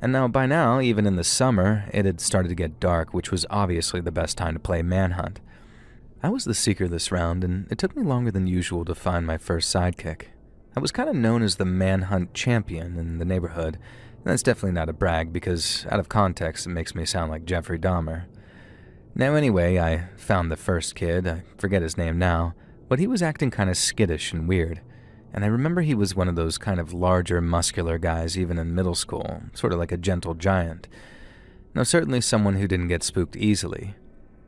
And now, by now, even in the summer, it had started to get dark, which was obviously the best time to play manhunt. I was the seeker this round, and it took me longer than usual to find my first sidekick. I was kind of known as the manhunt champion in the neighborhood, and that's definitely not a brag because, out of context, it makes me sound like Jeffrey Dahmer. Now anyway, I found the first kid, I forget his name now, but he was acting kind of skittish and weird. And I remember he was one of those kind of larger, muscular guys even in middle school, sort of like a gentle giant. Now certainly someone who didn't get spooked easily.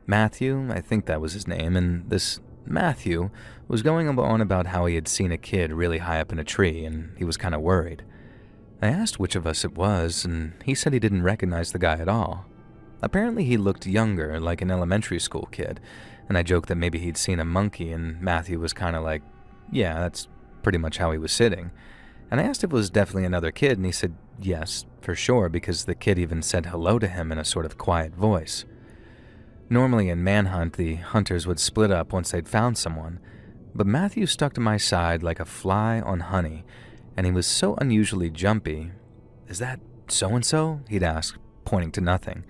Matthew, I think that was his name, and this Matthew was going on about how he had seen a kid really high up in a tree, and he was kind of worried. I asked which of us it was, and he said he didn't recognize the guy at all. Apparently he looked younger, like an elementary school kid, and I joked that maybe he'd seen a monkey, and Matthew was kind of like, yeah, that's pretty much how he was sitting. And I asked if it was definitely another kid, and he said yes, for sure, because the kid even said hello to him in a sort of quiet voice. Normally in Manhunt, the hunters would split up once they'd found someone, but Matthew stuck to my side like a fly on honey, and he was so unusually jumpy. "Is that so-and-so?" he'd ask, pointing to nothing.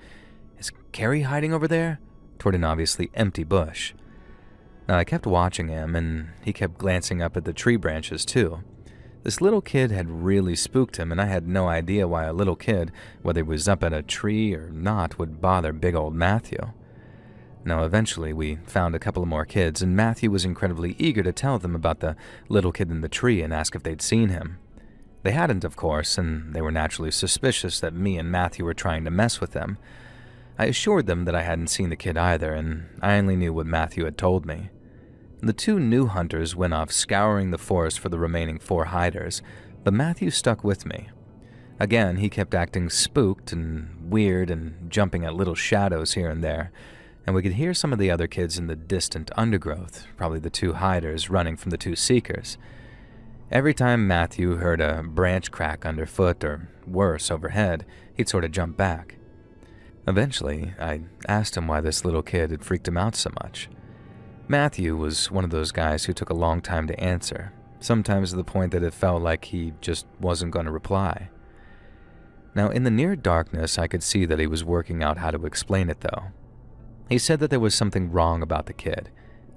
"Is Carrie hiding over there?" toward an obviously empty bush. Now I kept watching him, and he kept glancing up at the tree branches too. This little kid had really spooked him, and I had no idea why a little kid, whether he was up at a tree or not, would bother big old Matthew. Now, eventually, we found a couple of more kids, and Matthew was incredibly eager to tell them about the little kid in the tree and ask if they'd seen him. They hadn't, of course, and they were naturally suspicious that me and Matthew were trying to mess with them. I assured them that I hadn't seen the kid either, and I only knew what Matthew had told me. The two new hunters went off scouring the forest for the remaining 4 hiders, but Matthew stuck with me. Again, he kept acting spooked and weird and jumping at little shadows here and there, and we could hear some of the other kids in the distant undergrowth, probably the 2 hiders running from the 2 seekers. Every time Matthew heard a branch crack underfoot or worse overhead, he'd sort of jump back. Eventually, I asked him why this little kid had freaked him out so much. Matthew was one of those guys who took a long time to answer, sometimes to the point that it felt like he just wasn't going to reply. Now, in the near darkness, I could see that he was working out how to explain it, though. He said that there was something wrong about the kid,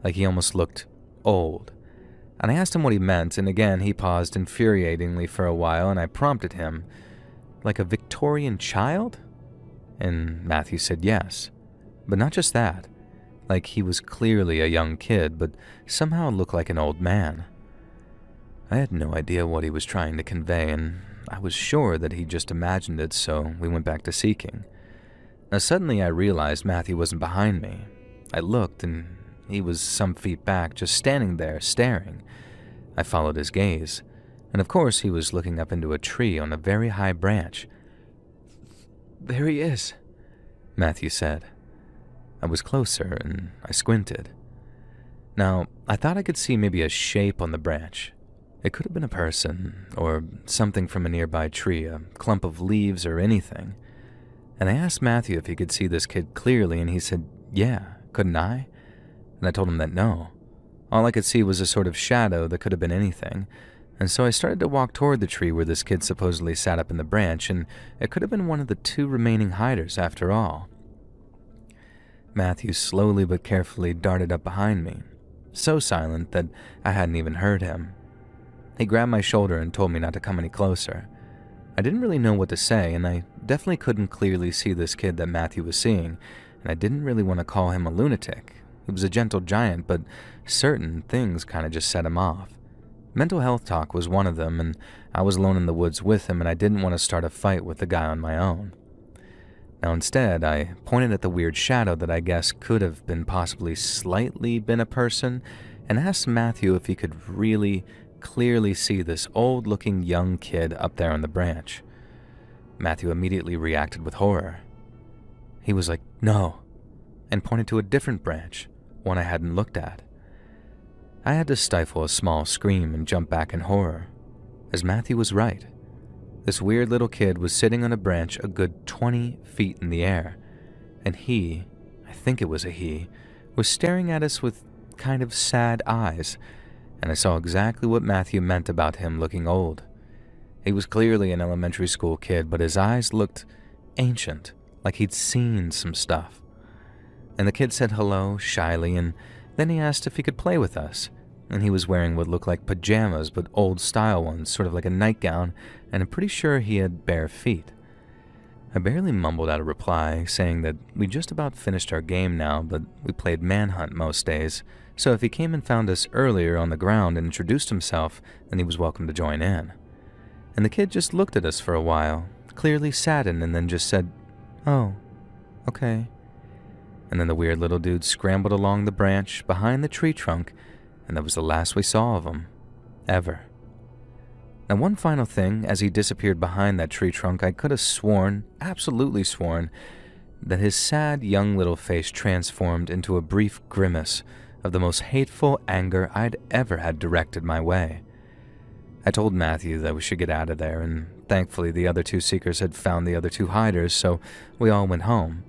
like he almost looked old. And I asked him what he meant, and again he paused infuriatingly for a while, and I prompted him, like a Victorian child? And Matthew said yes. But not just that. Like he was clearly a young kid, but somehow looked like an old man. I had no idea what he was trying to convey, and I was sure that he just imagined it, so we went back to seeking. Now suddenly I realized Matthew wasn't behind me. I looked, and he was some feet back, just standing there, staring. I followed his gaze, and of course he was looking up into a tree on a very high branch. "There he is," Matthew said. I was closer, and I squinted. Now, I thought I could see maybe a shape on the branch. It could have been a person, or something from a nearby tree, a clump of leaves or anything. And I asked Matthew if he could see this kid clearly, and he said, yeah, couldn't I? And I told him that no. All I could see was a sort of shadow that could have been anything, and so I started to walk toward the tree where this kid supposedly sat up in the branch, and it could have been one of the 2 remaining hiders after all. Matthew slowly but carefully darted up behind me, so silent that I hadn't even heard him. He grabbed my shoulder and told me not to come any closer. I didn't really know what to say, and I definitely couldn't clearly see this kid that Matthew was seeing, and I didn't really want to call him a lunatic. He was a gentle giant, but certain things kind of just set him off. Mental health talk was one of them, and I was alone in the woods with him, and I didn't want to start a fight with the guy on my own. Now instead, I pointed at the weird shadow that I guess could have been possibly slightly been a person, and asked Matthew if he could really clearly see this old-looking young kid up there on the branch. Matthew immediately reacted with horror. He was like, "No," and pointed to a different branch, one I hadn't looked at. I had to stifle a small scream and jump back in horror, as Matthew was right. This weird little kid was sitting on a branch a good 20 feet in the air, and he, I think it was a he, was staring at us with kind of sad eyes, and I saw exactly what Matthew meant about him looking old. He was clearly an elementary school kid, but his eyes looked ancient, like he'd seen some stuff. And the kid said hello shyly, and then he asked if he could play with us. And he was wearing what looked like pajamas, but old-style ones, sort of like a nightgown, and I'm pretty sure he had bare feet. I barely mumbled out a reply, saying that we just about finished our game now, but we played manhunt most days, so if he came and found us earlier on the ground and introduced himself, then he was welcome to join in. And the kid just looked at us for a while, clearly saddened, and then just said, "Oh, okay." And then the weird little dude scrambled along the branch behind the tree trunk, and that was the last we saw of him. Ever. Now, one final thing, as he disappeared behind that tree trunk, I could have sworn, absolutely sworn, that his sad young little face transformed into a brief grimace of the most hateful anger I'd ever had directed my way. I told Matthew that we should get out of there, and thankfully the other two seekers had found the other two hiders, so we all went home.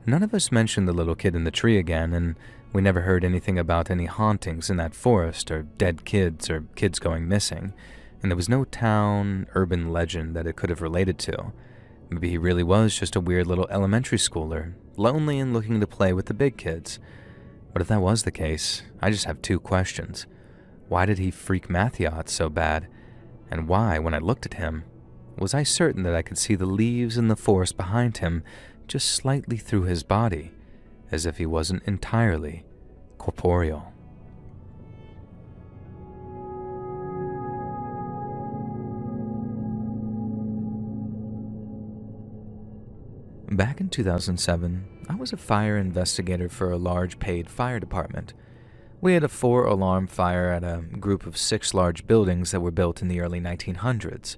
None of us mentioned the little kid in the tree again, and we never heard anything about any hauntings in that forest, or dead kids, or kids going missing, and there was no town, urban legend that it could have related to. Maybe he really was just a weird little elementary schooler, lonely and looking to play with the big kids. But if that was the case, I just have two questions. Why did he freak Matthew out so bad? And why, when I looked at him, was I certain that I could see the leaves in the forest behind him just slightly through his body, as if he wasn't entirely corporeal? Back in 2007, I was a fire investigator for a large paid fire department. We had a 4-alarm fire at a group of 6 large buildings that were built in the early 1900s.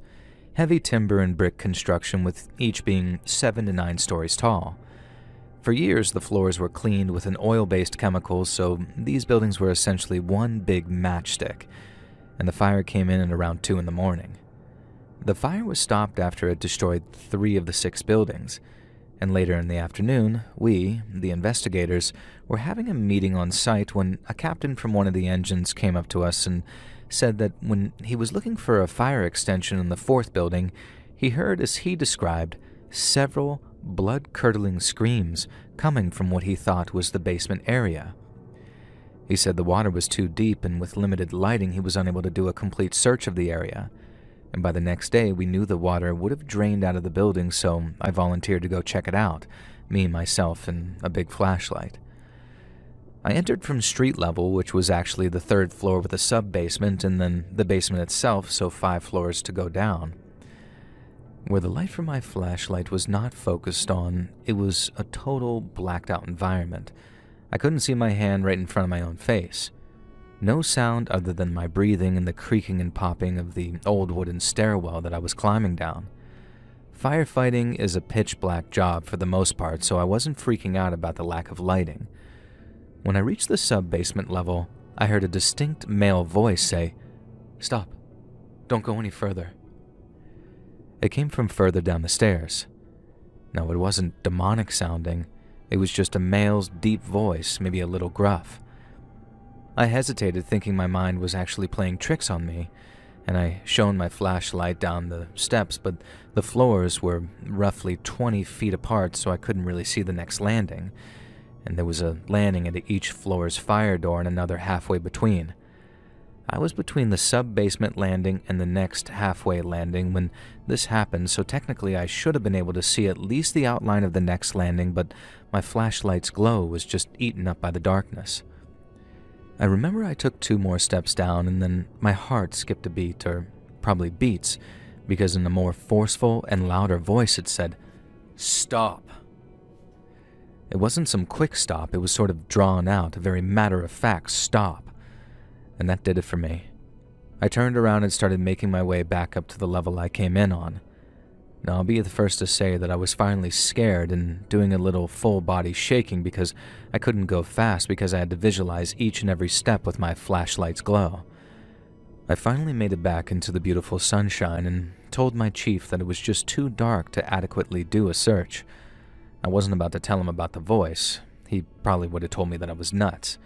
Heavy timber and brick construction, with each being 7 to 9 stories tall. For years, the floors were cleaned with an oil-based chemical, so these buildings were essentially one big matchstick, and the fire came in at around 2 in the morning. The fire was stopped after it destroyed 3 of the 6 buildings, and later in the afternoon, we, the investigators, were having a meeting on site when a captain from one of the engines came up to us and said that when he was looking for a fire extension in the 4th building, he heard, as he described, several blood-curdling screams coming from what he thought was the basement area. He said the water was too deep, and with limited lighting he was unable to do a complete search of the area. And by the next day, we knew the water would have drained out of the building, so I volunteered to go check it out, me, myself, and a big flashlight. I entered from street level, which was actually the 3rd floor with a sub-basement, and then the basement itself, so 5 floors to go down. Where the light from my flashlight was not focused on, it was a total blacked-out environment. I couldn't see my hand right in front of my own face. No sound other than my breathing and the creaking and popping of the old wooden stairwell that I was climbing down. Firefighting is a pitch-black job for the most part, so I wasn't freaking out about the lack of lighting. When I reached the sub-basement level, I heard a distinct male voice say, "Stop. Don't go any further." It came from further down the stairs. No, it wasn't demonic sounding. It was just a male's deep voice, maybe a little gruff. I hesitated, thinking my mind was actually playing tricks on me, and I shone my flashlight down the steps, but the floors were roughly 20 feet apart, so I couldn't really see the next landing, and there was a landing into each floor's fire door and another halfway between. I was between the sub-basement landing and the next halfway landing when this happened, so technically I should have been able to see at least the outline of the next landing, but my flashlight's glow was just eaten up by the darkness. I remember I took 2 more steps down, and then my heart skipped a beat, or probably beats, because in a more forceful and louder voice it said, "Stop." It wasn't some quick stop, it was sort of drawn out, a very matter-of-fact stop. And that did it for me. I turned around and started making my way back up to the level I came in on. Now, I'll be the first to say that I was finally scared and doing a little full-body shaking because I couldn't go fast because I had to visualize each and every step with my flashlight's glow. I finally made it back into the beautiful sunshine and told my chief that it was just too dark to adequately do a search. I wasn't about to tell him about the voice. He probably would have told me that I was nuts.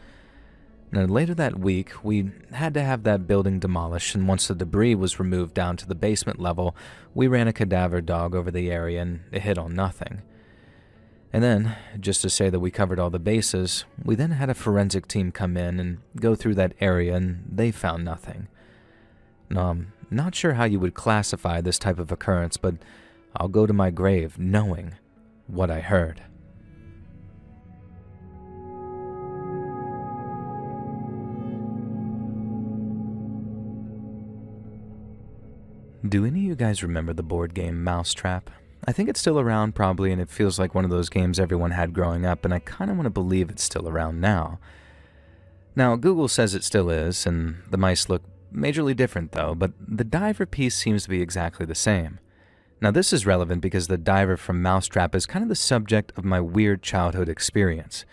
Now, later that week, we had to have that building demolished, and once the debris was removed down to the basement level, we ran a cadaver dog over the area and it hit on nothing. And then, just to say that we covered all the bases, we then had a forensic team come in and go through that area and they found nothing. Now, I'm not sure how you would classify this type of occurrence, but I'll go to my grave knowing what I heard. Do any of you guys remember the board game Mousetrap? I think it's still around probably, and it feels like one of those games everyone had growing up, and I kind of want to believe it's still around now. Now, Google says it still is, and the mice look majorly different though, but the diver piece seems to be exactly the same. Now, this is relevant because the diver from Mousetrap is kind of the subject of my weird childhood experience.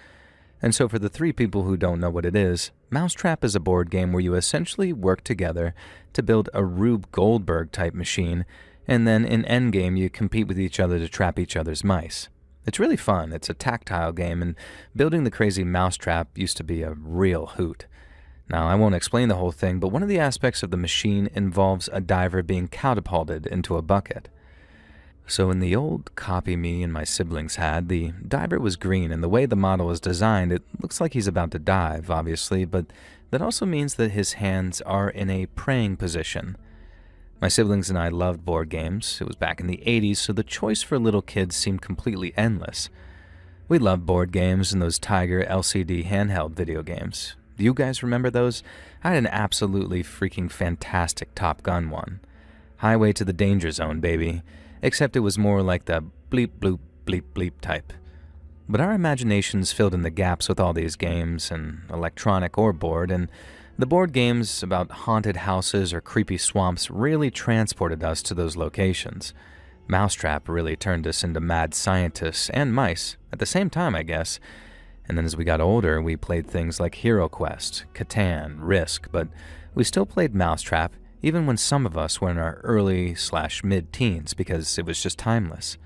And so for the three people who don't know what it is, Mousetrap is a board game where you essentially work together to build a Rube Goldberg-type machine, and then in endgame you compete with each other to trap each other's mice. It's really fun. It's a tactile game, and building the crazy Mousetrap used to be a real hoot. Now, I won't explain the whole thing, but one of the aspects of the machine involves a diver being catapulted into a bucket. So in the old copy me and my siblings had, the diver was green, and the way the model is designed, it looks like he's about to dive, obviously, but that also means that his hands are in a praying position. My siblings and I loved board games. It was back in the 80s, so the choice for little kids seemed completely endless. We loved board games and those Tiger LCD handheld video games. Do you guys remember those? I had an absolutely freaking fantastic Top Gun one. Highway to the Danger Zone, baby. Except it was more like the bleep bloop bleep bleep type. But our imaginations filled in the gaps with all these games, and electronic or board, and the board games about haunted houses or creepy swamps really transported us to those locations. Mousetrap really turned us into mad scientists and mice, at the same time, I guess. And then as we got older, we played things like Hero Quest, Catan, Risk, but we still played Mousetrap, even when some of us were in our early/mid-teens, because it was just timeless.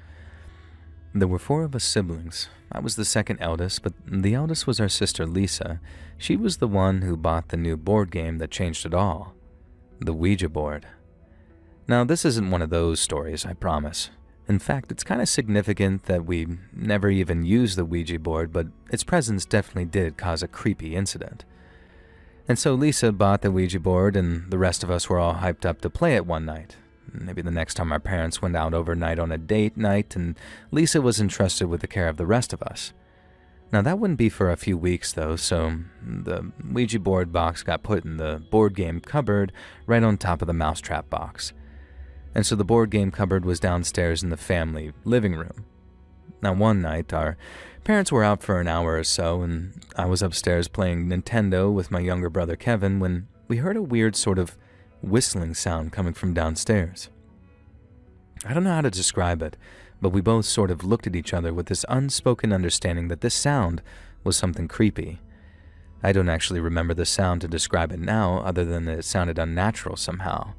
There were 4 of us siblings. I was the second eldest, but the eldest was our sister Lisa. She was the one who bought the new board game that changed it all, the Ouija board. Now, this isn't one of those stories, I promise. In fact, it's kind of significant that we never even used the Ouija board, but its presence definitely did cause a creepy incident. And so Lisa bought the Ouija board, and the rest of us were all hyped up to play it one night. Maybe the next time our parents went out overnight on a date night, and Lisa was entrusted with the care of the rest of us. Now, that wouldn't be for a few weeks, though, so the Ouija board box got put in the board game cupboard right on top of the Mousetrap box. And so the board game cupboard was downstairs in the family living room. Now, one night, our parents were out for an hour or so, and I was upstairs playing Nintendo with my younger brother Kevin when we heard a weird sort of whistling sound coming from downstairs. I don't know how to describe it, but we both sort of looked at each other with this unspoken understanding that this sound was something creepy. I don't actually remember the sound to describe it now, other than that it sounded unnatural somehow.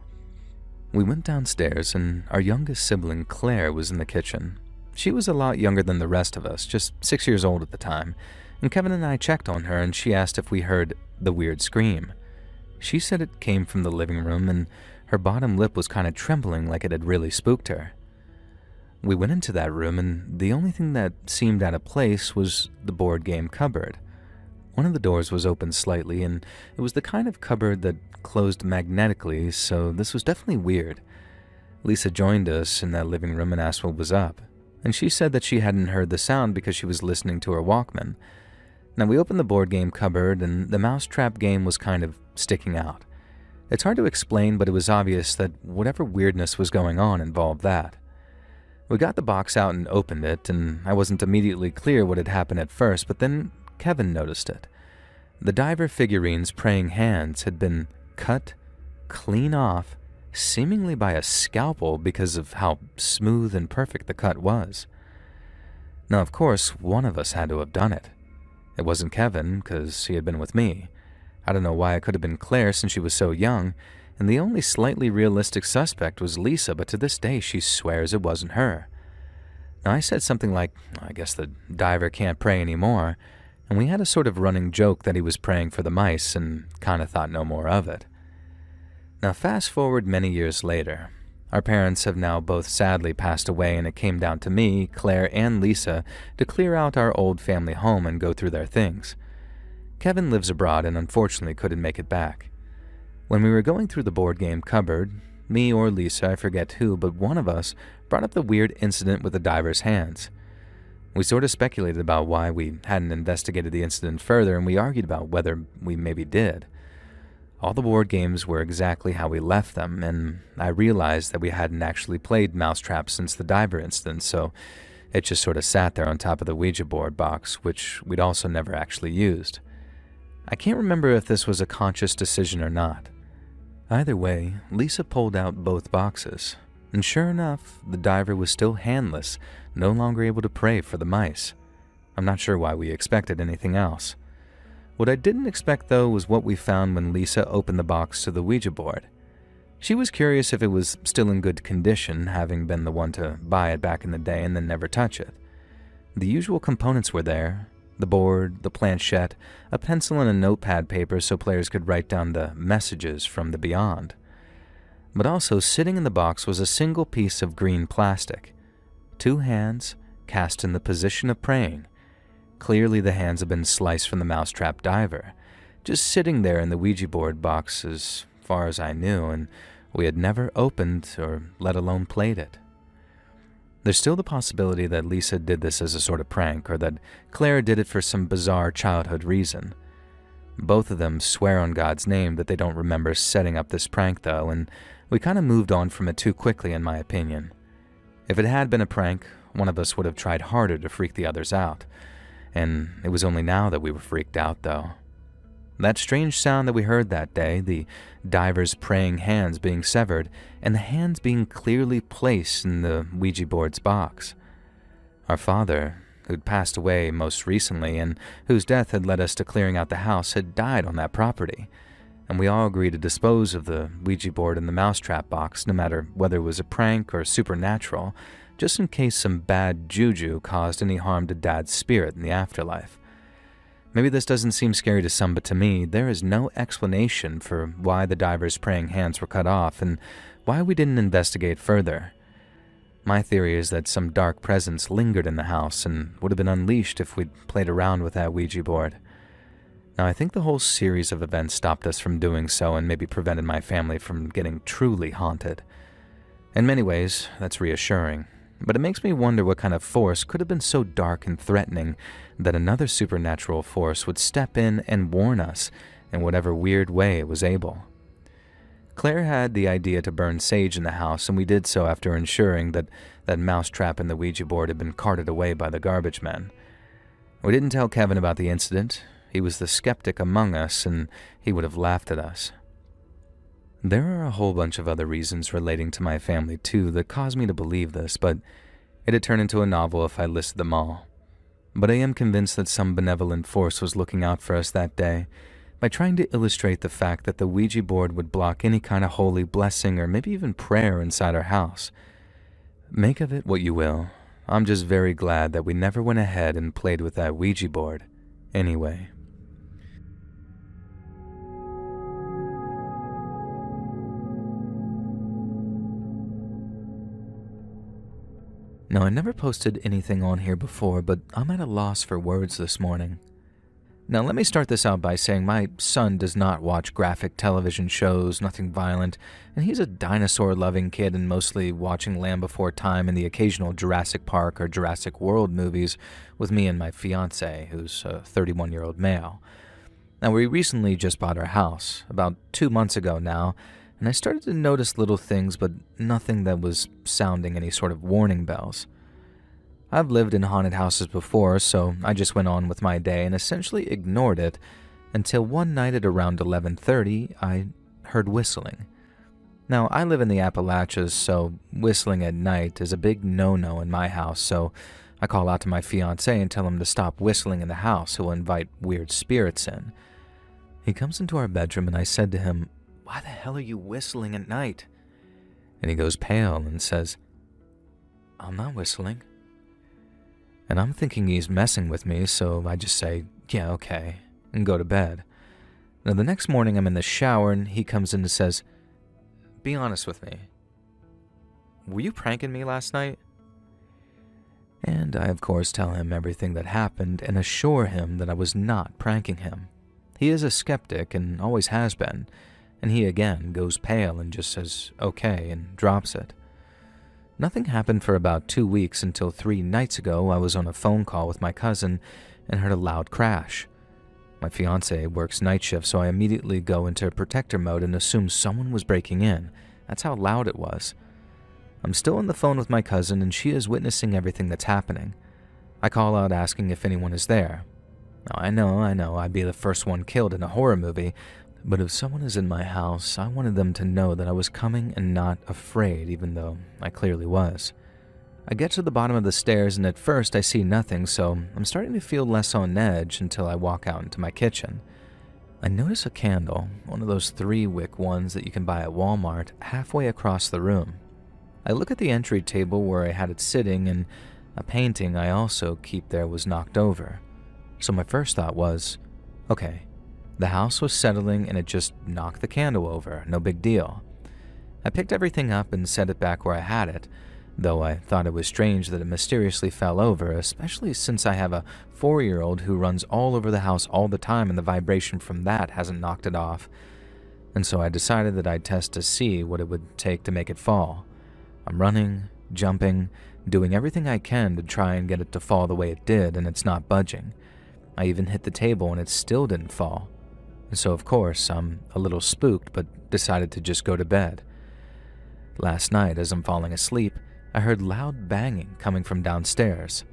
We went downstairs, and our youngest sibling, Claire, was in the kitchen. She was a lot younger than the rest of us, just 6 years old at the time, and Kevin and I checked on her, and she asked if we heard the weird scream. She said it came from the living room, and her bottom lip was kind of trembling like it had really spooked her. We went into that room, and the only thing that seemed out of place was the board game cupboard. One of the doors was open slightly, and it was the kind of cupboard that closed magnetically, so this was definitely weird. Lisa joined us in that living room and asked what was up, and she said that she hadn't heard the sound because she was listening to her Walkman. Now, we opened the board game cupboard, and the Mousetrap game was kind of sticking out. It's hard to explain, but it was obvious that whatever weirdness was going on involved that. We got the box out and opened it, and I wasn't immediately clear what had happened at first, but then Kevin noticed it. The diver figurine's praying hands had been cut clean off, seemingly by a scalpel because of how smooth and perfect the cut was. Now, of course, one of us had to have done it. It wasn't Kevin, because he had been with me. I don't know why it could have been Claire since she was so young, and the only slightly realistic suspect was Lisa, but to this day she swears it wasn't her. Now, I said something like, I guess the diver can't pray anymore, and we had a sort of running joke that he was praying for the mice and kind of thought no more of it. Now fast forward many years later. Our parents have now both sadly passed away, and it came down to me, Claire, and Lisa to clear out our old family home and go through their things. Kevin lives abroad and unfortunately couldn't make it back. When we were going through the board game cupboard, me or Lisa, I forget who, but one of us brought up the weird incident with the diver's hands. We sort of speculated about why we hadn't investigated the incident further, and we argued about whether we maybe did. All the board games were exactly how we left them, and I realized that we hadn't actually played Mousetrap since the diver incident, so it just sort of sat there on top of the Ouija board box, which we'd also never actually used. I can't remember if this was a conscious decision or not. Either way, Lisa pulled out both boxes, and sure enough, the diver was still handless, no longer able to pray for the mice. I'm not sure why we expected anything else. What I didn't expect, though, was what we found when Lisa opened the box to the Ouija board. She was curious if it was still in good condition, having been the one to buy it back in the day and then never touch it. The usual components were there: the board, the planchette, a pencil and a notepad paper so players could write down the messages from the beyond. But also sitting in the box was a single piece of green plastic. 2 hands cast in the position of praying. Clearly the hands had been sliced from the Mousetrap diver, just sitting there in the Ouija board box as far as I knew, and we had never opened or let alone played it. There's still the possibility that Lisa did this as a sort of prank, or that Claire did it for some bizarre childhood reason. Both of them swear on God's name that they don't remember setting up this prank though, and we kind of moved on from it too quickly in my opinion. If it had been a prank, one of us would have tried harder to freak the others out. And it was only now that we were freaked out, though. That strange sound that we heard that day, the diver's praying hands being severed, and the hands being clearly placed in the Ouija board's box. Our father, who'd passed away most recently and whose death had led us to clearing out the house, had died on that property, and we all agreed to dispose of the Ouija board and the Mousetrap box, no matter whether it was a prank or supernatural, just in case some bad juju caused any harm to Dad's spirit in the afterlife. Maybe this doesn't seem scary to some, but to me, there is no explanation for why the diver's praying hands were cut off and why we didn't investigate further. My theory is that some dark presence lingered in the house and would have been unleashed if we'd played around with that Ouija board. Now, I think the whole series of events stopped us from doing so and maybe prevented my family from getting truly haunted. In many ways, that's reassuring. But it makes me wonder what kind of force could have been so dark and threatening that another supernatural force would step in and warn us in whatever weird way it was able. Claire had the idea to burn sage in the house, and we did so after ensuring that that Mousetrap and the Ouija board had been carted away by the garbage men. We didn't tell Kevin about the incident. He was the skeptic among us, and he would have laughed at us. There are a whole bunch of other reasons relating to my family, too, that caused me to believe this, but it'd turn into a novel if I listed them all. But I am convinced that some benevolent force was looking out for us that day by trying to illustrate the fact that the Ouija board would block any kind of holy blessing or maybe even prayer inside our house. Make of it what you will. I'm just very glad that we never went ahead and played with that Ouija board anyway. Now, I never posted anything on here before, but I'm at a loss for words this morning. Now, let me start this out by saying my son does not watch graphic television shows, nothing violent, and he's a dinosaur-loving kid and mostly watching Land Before Time and the occasional Jurassic Park or Jurassic World movies with me and my fiancé, who's a 31-year-old male. Now, we recently just bought our house, about 2 months ago now, and I started to notice little things, but nothing that was sounding any sort of warning bells. I've lived in haunted houses before, so I just went on with my day and essentially ignored it until one night at around 11:30, I heard whistling. Now, I live in the Appalachians, so whistling at night is a big no-no in my house, so I call out to my fiancé and tell him to stop whistling in the house. He'll invite weird spirits in. He comes into our bedroom and I said to him, "Why the hell are you whistling at night?" And he goes pale and says, "I'm not whistling." And I'm thinking he's messing with me, so I just say, Yeah, okay, and go to bed. Now, the next morning I'm in the shower and he comes in and says, "Be honest with me. Were you pranking me last night?" And I, of course, tell him everything that happened and assure him that I was not pranking him. He is a skeptic and always has been, and he again goes pale and just says, "Okay," and drops it. Nothing happened for about 2 weeks until 3 nights ago I was on a phone call with my cousin and heard a loud crash. My fiancé works night shift, so I immediately go into protector mode and assume someone was breaking in. That's how loud it was. I'm still on the phone with my cousin and she is witnessing everything that's happening. I call out asking if anyone is there. Now, I know, I'd be the first one killed in a horror movie, but if someone is in my house, I wanted them to know that I was coming and not afraid, even though I clearly was. I get to the bottom of the stairs and at first I see nothing, so I'm starting to feel less on edge until I walk out into my kitchen. I notice a candle, one of those 3-wick ones that you can buy at Walmart, halfway across the room. I look at the entry table where I had it sitting, and a painting I also keep there was knocked over. So my first thought was, okay, the house was settling and it just knocked the candle over, no big deal. I picked everything up and set it back where I had it, though I thought it was strange that it mysteriously fell over, especially since I have a 4-year-old who runs all over the house all the time and the vibration from that hasn't knocked it off. And so I decided that I'd test to see what it would take to make it fall. I'm running, jumping, doing everything I can to try and get it to fall the way it did, and it's not budging. I even hit the table and it still didn't fall. And so of course I'm a little spooked but decided to just go to bed. Last night as I'm falling asleep, I heard loud banging coming from downstairs.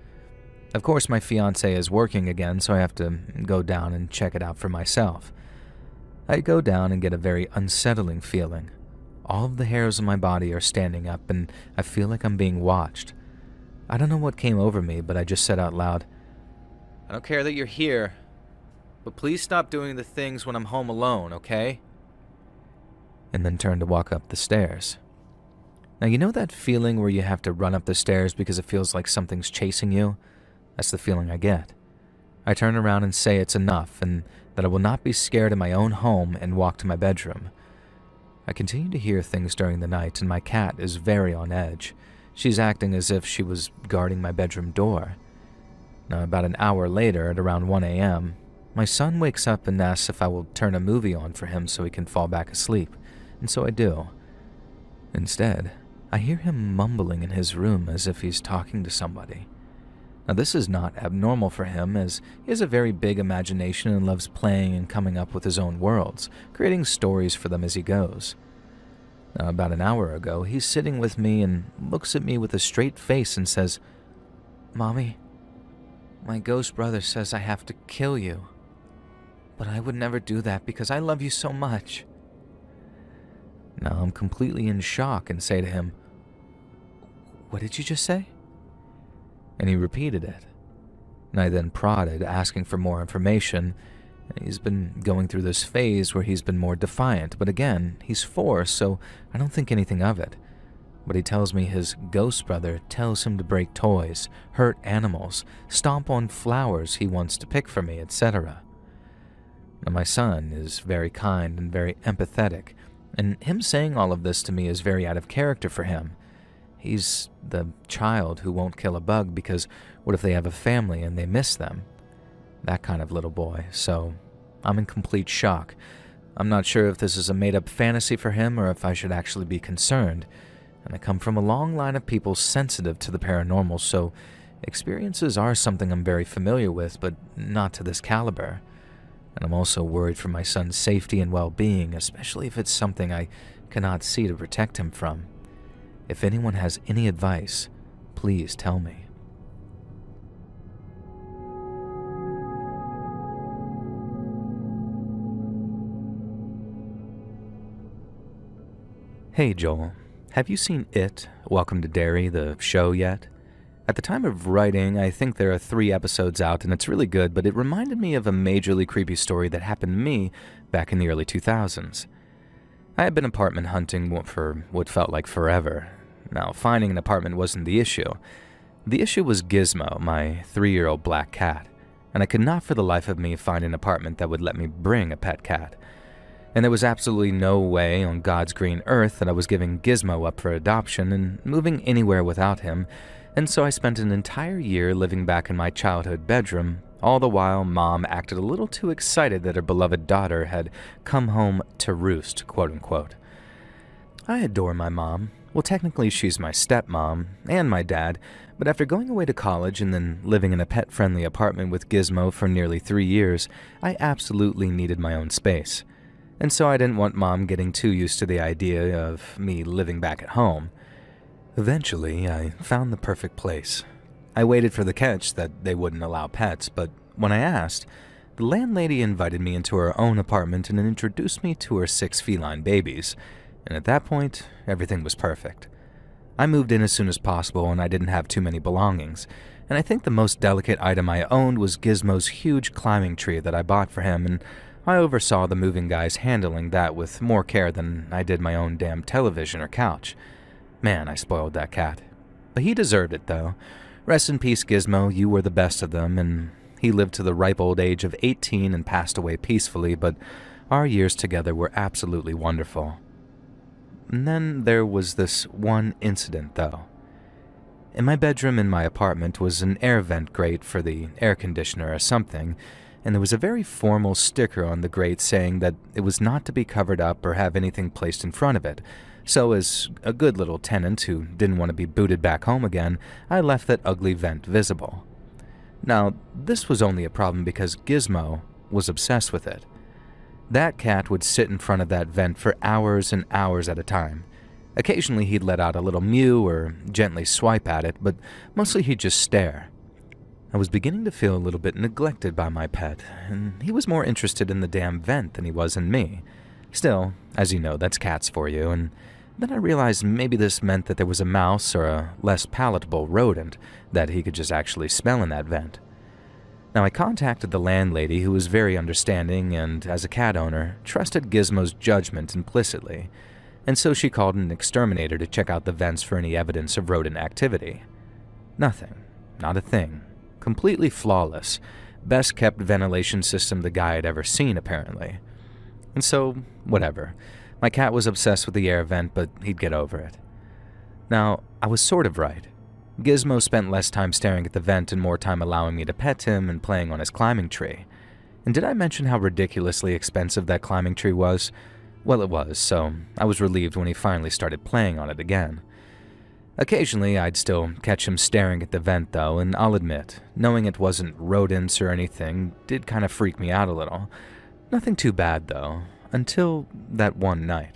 Of course my fiancé is working again, so I have to go down and check it out for myself. I go down and get a very unsettling feeling. All of the hairs on my body are standing up and I feel like I'm being watched. I don't know what came over me, but I just said out loud, "I don't care that you're here, but please stop doing the things when I'm home alone, okay?" And then turned to walk up the stairs. Now, you know that feeling where you have to run up the stairs because it feels like something's chasing you? That's the feeling I get. I turn around and say it's enough and that I will not be scared in my own home and walk to my bedroom. I continue to hear things during the night and my cat is very on edge. She's acting as if she was guarding my bedroom door. Now, about an hour later, at around 1 a.m., my son wakes up and asks if I will turn a movie on for him so he can fall back asleep, and so I do. Instead, I hear him mumbling in his room as if he's talking to somebody. Now, this is not abnormal for him, as he has a very big imagination and loves playing and coming up with his own worlds, creating stories for them as he goes. Now, about an hour ago, he's sitting with me and looks at me with a straight face and says, "Mommy, my ghost brother says I have to kill you, but I would never do that because I love you so much." Now I'm completely in shock and say to him, "What did you just say?" And he repeated it. And I then prodded, asking for more information. And he's been going through this phase where he's been more defiant, but again, he's 4, so I don't think anything of it. But he tells me his ghost brother tells him to break toys, hurt animals, stomp on flowers he wants to pick for me, etc. Now my son is very kind and very empathetic, and him saying all of this to me is very out of character for him. He's the child who won't kill a bug because what if they have a family and they miss them? That kind of little boy, so I'm in complete shock. I'm not sure if this is a made-up fantasy for him or if I should actually be concerned. And I come from a long line of people sensitive to the paranormal, so experiences are something I'm very familiar with, but not to this caliber. And I'm also worried for my son's safety and well-being, especially if it's something I cannot see to protect him from. If anyone has any advice, please tell me. Hey Joel, have you seen It, Welcome to Derry, the show yet? At the time of writing, I think there are 3 episodes out and it's really good, but it reminded me of a majorly creepy story that happened to me back in the early 2000s. I had been apartment hunting for what felt like forever. Now, finding an apartment wasn't the issue. The issue was Gizmo, my 3-year-old black cat. and I could not for the life of me find an apartment that would let me bring a pet cat. And there was absolutely no way on God's green earth that I was giving Gizmo up for adoption and moving anywhere without him, and so I spent an entire year living back in my childhood bedroom, all the while Mom acted a little too excited that her beloved daughter had come home to roost, quote-unquote. I adore my mom. Well, technically she's my stepmom and my dad, but after going away to college and then living in a pet-friendly apartment with Gizmo for nearly 3 years, I absolutely needed my own space. And so I didn't want Mom getting too used to the idea of me living back at home. Eventually, I found the perfect place. I waited for the catch that they wouldn't allow pets, but when I asked, the landlady invited me into her own apartment and introduced me to her 6 feline babies, and at that point, everything was perfect. I moved in as soon as possible and I didn't have too many belongings, and I think the most delicate item I owned was Gizmo's huge climbing tree that I bought for him, and I oversaw the moving guys handling that with more care than I did my own damn television or couch. Man, I spoiled that cat. But he deserved it, though. Rest in peace, Gizmo, you were the best of them, and he lived to the ripe old age of 18 and passed away peacefully, but our years together were absolutely wonderful. And then there was this one incident, though. In my bedroom in my apartment was an air vent grate for the air conditioner or something, and there was a very formal sticker on the grate saying that it was not to be covered up or have anything placed in front of it. So as a good little tenant who didn't want to be booted back home again, I left that ugly vent visible. Now, this was only a problem because Gizmo was obsessed with it. That cat would sit in front of that vent for hours and hours at a time. Occasionally he'd let out a little mew or gently swipe at it, but mostly he'd just stare. I was beginning to feel a little bit neglected by my pet, and he was more interested in the damn vent than he was in me. Still, as you know, that's cats for you, and then I realized maybe this meant that there was a mouse or a less palatable rodent that he could just actually smell in that vent. Now, I contacted the landlady, who was very understanding and, as a cat owner, trusted Gizmo's judgment implicitly, and so she called an exterminator to check out the vents for any evidence of rodent activity. Nothing. Not a thing. Completely flawless. Best kept ventilation system the guy had ever seen, apparently. And so, whatever. My cat was obsessed with the air vent, but he'd get over it. Now, I was sort of right. Gizmo spent less time staring at the vent and more time allowing me to pet him and playing on his climbing tree. And did I mention how ridiculously expensive that climbing tree was? Well, it was, so I was relieved when he finally started playing on it again. Occasionally, I'd still catch him staring at the vent, though, and I'll admit, knowing it wasn't rodents or anything did kind of freak me out a little. Nothing too bad, though, until that one night.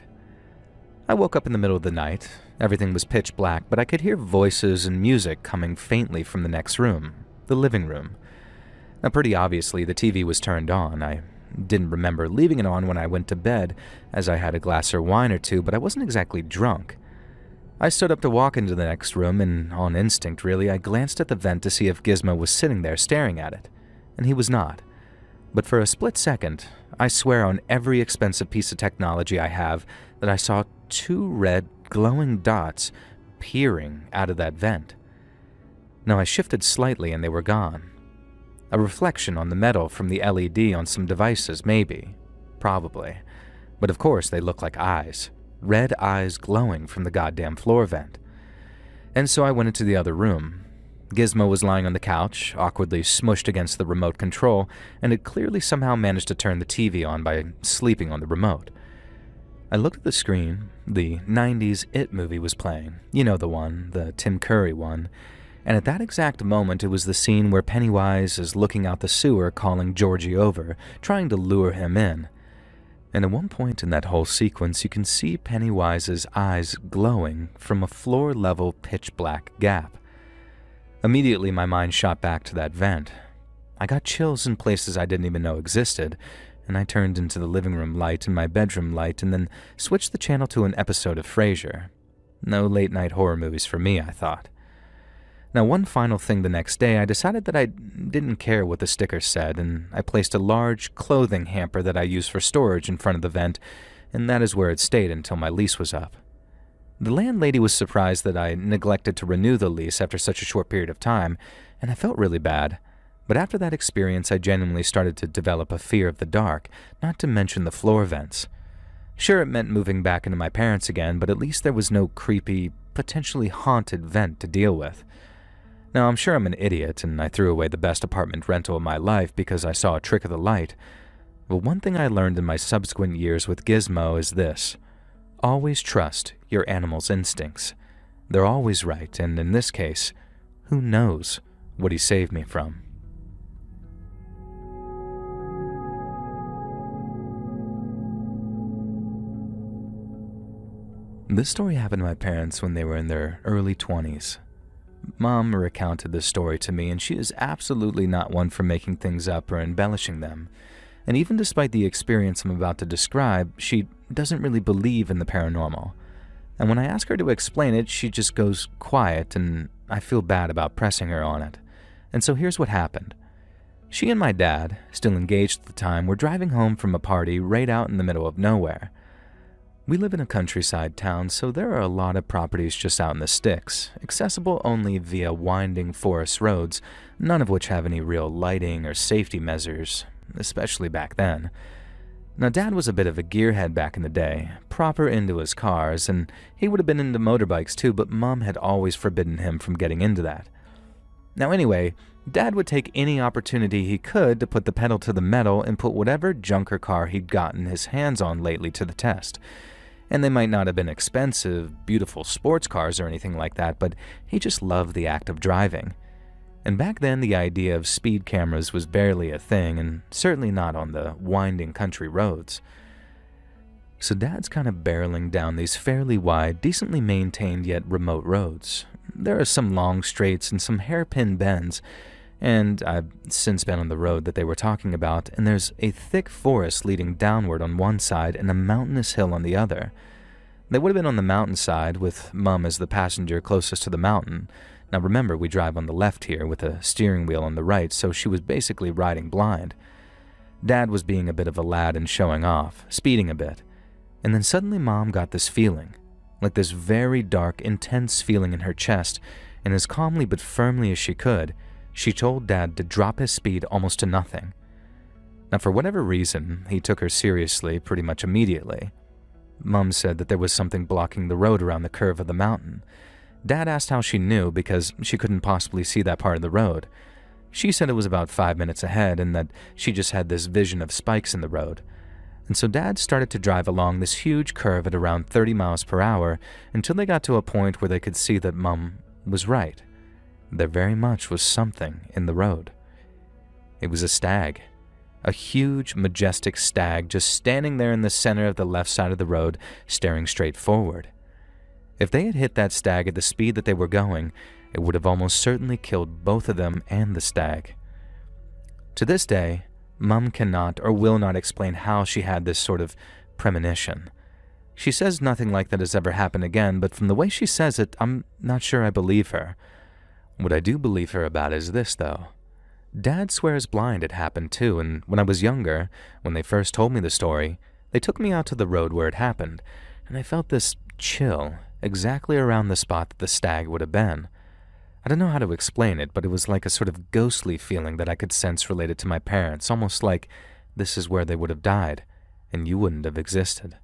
I woke up in the middle of the night. Everything was pitch black, but I could hear voices and music coming faintly from the next room, the living room. Now, pretty obviously, the TV was turned on. I didn't remember leaving it on when I went to bed, as I had a glass of wine or two, but I wasn't exactly drunk. I stood up to walk into the next room, and on instinct, really, I glanced at the vent to see if Gizmo was sitting there staring at it, and he was not. But for a split second, I swear on every expensive piece of technology I have that I saw 2 red, glowing dots peering out of that vent. Now I shifted slightly and they were gone. A reflection on the metal from the LED on some devices, maybe. Probably. But of course they look like eyes. Red eyes glowing from the goddamn floor vent. And so I went into the other room. Gizmo was lying on the couch, awkwardly smushed against the remote control, and had clearly somehow managed to turn the TV on by sleeping on the remote. I looked at the screen. The 90s It movie was playing. You know the one, the Tim Curry one. And at that exact moment, it was the scene where Pennywise is looking out the sewer calling Georgie over, trying to lure him in. And at one point in that whole sequence, you can see Pennywise's eyes glowing from a floor-level pitch-black gap. Immediately, my mind shot back to that vent. I got chills in places I didn't even know existed, and I turned into the living room light and my bedroom light and then switched the channel to an episode of Frasier. No late-night horror movies for me, I thought. Now, one final thing the next day, I decided that I didn't care what the sticker said, and I placed a large clothing hamper that I use for storage in front of the vent, and that is where it stayed until my lease was up. The landlady was surprised that I neglected to renew the lease after such a short period of time, and I felt really bad. But after that experience, I genuinely started to develop a fear of the dark, not to mention the floor vents. Sure, it meant moving back into my parents again, but at least there was no creepy, potentially haunted vent to deal with. Now, I'm sure I'm an idiot, and I threw away the best apartment rental of my life because I saw a trick of the light. But one thing I learned in my subsequent years with Gizmo is this: always trust your animal's instincts. They're always right, and in this case, who knows what he saved me from. This story happened to my parents when they were in their early 20s. Mom recounted this story to me, and she is absolutely not one for making things up or embellishing them. And even despite the experience I'm about to describe, she doesn't really believe in the paranormal. And when I ask her to explain it, she just goes quiet, and I feel bad about pressing her on it. And so here's what happened. She and my dad, still engaged at the time, were driving home from a party right out in the middle of nowhere. We live in a countryside town, so there are a lot of properties just out in the sticks, accessible only via winding forest roads, none of which have any real lighting or safety measures, especially back then. Now, Dad was a bit of a gearhead back in the day, proper into his cars, and he would have been into motorbikes too, but Mom had always forbidden him from getting into that. Now anyway, Dad would take any opportunity he could to put the pedal to the metal and put whatever junker car he'd gotten his hands on lately to the test. And they might not have been expensive, beautiful sports cars or anything like that, but he just loved the act of driving. And back then, the idea of speed cameras was barely a thing, and certainly not on the winding country roads. So Dad's kind of barreling down these fairly wide, decently maintained yet remote roads. There are some long straights and some hairpin bends, and I've since been on the road that they were talking about, and there's a thick forest leading downward on one side and a mountainous hill on the other. They would have been on the mountainside, with Mum as the passenger closest to the mountain. Now remember, we drive on the left here with a steering wheel on the right, so she was basically riding blind. Dad was being a bit of a lad and showing off, speeding a bit. And then suddenly Mom got this feeling, like this very dark, intense feeling in her chest, and as calmly but firmly as she could, she told Dad to drop his speed almost to nothing. Now, for whatever reason, he took her seriously pretty much immediately. Mum said that there was something blocking the road around the curve of the mountain. Dad asked how she knew because she couldn't possibly see that part of the road. She said it was about 5 minutes ahead and that she just had this vision of spikes in the road. And so Dad started to drive along this huge curve at around 30 miles per hour until they got to a point where they could see that Mum was right. There very much was something in the road. It was a stag. A huge, majestic stag just standing there in the center of the left side of the road, staring straight forward. If they had hit that stag at the speed that they were going, it would have almost certainly killed both of them and the stag. To this day, Mum cannot or will not explain how she had this sort of premonition. She says nothing like that has ever happened again, but from the way she says it, I'm not sure I believe her. What I do believe her about is this, though. Dad swears blind it happened too, and when I was younger, when they first told me the story, they took me out to the road where it happened, and I felt this chill exactly around the spot that the stag would have been. I don't know how to explain it, but it was like a sort of ghostly feeling that I could sense related to my parents, almost like this is where they would have died, and you wouldn't have existed.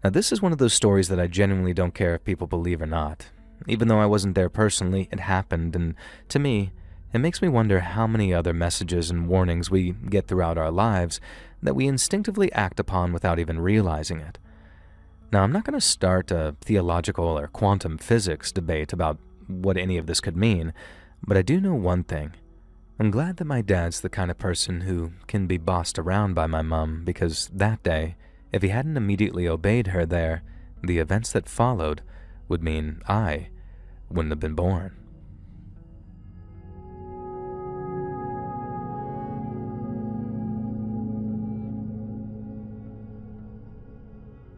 Now, this is one of those stories that I genuinely don't care if people believe or not. Even though I wasn't there personally, it happened, and to me, it makes me wonder how many other messages and warnings we get throughout our lives that we instinctively act upon without even realizing it. Now, I'm not going to start a theological or quantum physics debate about what any of this could mean, but I do know one thing. I'm glad that my dad's the kind of person who can be bossed around by my mom, because that day, if he hadn't immediately obeyed her there, the events that followed would mean I wouldn't have been born.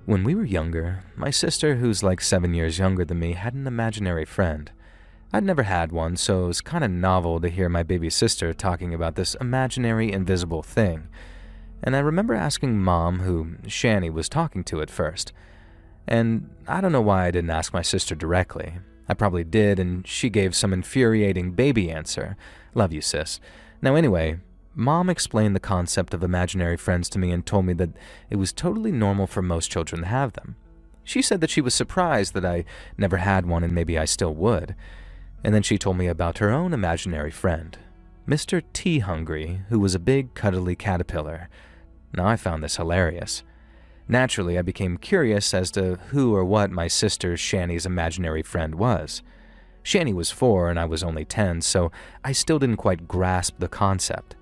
When we were younger, my sister, who's like 7 years younger than me, had an imaginary friend. I'd never had one, so it was kind of novel to hear my baby sister talking about this imaginary invisible thing. And I remember asking Mom who Shani was talking to at first. And I don't know why I didn't ask my sister directly. I probably did, and she gave some infuriating baby answer. Love you, sis. Now anyway, Mom explained the concept of imaginary friends to me and told me that it was totally normal for most children to have them. She said that she was surprised that I never had one and maybe I still would. And then she told me about her own imaginary friend, Mr. Tea Hungry, who was a big, cuddly caterpillar. Now I found this hilarious. Naturally, I became curious as to who or what my sister Shani's imaginary friend was. Shani was 4 and I was only 10, so I still didn't quite grasp the concept.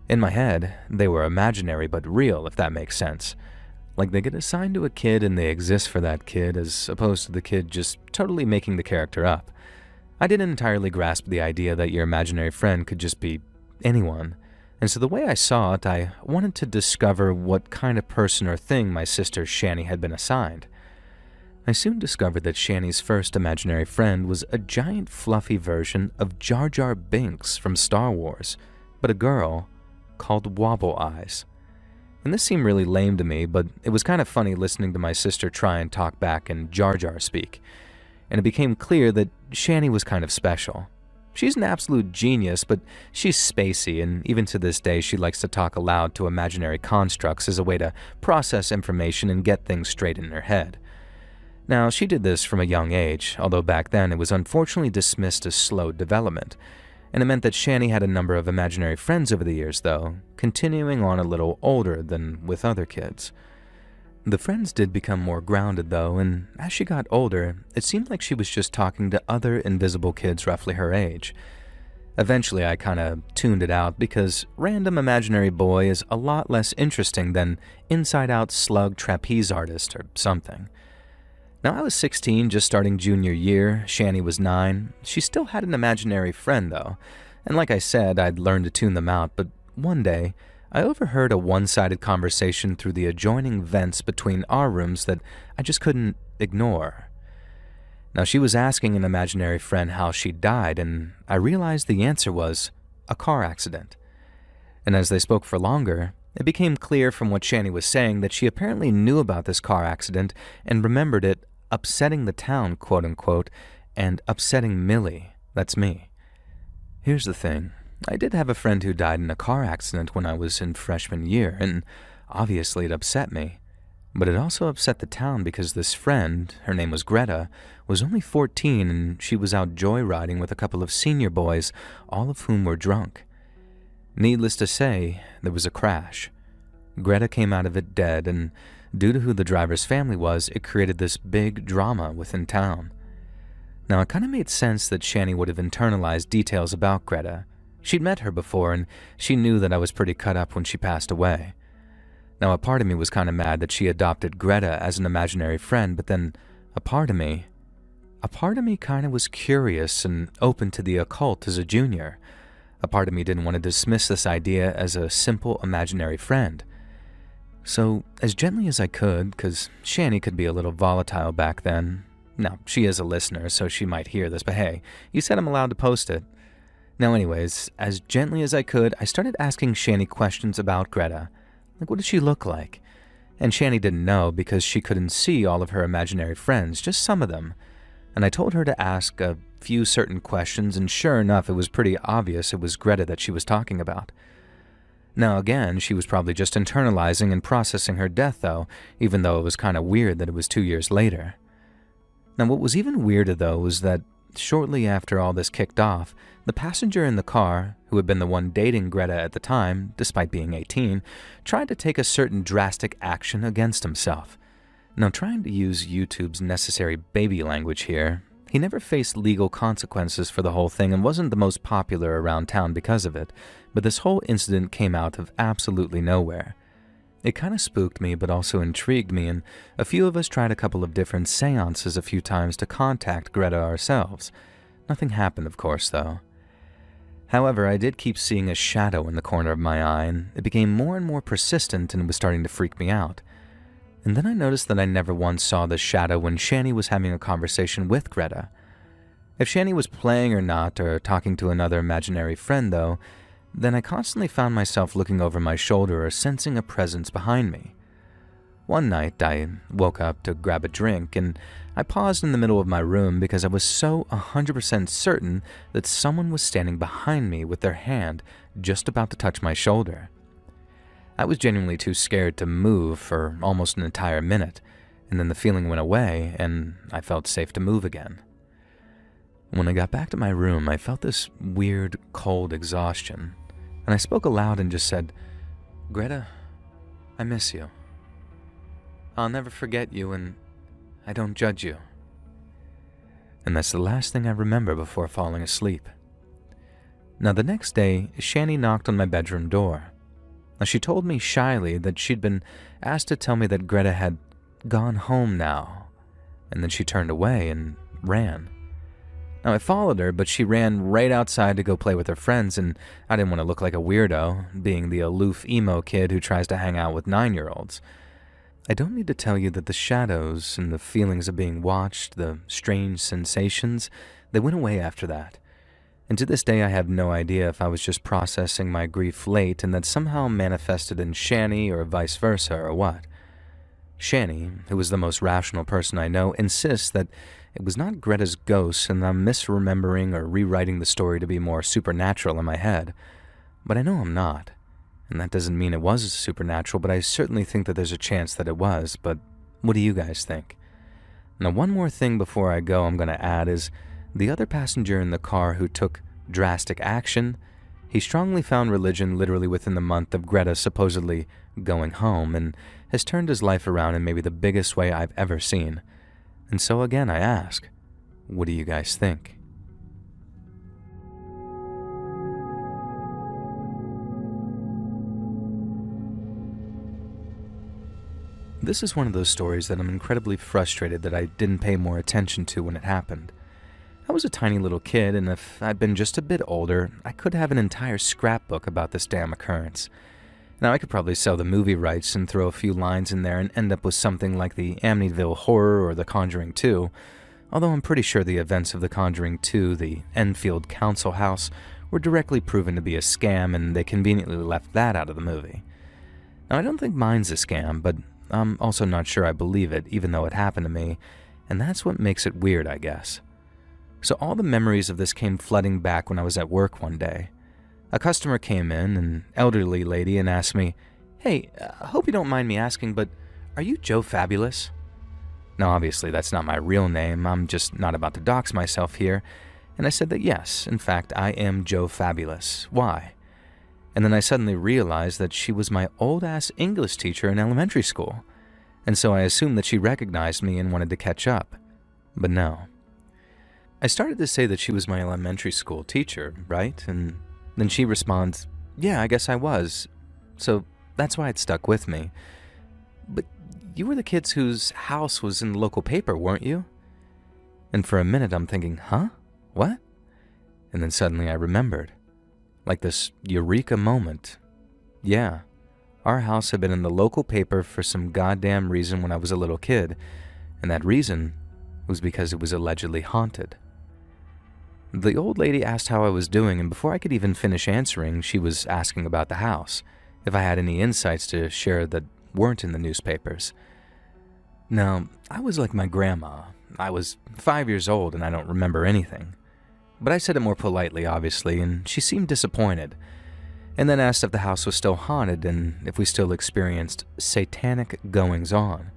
In my head, they were imaginary but real, if that makes sense. Like they get assigned to a kid and they exist for that kid, as opposed to the kid just totally making the character up. I didn't entirely grasp the idea that your imaginary friend could just be anyone, and so the way I saw it, I wanted to discover what kind of person or thing my sister Shani had been assigned. I soon discovered that Shani's first imaginary friend was a giant fluffy version of Jar Jar Binks from Star Wars, but a girl called Wobble Eyes. And this seemed really lame to me, but it was kind of funny listening to my sister try and talk back in Jar Jar speak. And it became clear that Shani was kind of special. She's an absolute genius, but she's spacey, and even to this day she likes to talk aloud to imaginary constructs as a way to process information and get things straight in her head. Now, she did this from a young age, although back then it was unfortunately dismissed as slow development. And it meant that Shani had a number of imaginary friends over the years, though, continuing on a little older than with other kids. The friends did become more grounded, though, and as she got older, it seemed like she was just talking to other invisible kids roughly her age. Eventually, I kinda tuned it out because Random Imaginary Boy is a lot less interesting than Inside-Out Slug Trapeze Artist or something. Now, I was 16, just starting junior year. Shani was 9. She still had an imaginary friend, though. And like I said, I'd learned to tune them out, but one day, I overheard a one-sided conversation through the adjoining vents between our rooms that I just couldn't ignore. Now, she was asking an imaginary friend how she died, and I realized the answer was a car accident. And as they spoke for longer, it became clear from what Shani was saying that she apparently knew about this car accident and remembered it upsetting the town, quote-unquote, and upsetting Millie, that's me. Here's the thing. I did have a friend who died in a car accident when I was in freshman year, and obviously it upset me. But it also upset the town because this friend, her name was Greta, was only 14 and she was out joyriding with a couple of senior boys, all of whom were drunk. Needless to say, there was a crash. Greta came out of it dead, and due to who the driver's family was, it created this big drama within town. Now, it kind of made sense that Shani would have internalized details about Greta. She'd met her before, and she knew that I was pretty cut up when she passed away. Now, a part of me was kind of mad that she adopted Greta as an imaginary friend, but then a part of me kind of was curious and open to the occult as a junior. A part of me didn't want to dismiss this idea as a simple imaginary friend. So, as gently as I could, because Shani could be a little volatile back then. Now, she is a listener, so she might hear this, but hey, you said I'm allowed to post it. Now anyways, as gently as I could, I started asking Shani questions about Greta. Like, what did she look like? And Shani didn't know because she couldn't see all of her imaginary friends, just some of them. And I told her to ask a few certain questions, and sure enough, it was pretty obvious it was Greta that she was talking about. Now again, she was probably just internalizing and processing her death though, even though it was kind of weird that it was 2 years later. Now what was even weirder though was that shortly after all this kicked off, the passenger in the car, who had been the one dating Greta at the time, despite being 18, tried to take a certain drastic action against himself. Now, trying to use YouTube's necessary baby language here, he never faced legal consequences for the whole thing and wasn't the most popular around town because of it, but this whole incident came out of absolutely nowhere. It kind of spooked me but also intrigued me, and a few of us tried a couple of different seances a few times to contact Greta ourselves. Nothing happened, of course, though. However, I did keep seeing a shadow in the corner of my eye, and it became more and more persistent and was starting to freak me out. And then I noticed that I never once saw this shadow when Shani was having a conversation with Greta. If Shani was playing or not, or talking to another imaginary friend though, then I constantly found myself looking over my shoulder or sensing a presence behind me. One night, I woke up to grab a drink, and I paused in the middle of my room because I was so 100% certain that someone was standing behind me with their hand just about to touch my shoulder. I was genuinely too scared to move for almost an entire minute, and then the feeling went away, and I felt safe to move again. When I got back to my room, I felt this weird, cold exhaustion, and I spoke aloud and just said, "Greta, I miss you. I'll never forget you, and I don't judge you." And that's the last thing I remember before falling asleep. Now, the next day, Shani knocked on my bedroom door. Now, she told me shyly that she'd been asked to tell me that Greta had gone home now, and then she turned away and ran. Now, I followed her, but she ran right outside to go play with her friends, and I didn't want to look like a weirdo, being the aloof emo kid who tries to hang out with 9-year-olds. I don't need to tell you that the shadows and the feelings of being watched, the strange sensations, they went away after that. And to this day, I have no idea if I was just processing my grief late and that somehow manifested in Shani or vice versa or what. Shani, who is the most rational person I know, insists that it was not Greta's ghost and I'm misremembering or rewriting the story to be more supernatural in my head. But I know I'm not. And that doesn't mean it was supernatural, but I certainly think that there's a chance that it was. But what do you guys think? Now, one more thing before I go I'm going to add is the other passenger in the car who took drastic action, he strongly found religion literally within the month of Greta supposedly going home and has turned his life around in maybe the biggest way I've ever seen. And so again, I ask, what do you guys think? This is one of those stories that I'm incredibly frustrated that I didn't pay more attention to when it happened. I was a tiny little kid, and if I'd been just a bit older, I could have an entire scrapbook about this damn occurrence. Now, I could probably sell the movie rights and throw a few lines in there and end up with something like the Amityville Horror or The Conjuring 2, although I'm pretty sure the events of The Conjuring 2, the Enfield Council House, were directly proven to be a scam, and they conveniently left that out of the movie. Now, I don't think mine's a scam, but I'm also not sure I believe it, even though it happened to me, and that's what makes it weird, I guess. So all the memories of this came flooding back when I was at work one day. A customer came in, an elderly lady, and asked me, "Hey, I hope you don't mind me asking, but are you Joe Fabulous?" Now, obviously, that's not my real name. I'm just not about to dox myself here. And I said that yes, in fact, I am Joe Fabulous. Why? And then I suddenly realized that she was my old-ass English teacher in elementary school. And so I assumed that she recognized me and wanted to catch up. But no. I started to say that she was my elementary school teacher, right? And then she responds, "Yeah, I guess I was." So that's why it stuck with me. "But you were the kids whose house was in the local paper, weren't you?" And for a minute I'm thinking, huh? What? And then suddenly I remembered. Like this eureka moment. Yeah, our house had been in the local paper for some goddamn reason when I was a little kid, and that reason was because it was allegedly haunted. The old lady asked how I was doing, and before I could even finish answering, she was asking about the house, if I had any insights to share that weren't in the newspapers. Now, I was like my grandma. I was 5 years old and I don't remember anything. But I said it more politely, obviously, and she seemed disappointed, and then asked if the house was still haunted and if we still experienced satanic goings-on.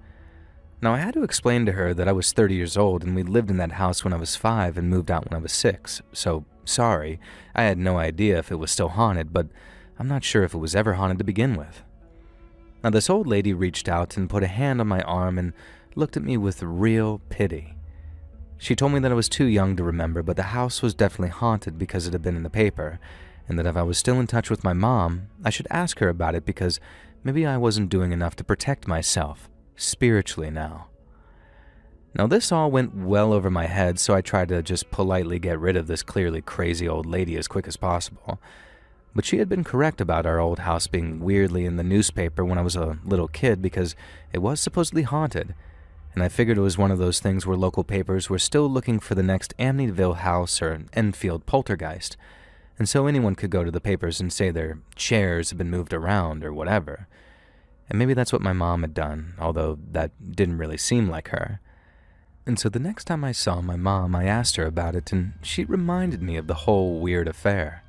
Now, I had to explain to her that I was 30 years old and we lived in that house when I was 5 and moved out when I was 6, so sorry, I had no idea if it was still haunted, but I'm not sure if it was ever haunted to begin with. Now, this old lady reached out and put a hand on my arm and looked at me with real pity. She told me that I was too young to remember, but the house was definitely haunted because it had been in the paper, and that if I was still in touch with my mom, I should ask her about it because maybe I wasn't doing enough to protect myself, spiritually now. Now, this all went well over my head, so I tried to just politely get rid of this clearly crazy old lady as quick as possible. But she had been correct about our old house being weirdly in the newspaper when I was a little kid because it was supposedly haunted, and I figured it was one of those things where local papers were still looking for the next Amityville house or Enfield poltergeist, and so anyone could go to the papers and say their chairs had been moved around or whatever. And maybe that's what my mom had done, although that didn't really seem like her. And so the next time I saw my mom, I asked her about it, and she reminded me of the whole weird affair.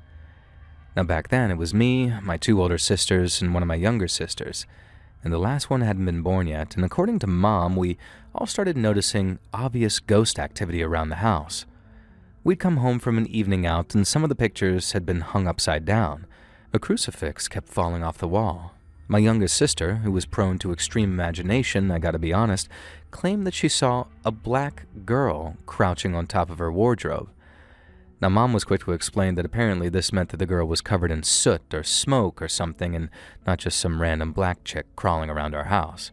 Now back then, it was me, my 2 older sisters, and one of my younger sisters, and the last one hadn't been born yet, and according to Mom, we all started noticing obvious ghost activity around the house. We'd come home from an evening out, and some of the pictures had been hung upside down. A crucifix kept falling off the wall. My youngest sister, who was prone to extreme imagination, I gotta be honest, claimed that she saw a black girl crouching on top of her wardrobe. Now, Mom was quick to explain that apparently this meant that the girl was covered in soot or smoke or something and not just some random black chick crawling around our house.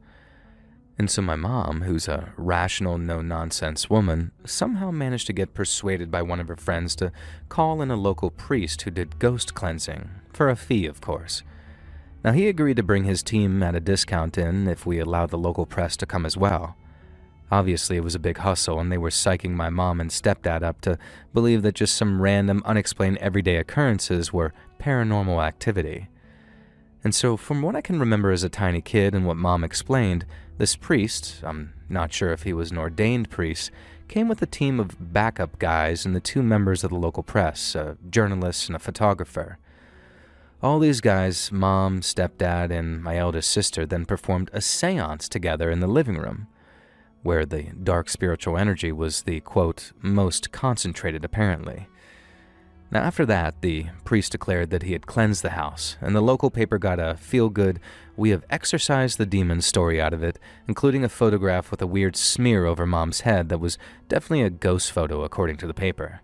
And so my mom, who's a rational, no-nonsense woman, somehow managed to get persuaded by one of her friends to call in a local priest who did ghost cleansing, for a fee, of course. Now, he agreed to bring his team at a discount in if we allowed the local press to come as well. Obviously, it was a big hustle, and they were psyching my mom and stepdad up to believe that just some random, unexplained everyday occurrences were paranormal activity. And so, from what I can remember as a tiny kid and what Mom explained, this priest, I'm not sure if he was an ordained priest, came with a team of backup guys and the 2 members of the local press, a journalist and a photographer. All these guys, Mom, stepdad, and my eldest sister, then performed a seance together in the living room, where the dark spiritual energy was the, quote, most concentrated apparently. Now after that, the priest declared that he had cleansed the house, and the local paper got a feel-good, "we have exorcised the demons" story out of it, including a photograph with a weird smear over Mom's head that was definitely a ghost photo according to the paper.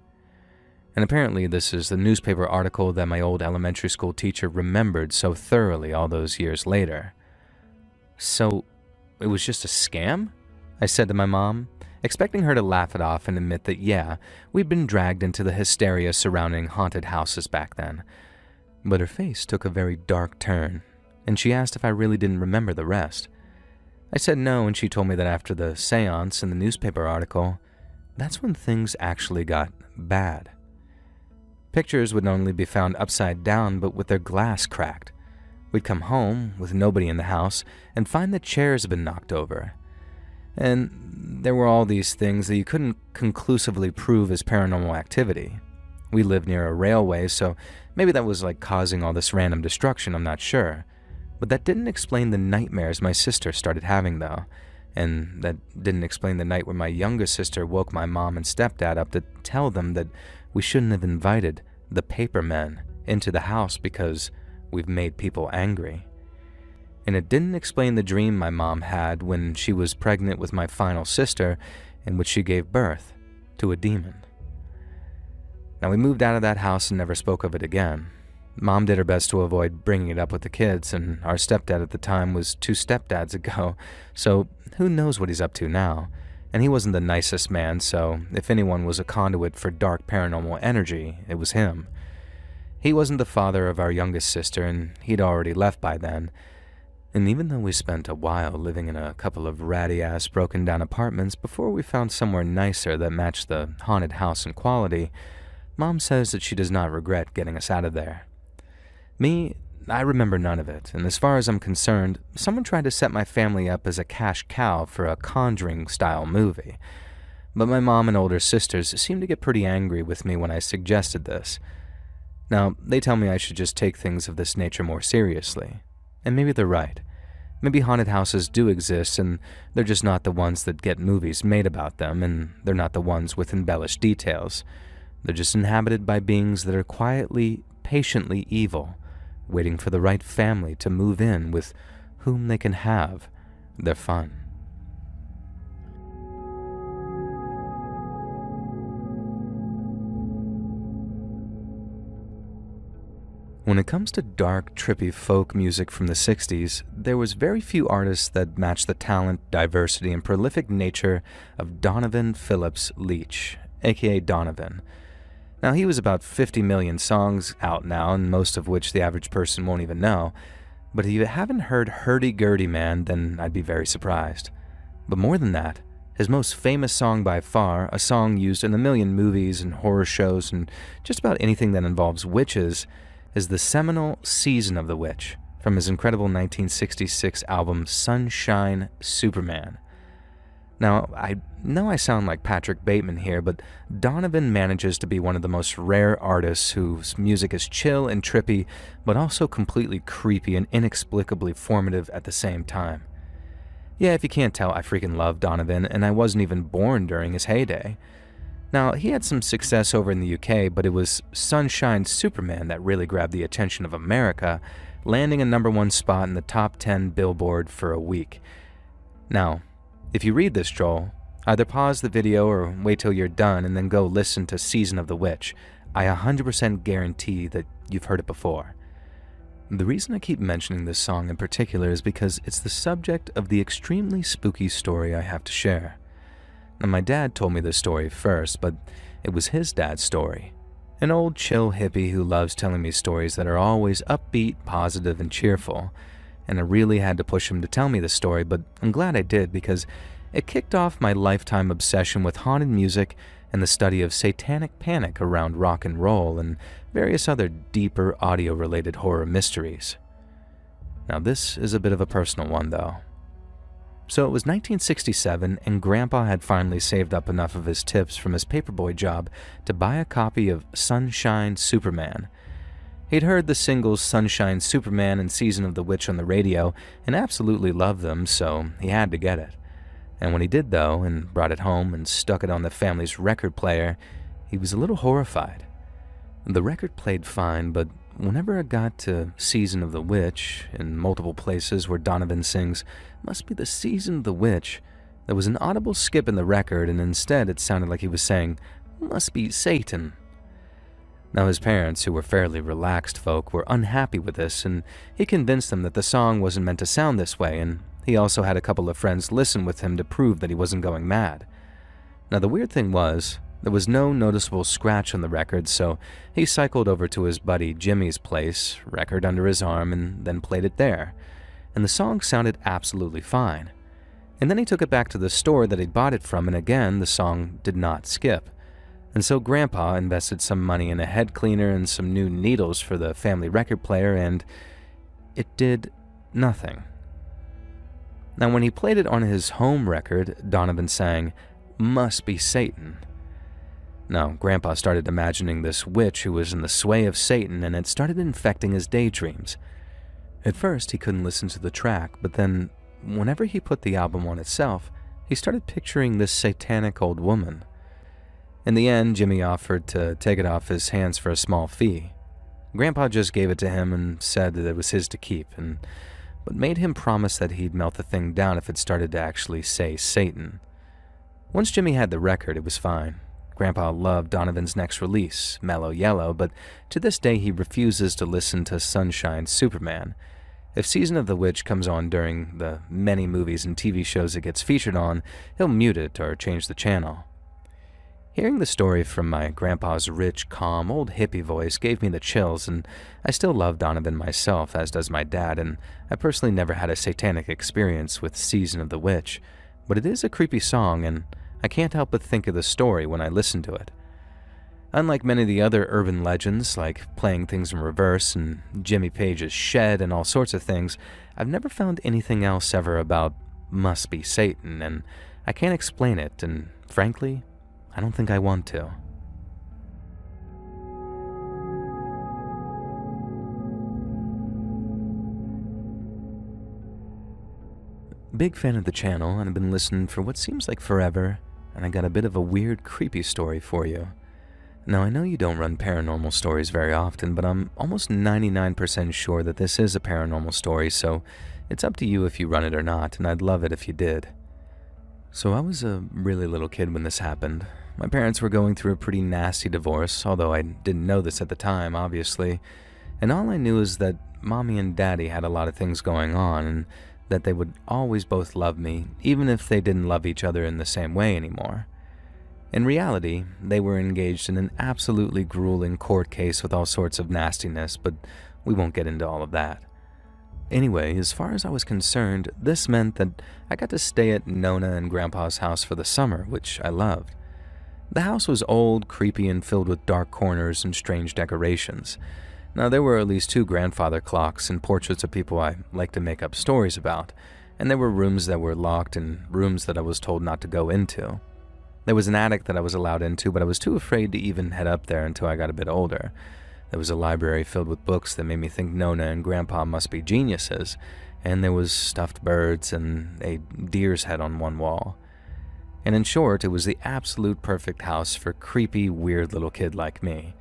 And apparently this is the newspaper article that my old elementary school teacher remembered so thoroughly all those years later. So, it was just a scam? I said to my mom, expecting her to laugh it off and admit that, yeah, we'd been dragged into the hysteria surrounding haunted houses back then. But her face took a very dark turn, and she asked if I really didn't remember the rest. I said no, and she told me that after the seance and the newspaper article, that's when things actually got bad. Pictures would not only be found upside down, but with their glass cracked. We'd come home, with nobody in the house, and find that chairs had been knocked over. And there were all these things that you couldn't conclusively prove as paranormal activity. We lived near a railway, so maybe that was like causing all this random destruction, I'm not sure. But that didn't explain the nightmares my sister started having, though. And that didn't explain the night when my youngest sister woke my mom and stepdad up to tell them that we shouldn't have invited the paper men into the house because we've made people angry. And it didn't explain the dream my mom had when she was pregnant with my final sister, in which she gave birth to a demon. Now, we moved out of that house and never spoke of it again. Mom did her best to avoid bringing it up with the kids, and our stepdad at the time was 2 stepdads ago, so who knows what he's up to now. And he wasn't the nicest man, so if anyone was a conduit for dark paranormal energy, it was him. He wasn't the father of our youngest sister, and he'd already left by then. And even though we spent a while living in a couple of ratty-ass broken-down apartments before we found somewhere nicer that matched the haunted house in quality, Mom says that she does not regret getting us out of there. Me, I remember none of it, and as far as I'm concerned, someone tried to set my family up as a cash cow for a Conjuring-style movie. But my mom and older sisters seemed to get pretty angry with me when I suggested this. Now, they tell me I should just take things of this nature more seriously. And maybe they're right. Maybe haunted houses do exist, and they're just not the ones that get movies made about them, and they're not the ones with embellished details. They're just inhabited by beings that are quietly, patiently evil, waiting for the right family to move in with whom they can have their fun. When it comes to dark, trippy folk music from the 60s, there was very few artists that matched the talent, diversity, and prolific nature of Donovan Phillips Leach, aka Donovan. Now, he was about 50 million songs out now, and most of which the average person won't even know, but if you haven't heard Hurdy-Gurdy Man, then I'd be very surprised. But more than that, his most famous song by far, a song used in a million movies and horror shows and just about anything that involves witches, is the seminal Season of the Witch from his incredible 1966 album Sunshine Superman. Now, I know I sound like Patrick Bateman here, but Donovan manages to be one of the most rare artists whose music is chill and trippy, but also completely creepy and inexplicably formative at the same time. Yeah, if you can't tell, I freaking love Donovan, and I wasn't even born during his heyday. Now, he had some success over in the UK, but it was Sunshine Superman that really grabbed the attention of America, landing a #1 spot in the top 10 Billboard for a week. Now, if you read this, Joel, either pause the video or wait till you're done and then go listen to Season of the Witch. I 100% guarantee that you've heard it before. The reason I keep mentioning this song in particular is because it's the subject of the extremely spooky story I have to share. Now, my dad told me this story first, but it was his dad's story. An old chill hippie who loves telling me stories that are always upbeat, positive, and cheerful. And I really had to push him to tell me the story, but I'm glad I did because it kicked off my lifetime obsession with haunted music and the study of satanic panic around rock and roll and various other deeper audio-related horror mysteries. Now, this is a bit of a personal one, though. So it was 1967, and Grandpa had finally saved up enough of his tips from his paperboy job to buy a copy of Sunshine Superman. He'd heard the singles Sunshine Superman and Season of the Witch on the radio and absolutely loved them, so he had to get it. And when he did, though, and brought it home and stuck it on the family's record player, he was a little horrified. The record played fine, but whenever it got to Season of the Witch, in multiple places where Donovan sings, "Must be the season of the witch," there was an audible skip in the record, and instead it sounded like he was saying, "Must be Satan." Now, his parents, who were fairly relaxed folk, were unhappy with this, and he convinced them that the song wasn't meant to sound this way, and he also had a couple of friends listen with him to prove that he wasn't going mad. Now, the weird thing was, there was no noticeable scratch on the record, so he cycled over to his buddy Jimmy's place, record under his arm, and then played it there. And the song sounded absolutely fine. And then he took it back to the store that he'd bought it from, and again, the song did not skip. And so Grandpa invested some money in a head cleaner and some new needles for the family record player, and it did nothing. Now, when he played it on his home record, Donovan sang, "Must be Satan." Now, Grandpa started imagining this witch who was in the sway of Satan, and it started infecting his daydreams. At first, he couldn't listen to the track, but then, whenever he put the album on itself, he started picturing this satanic old woman. In the end, Jimmy offered to take it off his hands for a small fee. Grandpa just gave it to him and said that it was his to keep, but made him promise that he'd melt the thing down if it started to actually say Satan. Once Jimmy had the record, it was fine. Grandpa loved Donovan's next release, Mellow Yellow, but to this day he refuses to listen to Sunshine Superman. If Season of the Witch comes on during the many movies and TV shows it gets featured on, he'll mute it or change the channel. Hearing the story from my grandpa's rich, calm, old hippie voice gave me the chills, and I still love Donovan myself, as does my dad, and I personally never had a satanic experience with Season of the Witch, but it is a creepy song, and I can't help but think of the story when I listen to it. Unlike many of the other urban legends, like playing things in reverse and Jimmy Page's shed and all sorts of things, I've never found anything else ever about "must be Satan," and I can't explain it, and frankly, I don't think I want to. Big fan of the channel, and I've been listening for what seems like forever, and I got a bit of a weird, creepy story for you. Now, I know you don't run paranormal stories very often, but I'm almost 99% sure that this is a paranormal story, so it's up to you if you run it or not, and I'd love it if you did. So I was a really little kid when this happened. My parents were going through a pretty nasty divorce, although I didn't know this at the time, obviously, and all I knew is that Mommy and Daddy had a lot of things going on, and that they would always both love me, even if they didn't love each other in the same way anymore. In reality, they were engaged in an absolutely grueling court case with all sorts of nastiness, but we won't get into all of that. Anyway, as far as I was concerned, this meant that I got to stay at Nona and Grandpa's house for the summer, which I loved. The house was old, creepy, and filled with dark corners and strange decorations. Now, there were at least 2 grandfather clocks and portraits of people I like to make up stories about, and there were rooms that were locked and rooms that I was told not to go into. There was an attic that I was allowed into, but I was too afraid to even head up there until I got a bit older. There was a library filled with books that made me think Nona and Grandpa must be geniuses, and there was stuffed birds and a deer's head on one wall. And in short, it was the absolute perfect house for creepy, weird little kid like me.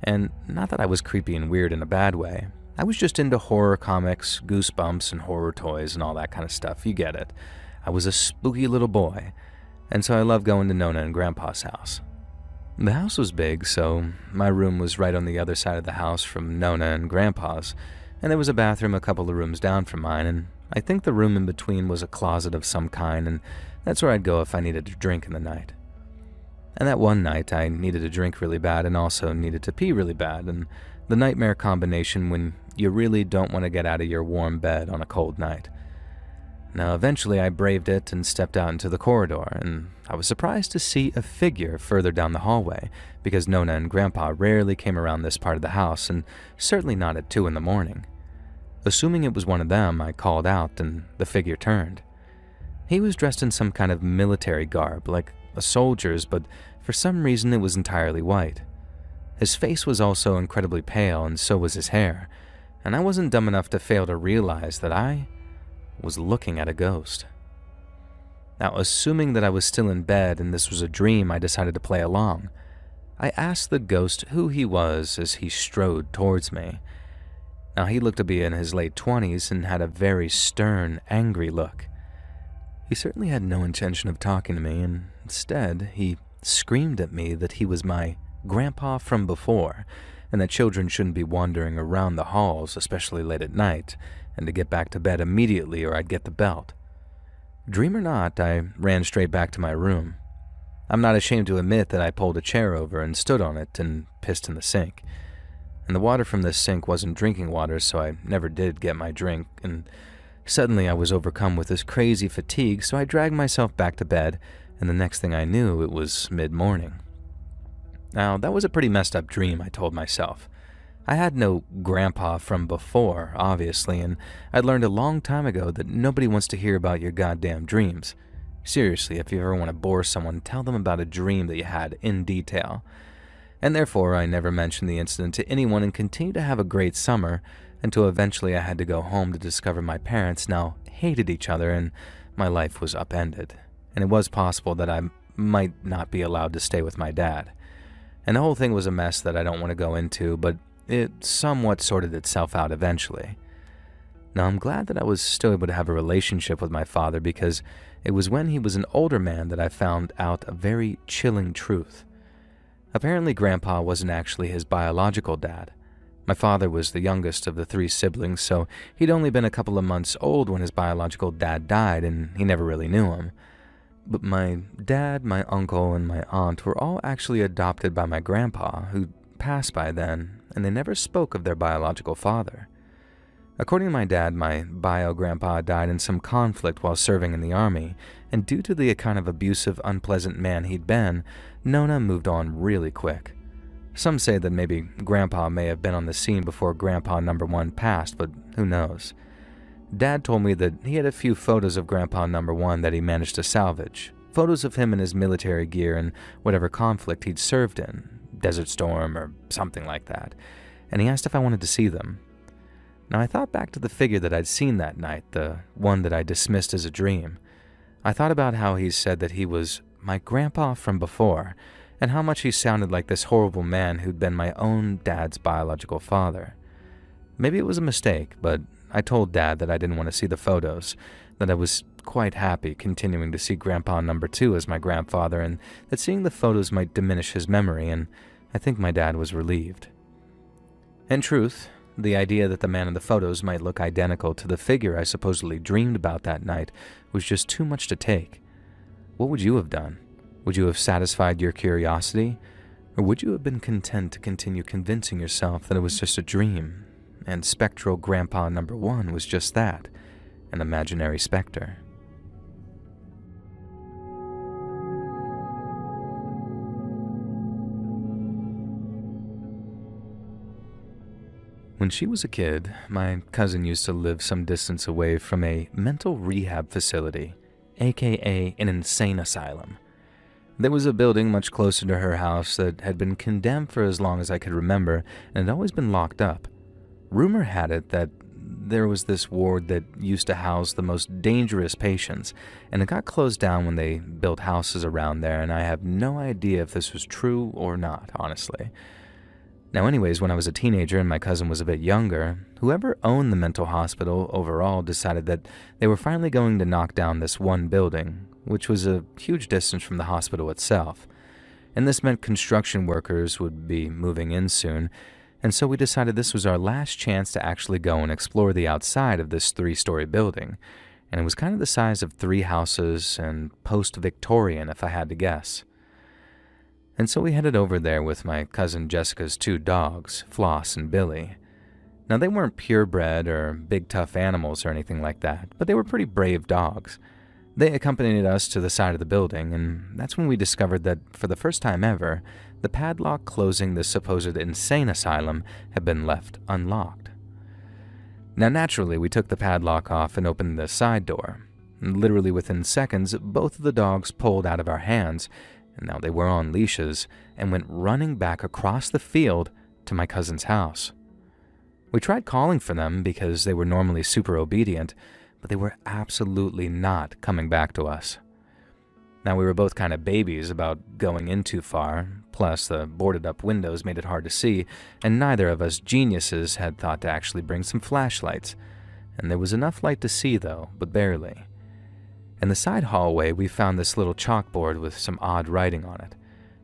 And not that I was creepy and weird in a bad way. I was just into horror comics, goosebumps, and horror toys and all that kind of stuff. You get it. I was a spooky little boy, and so I loved going to Nona and Grandpa's house. The house was big, so my room was right on the other side of the house from Nona and Grandpa's, and there was a bathroom a couple of rooms down from mine, and I think the room in between was a closet of some kind, and that's where I'd go if I needed a drink in the night. And that one night, I needed a drink really bad and also needed to pee really bad, and the nightmare combination when you really don't want to get out of your warm bed on a cold night. Now, eventually I braved it and stepped out into the corridor, and I was surprised to see a figure further down the hallway, because Nona and Grandpa rarely came around this part of the house, and certainly not at 2 in the morning. Assuming it was one of them, I called out, and the figure turned. He was dressed in some kind of military garb, like a soldier's, but for some reason it was entirely white. His face was also incredibly pale, and so was his hair, and I wasn't dumb enough to fail to realize that I was looking at a ghost. Now, assuming that I was still in bed and this was a dream, I decided to play along. I asked the ghost who he was as he strode towards me. Now, he looked to be in his late 20s and had a very stern, angry look. He certainly had no intention of talking to me, and instead, he screamed at me that he was my grandpa from before, and that children shouldn't be wandering around the halls, especially late at night, and to get back to bed immediately or I'd get the belt. Dream or not, I ran straight back to my room. I'm not ashamed to admit that I pulled a chair over and stood on it and pissed in the sink. And the water from this sink wasn't drinking water, so I never did get my drink, and suddenly I was overcome with this crazy fatigue, so I dragged myself back to bed, and the next thing I knew, it was mid-morning. Now, that was a pretty messed up dream, I told myself. I had no grandpa from before, obviously, and I'd learned a long time ago that nobody wants to hear about your goddamn dreams. Seriously, if you ever want to bore someone, tell them about a dream that you had in detail. And therefore, I never mentioned the incident to anyone and continued to have a great summer until eventually I had to go home to discover my parents now hated each other and my life was upended. And it was possible that I might not be allowed to stay with my dad. And the whole thing was a mess that I don't want to go into, but it somewhat sorted itself out eventually. Now, I'm glad that I was still able to have a relationship with my father because it was when he was an older man that I found out a very chilling truth. Apparently, Grandpa wasn't actually his biological dad. My father was the youngest of the 3 siblings, so he'd only been a couple of months old when his biological dad died, and he never really knew him. But my dad, my uncle, and my aunt were all actually adopted by my grandpa, who passed by then, and they never spoke of their biological father. According to my dad, my bio-grandpa died in some conflict while serving in the army, and due to the kind of abusive, unpleasant man he'd been, Nona moved on really quick. Some say that maybe Grandpa may have been on the scene before Grandpa number 1 passed, but who knows. Dad told me that he had a few photos of Grandpa number 1 that he managed to salvage, photos of him in his military gear and whatever conflict he'd served in, Desert Storm or something like that, and he asked if I wanted to see them. Now, I thought back to the figure that I'd seen that night, the one that I dismissed as a dream. I thought about how he said that he was my grandpa from before, and how much he sounded like this horrible man who'd been my own dad's biological father. Maybe it was a mistake, but I told Dad that I didn't want to see the photos, that I was quite happy continuing to see Grandpa number 2 as my grandfather, and that seeing the photos might diminish his memory, and I think my dad was relieved. In truth, the idea that the man in the photos might look identical to the figure I supposedly dreamed about that night was just too much to take. What would you have done? Would you have satisfied your curiosity? Or would you have been content to continue convincing yourself that it was just a dream, and spectral Grandpa number 1 was just that, an imaginary specter? When she was a kid, my cousin used to live some distance away from a mental rehab facility, aka an insane asylum. There was a building much closer to her house that had been condemned for as long as I could remember and had always been locked up. Rumor had it that there was this ward that used to house the most dangerous patients, and it got closed down when they built houses around there, and I have no idea if this was true or not, honestly. Now anyways, when I was a teenager and my cousin was a bit younger, whoever owned the mental hospital overall decided that they were finally going to knock down this one building, which was a huge distance from the hospital itself. And this meant construction workers would be moving in soon, and so we decided this was our last chance to actually go and explore the outside of this 3-story building, and it was kind of the size of 3 houses and post-Victorian if I had to guess. And so we headed over there with my cousin Jessica's 2 dogs, Floss and Billy. Now they weren't purebred or big tough animals or anything like that, but they were pretty brave dogs. They accompanied us to the side of the building, and that's when we discovered that, for the first time ever, the padlock closing this supposed insane asylum had been left unlocked. Now naturally, we took the padlock off and opened the side door. Literally within seconds, both of the dogs pulled out of our hands, and now they were on leashes, and went running back across the field to my cousin's house. We tried calling for them because they were normally super obedient, but they were absolutely not coming back to us. Now we were both kind of babies about going in too far, plus the boarded up windows made it hard to see, and neither of us geniuses had thought to actually bring some flashlights. And there was enough light to see though, but barely. In the side hallway, we found this little chalkboard with some odd writing on it.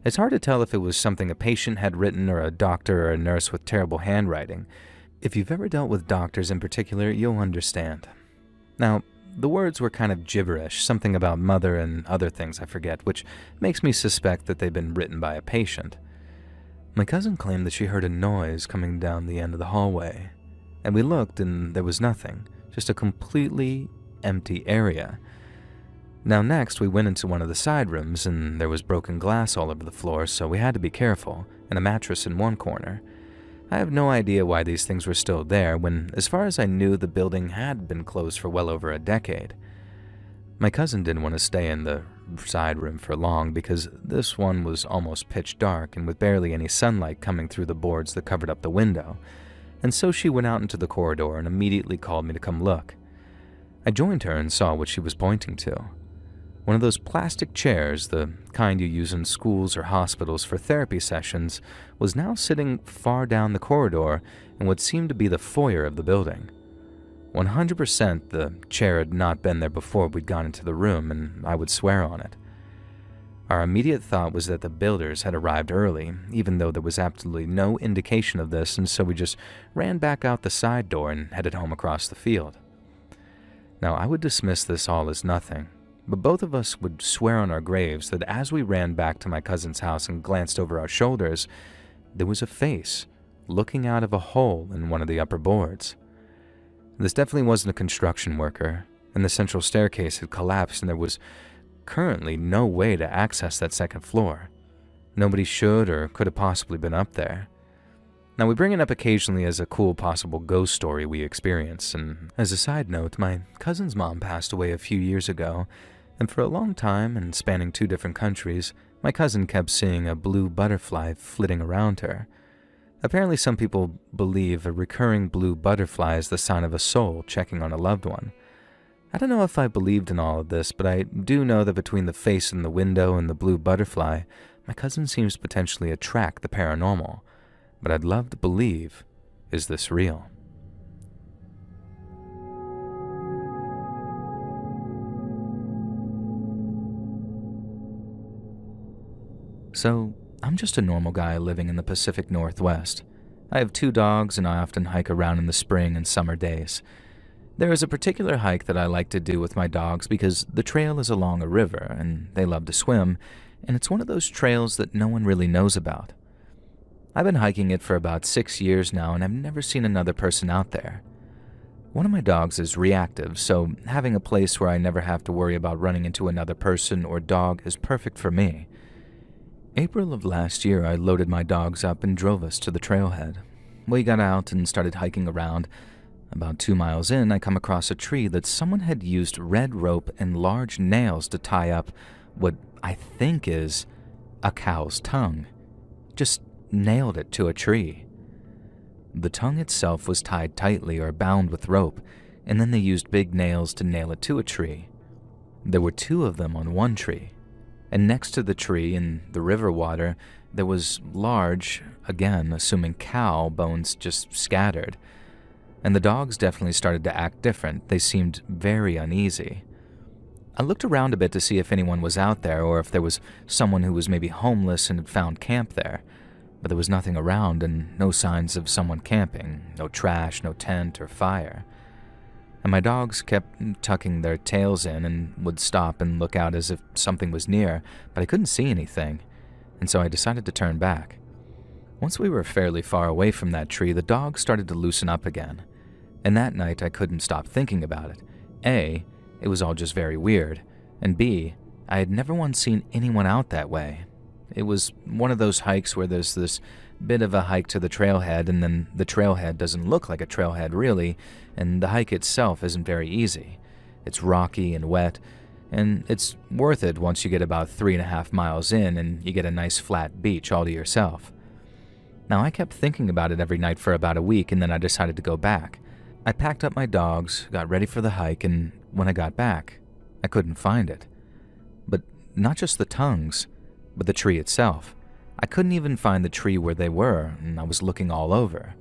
It's hard to tell if it was something a patient had written or a doctor or a nurse with terrible handwriting. If you've ever dealt with doctors in particular, you'll understand. Now, the words were kind of gibberish, something about mother and other things I forget, which makes me suspect that they'd been written by a patient. My cousin claimed that she heard a noise coming down the end of the hallway, and we looked and there was nothing, just a completely empty area. Now next, we went into one of the side rooms, and there was broken glass all over the floor, so we had to be careful, and a mattress in one corner. I have no idea why these things were still there when, as far as I knew, the building had been closed for well over a decade. My cousin didn't want to stay in the side room for long because this one was almost pitch dark and with barely any sunlight coming through the boards that covered up the window, and so she went out into the corridor and immediately called me to come look. I joined her and saw what she was pointing to. One of those plastic chairs, the kind you use in schools or hospitals for therapy sessions, was now sitting far down the corridor in what seemed to be the foyer of the building. 100% the chair had not been there before we'd gone into the room, and I would swear on it. Our immediate thought was that the builders had arrived early, even though there was absolutely no indication of this, and so we just ran back out the side door and headed home across the field. Now, I would dismiss this all as nothing, but both of us would swear on our graves that as we ran back to my cousin's house and glanced over our shoulders, there was a face looking out of a hole in one of the upper boards. This definitely wasn't a construction worker, and the central staircase had collapsed and there was currently no way to access that second floor. Nobody should or could have possibly been up there. Now, we bring it up occasionally as a cool possible ghost story we experience, and as a side note, my cousin's mom passed away a few years ago, and for a long time, and spanning 2 different countries, my cousin kept seeing a blue butterfly flitting around her. Apparently some people believe a recurring blue butterfly is the sign of a soul checking on a loved one. I don't know if I believed in all of this, but I do know that between the face in the window and the blue butterfly, my cousin seems to potentially attract the paranormal. But I'd love to believe, is this real? So, I'm just a normal guy living in the Pacific Northwest. I have 2 dogs and I often hike around in the spring and summer days. There is a particular hike that I like to do with my dogs because the trail is along a river and they love to swim, and it's one of those trails that no one really knows about. I've been hiking it for about 6 years now and I've never seen another person out there. One of my dogs is reactive, so having a place where I never have to worry about running into another person or dog is perfect for me. April of last year, I loaded my dogs up and drove us to the trailhead. We got out and started hiking around. About 2 miles in, I come across a tree that someone had used red rope and large nails to tie up what I think is a cow's tongue. Just nailed it to a tree. The tongue itself was tied tightly or bound with rope, and then they used big nails to nail it to a tree. There were 2 of them on one tree, and next to the tree in the river water, there was large, again assuming cow, bones just scattered. And the dogs definitely started to act different. They seemed very uneasy. I looked around a bit to see if anyone was out there or if there was someone who was maybe homeless and had found camp there. But there was nothing around and no signs of someone camping, no trash, no tent or fire. And my dogs kept tucking their tails in and would stop and look out as if something was near, but I couldn't see anything, and so I decided to turn back. Once we were fairly far away from that tree, the dogs started to loosen up again. And that night I couldn't stop thinking about it. A, it was all just very weird, and B, I had never once seen anyone out that way. It was one of those hikes where there's this bit of a hike to the trailhead, and then the trailhead doesn't look like a trailhead really, and the hike itself isn't very easy. It's rocky and wet, and it's worth it once you get about 3.5 miles in and you get a nice flat beach all to yourself. Now I kept thinking about it every night for about a week, and then I decided to go back. I packed up my dogs, got ready for the hike, and when I got back, I couldn't find it. But not just the tongues, but the tree itself. I couldn't even find the tree where they were, and I was looking all over.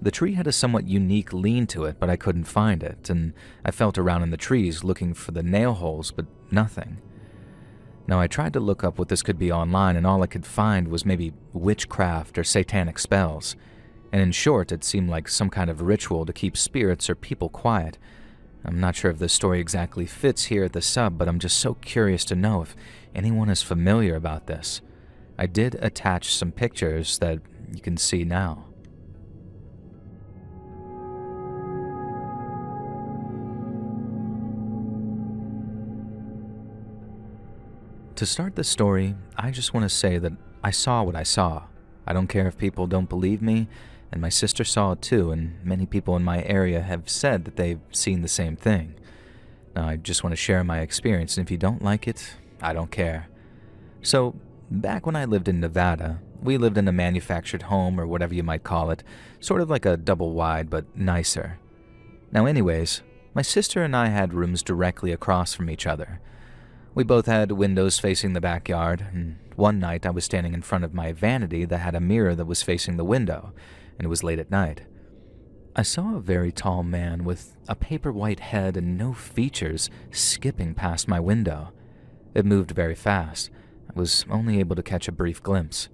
The tree had a somewhat unique lean to it, but I couldn't find it, and I felt around in the trees looking for the nail holes, but nothing. Now I tried to look up what this could be online, and all I could find was maybe witchcraft or satanic spells. And in short, it seemed like some kind of ritual to keep spirits or people quiet. I'm not sure if this story exactly fits here at the sub, but I'm just so curious to know if anyone is familiar about this. I did attach some pictures that you can see now. To start the story, I just want to say that I saw what I saw. I don't care if people don't believe me, and my sister saw it too, and many people in my area have said that they've seen the same thing. Now, I just want to share my experience, and if you don't like it, I don't care. So, back when I lived in Nevada, we lived in a manufactured home, or whatever you might call it, sort of like a double wide, but nicer. Now anyways, my sister and I had rooms directly across from each other. We both had windows facing the backyard, and one night I was standing in front of my vanity that had a mirror that was facing the window, and it was late at night. I saw a very tall man with a paper white head and no features skipping past my window. It moved very fast. I was only able to catch a brief glimpse,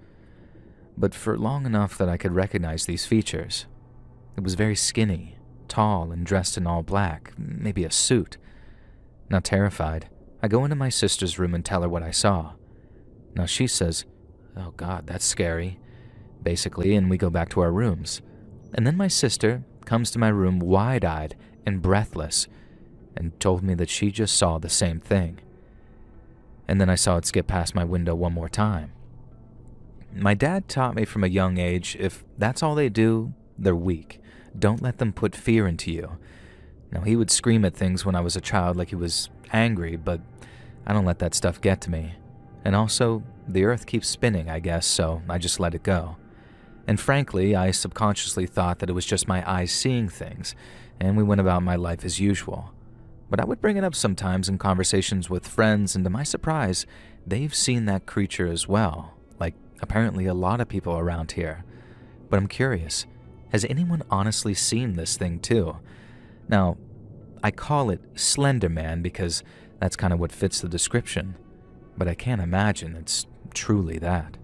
but for long enough that I could recognize these features. It was very skinny, tall, and dressed in all black, maybe a suit. Now terrified, I go into my sister's room and tell her what I saw. Now she says, "Oh God, that's scary," basically, and we go back to our rooms. And then my sister comes to my room wide-eyed and breathless and told me that she just saw the same thing. And then I saw it skip past my window one more time. My dad taught me from a young age, if that's all they do, they're weak. Don't let them put fear into you. Now, he would scream at things when I was a child like he was angry, but I don't let that stuff get to me. And also, the earth keeps spinning, I guess, so I just let it go. And frankly, I subconsciously thought that it was just my eyes seeing things, and we went about my life as usual. But I would bring it up sometimes in conversations with friends, and to my surprise, they've seen that creature as well, like apparently a lot of people around here. But I'm curious, has anyone honestly seen this thing too? Now, I call it Slender Man because that's kind of what fits the description, but I can't imagine it's truly that.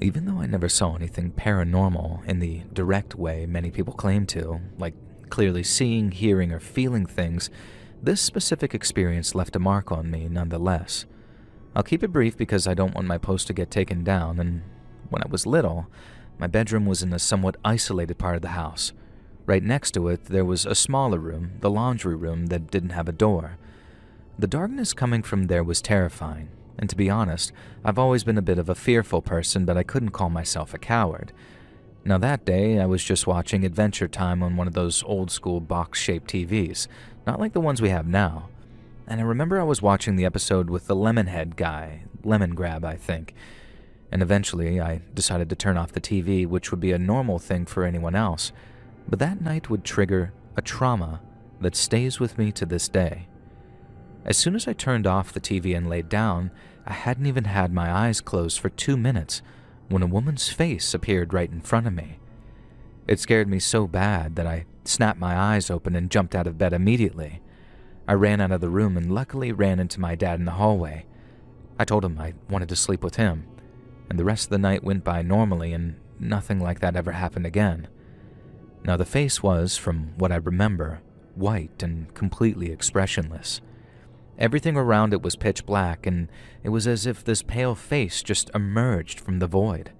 Even though I never saw anything paranormal in the direct way many people claim to, like clearly seeing, hearing, or feeling things, this specific experience left a mark on me nonetheless. I'll keep it brief because I don't want my post to get taken down, and when I was little, my bedroom was in a somewhat isolated part of the house. Right next to it, there was a smaller room, the laundry room, that didn't have a door. The darkness coming from there was terrifying, and to be honest, I've always been a bit of a fearful person, but I couldn't call myself a coward. Now that day, I was just watching Adventure Time on one of those old-school box-shaped TVs, not like the ones we have now. And I remember I was watching the episode with the Lemonhead guy, Lemon Grab, I think. And eventually, I decided to turn off the TV, which would be a normal thing for anyone else. But that night would trigger a trauma that stays with me to this day. As soon as I turned off the TV and laid down, I hadn't even had my eyes closed for 2 minutes when a woman's face appeared right in front of me. It scared me so bad that I snapped my eyes open and jumped out of bed immediately. I ran out of the room and luckily ran into my dad in the hallway. I told him I wanted to sleep with him, and the rest of the night went by normally and nothing like that ever happened again. Now the face was, from what I remember, white and completely expressionless. Everything around it was pitch black, and it was as if this pale face just emerged from the void.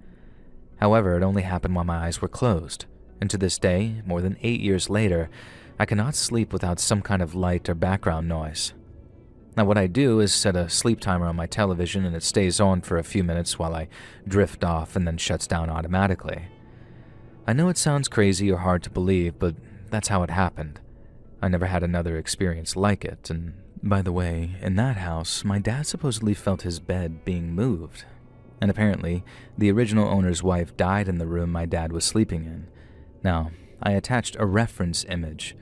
However, it only happened while my eyes were closed, and to this day, more than 8 years later, I cannot sleep without some kind of light or background noise. Now what I do is set a sleep timer on my television and it stays on for a few minutes while I drift off and then shuts down automatically. I know it sounds crazy or hard to believe, but that's how it happened. I never had another experience like it, and by the way, in that house, my dad supposedly felt his bed being moved. And apparently, the original owner's wife died in the room my dad was sleeping in. Now, I attached a reference image,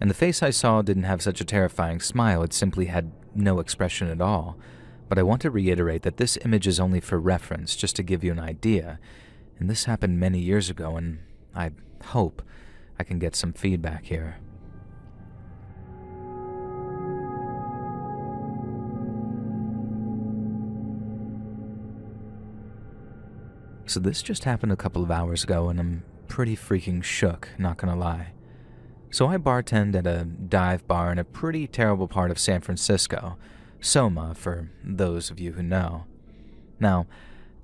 and the face I saw didn't have such a terrifying smile, it simply had no expression at all. But I want to reiterate that this image is only for reference, just to give you an idea, and this happened many years ago, and I hope I can get some feedback here. So this just happened a couple of hours ago, and I'm pretty freaking shook, not gonna lie. So I bartend at a dive bar in a pretty terrible part of San Francisco, Soma for those of you who know. Now,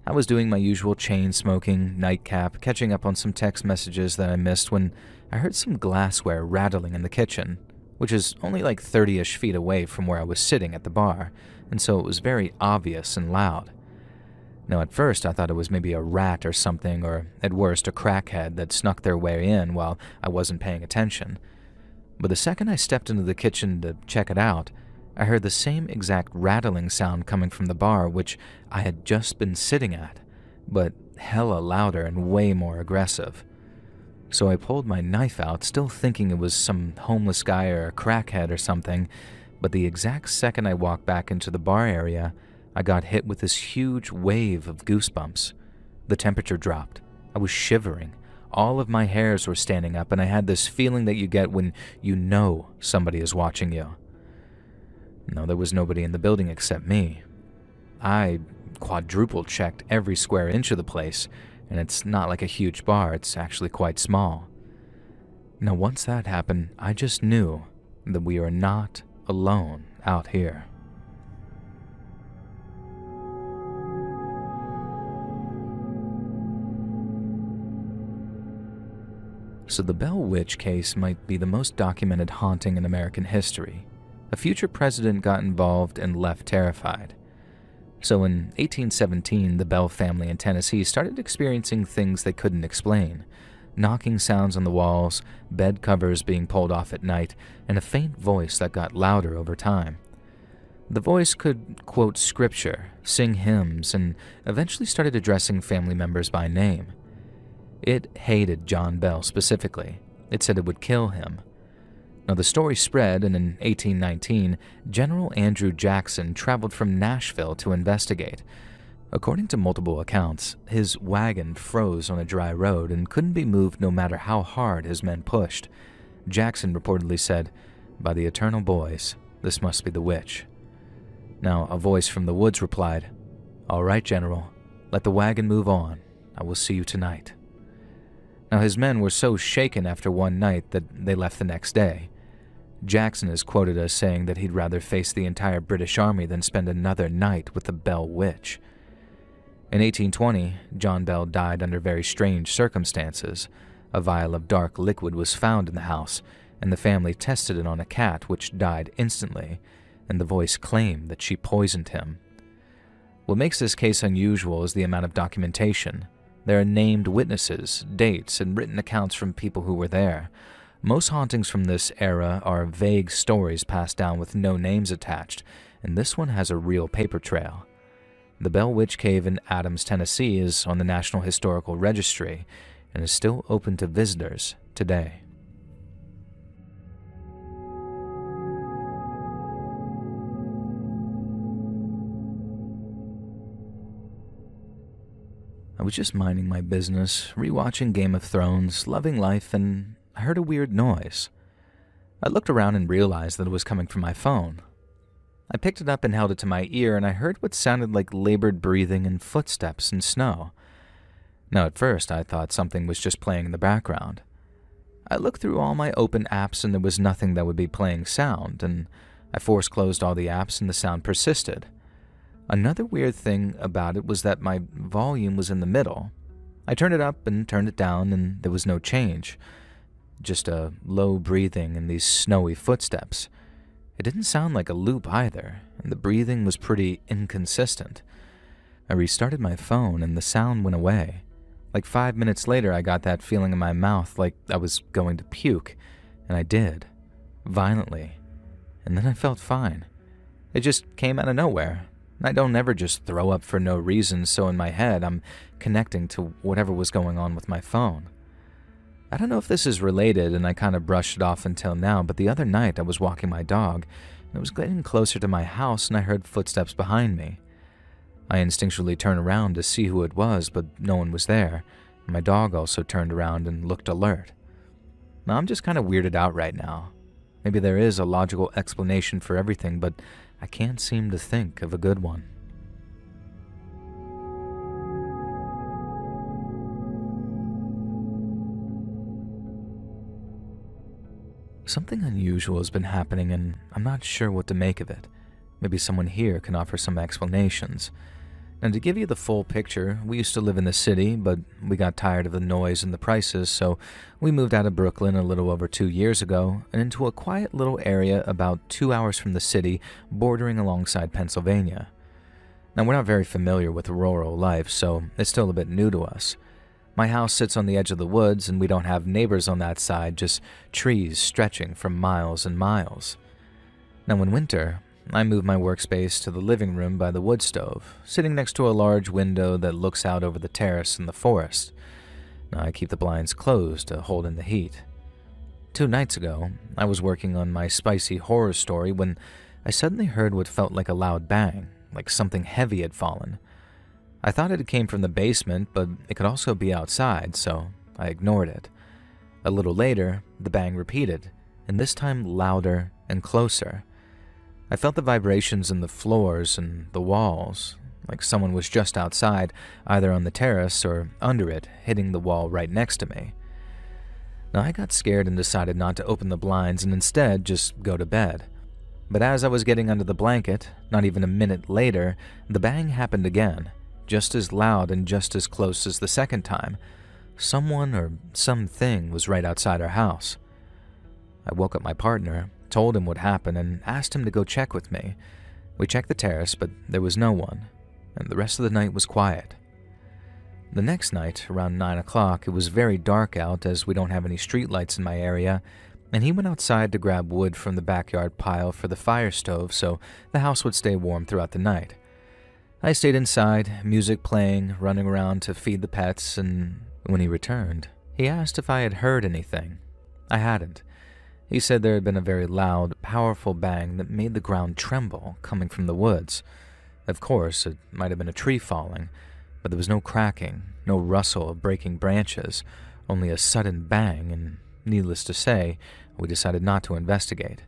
I was doing my usual chain-smoking, nightcap, catching up on some text messages that I missed when I heard some glassware rattling in the kitchen, which is only like 30-ish feet away from where I was sitting at the bar, and so it was very obvious and loud. Now, at first, I thought it was maybe a rat or something, or at worst, a crackhead that snuck their way in while I wasn't paying attention. But the second I stepped into the kitchen to check it out, I heard the same exact rattling sound coming from the bar which I had just been sitting at, but hella louder and way more aggressive. So I pulled my knife out, still thinking it was some homeless guy or a crackhead or something, but the exact second I walked back into the bar area, I got hit with this huge wave of goosebumps. The temperature dropped. I was shivering. All of my hairs were standing up, and I had this feeling that you get when you know somebody is watching you. No, there was nobody in the building except me. I quadruple checked every square inch of the place, and it's not like a huge bar, it's actually quite small. Now, once that happened, I just knew that we are not alone out here. So the Bell Witch case might be the most documented haunting in American history. A future president got involved and left terrified. So in 1817, the Bell family in Tennessee started experiencing things they couldn't explain. Knocking sounds on the walls, bed covers being pulled off at night, and a faint voice that got louder over time. The voice could quote scripture, sing hymns, and eventually started addressing family members by name. It hated John Bell specifically. It said it would kill him. Now the story spread, and in 1819, General Andrew Jackson traveled from Nashville to investigate. According to multiple accounts, his wagon froze on a dry road and couldn't be moved no matter how hard his men pushed. Jackson reportedly said, "By the eternal boys, this must be the witch." Now a voice from the woods replied, "All right, General, let the wagon move on. I will see you tonight." Now his men were so shaken after one night that they left the next day. Jackson is quoted as saying that he'd rather face the entire British Army than spend another night with the Bell Witch. In 1820, John Bell died under very strange circumstances. A vial of dark liquid was found in the house, and the family tested it on a cat, which died instantly. and the voice claimed that she poisoned him. What makes this case unusual is the amount of documentation. There are named witnesses, dates, and written accounts from people who were there. Most hauntings from this era are vague stories passed down with no names attached, and this one has a real paper trail. The Bell Witch Cave in Adams, Tennessee is on the National Historical Registry and is still open to visitors today. I was just minding my business, rewatching Game of Thrones, loving life, and I heard a weird noise. I looked around and realized that it was coming from my phone. I picked it up and held it to my ear, and I heard what sounded like labored breathing and footsteps in snow. Now, at first, I thought something was just playing in the background. I looked through all my open apps, and there was nothing that would be playing sound, and I force-closed all the apps, and the sound persisted. Another weird thing about it was that my volume was in the middle. I turned it up and turned it down, and there was no change. Just a low breathing and these snowy footsteps. It didn't sound like a loop either, and the breathing was pretty inconsistent. I restarted my phone, and the sound went away. Like 5 minutes later, I got that feeling in my mouth like I was going to puke, and I did. Violently. And then I felt fine. It just came out of nowhere. I don't ever just throw up for no reason, so in my head, I'm connecting to whatever was going on with my phone. I don't know if this is related, and I kind of brushed it off until now, but the other night I was walking my dog, and I was getting closer to my house, and I heard footsteps behind me. I instinctually turned around to see who it was, but no one was there, and my dog also turned around and looked alert. Now, I'm just kind of weirded out right now. Maybe there is a logical explanation for everything, but I can't seem to think of a good one. Something unusual has been happening, and I'm not sure what to make of it. Maybe someone here can offer some explanations. And to give you the full picture, we used to live in the city, but we got tired of the noise and the prices, so we moved out of Brooklyn a little over 2 years ago and into a quiet little area about 2 hours from the city, bordering alongside Pennsylvania. Now, we're not very familiar with rural life, so it's still a bit new to us. My house sits on the edge of the woods, and we don't have neighbors on that side, just trees stretching for miles and miles. Now, in winter, I moved my workspace to the living room by the wood stove, sitting next to a large window that looks out over the terrace and the forest. Now, I keep the blinds closed to hold in the heat. 2 nights ago, I was working on my spicy horror story when I suddenly heard what felt like a loud bang, like something heavy had fallen. I thought it came from the basement, but it could also be outside, so I ignored it. A little later, the bang repeated, and this time louder and closer. I felt the vibrations in the floors and the walls, like someone was just outside, either on the terrace or under it, hitting the wall right next to me. Now, I got scared and decided not to open the blinds and instead just go to bed. But as I was getting under the blanket, not even a minute later, the bang happened again, just as loud and just as close as the second time. Someone or something was right outside our house. I woke up my partner, told him what happened, and asked him to go check with me. We checked the terrace, but there was no one, and the rest of the night was quiet. The next night, around 9 o'clock, it was very dark out as we don't have any streetlights in my area, and he went outside to grab wood from the backyard pile for the fire stove so the house would stay warm throughout the night. I stayed inside, music playing, running around to feed the pets, and when he returned, he asked if I had heard anything. I hadn't. He said there had been a very loud, powerful bang that made the ground tremble coming from the woods. Of course, it might have been a tree falling, but there was no cracking, no rustle of breaking branches, only a sudden bang, and needless to say, we decided not to investigate.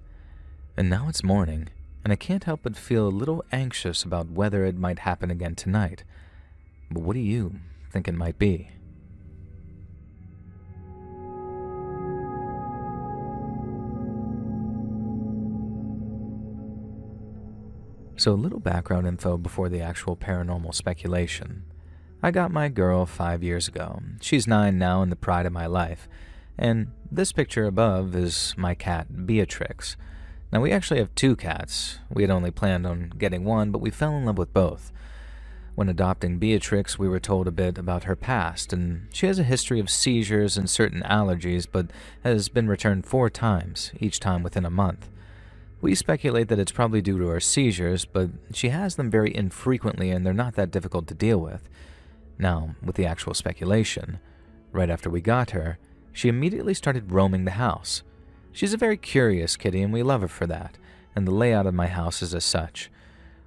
And now it's morning, and I can't help but feel a little anxious about whether it might happen again tonight. But what do you think it might be? So a little background info before the actual paranormal speculation. I got my girl 5 years ago. She's 9 now and the pride of my life. And this picture above is my cat, Beatrix. Now, we actually have two cats. We had only planned on getting one, but we fell in love with both. When adopting Beatrix, we were told a bit about her past, and she has a history of seizures and certain allergies, but has been returned 4 times, each time within a month. We speculate that it's probably due to her seizures, but she has them very infrequently and they're not that difficult to deal with. Now, with the actual speculation, right after we got her, she immediately started roaming the house. She's a very curious kitty and we love her for that, and the layout of my house is as such.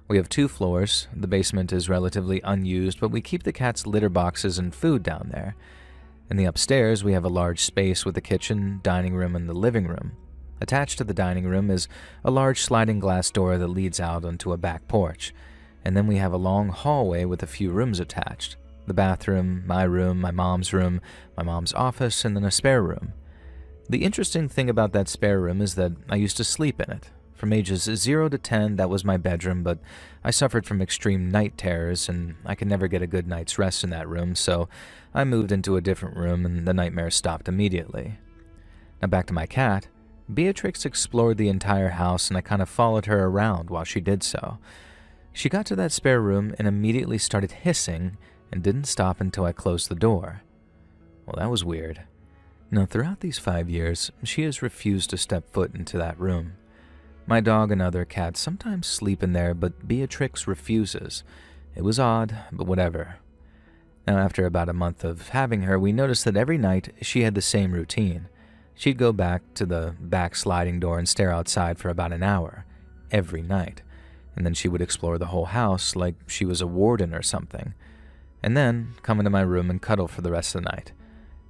We have 2 floors, the basement is relatively unused, but we keep the cat's litter boxes and food down there. In the upstairs, we have a large space with a kitchen, dining room, and the living room. Attached to the dining room is a large sliding glass door that leads out onto a back porch, and then we have a long hallway with a few rooms attached. The bathroom, my mom's room, my mom's office, and then a spare room. The interesting thing about that spare room is that I used to sleep in it. From ages 0 to 10, that was my bedroom, but I suffered from extreme night terrors, and I could never get a good night's rest in that room, so I moved into a different room, and the nightmares stopped immediately. Now back to my cat. Beatrix explored the entire house, and I kind of followed her around while she did so. She got to that spare room and immediately started hissing, and didn't stop until I closed the door. Well, that was weird. Now, throughout these 5 years, she has refused to step foot into that room. My dog and other cats sometimes sleep in there, but Beatrix refuses. It was odd, but whatever. Now, after about a month of having her, we noticed that every night she had the same routine. She'd go back to the back sliding door and stare outside for about an hour, every night, and then she would explore the whole house like she was a warden or something, and then come into my room and cuddle for the rest of the night.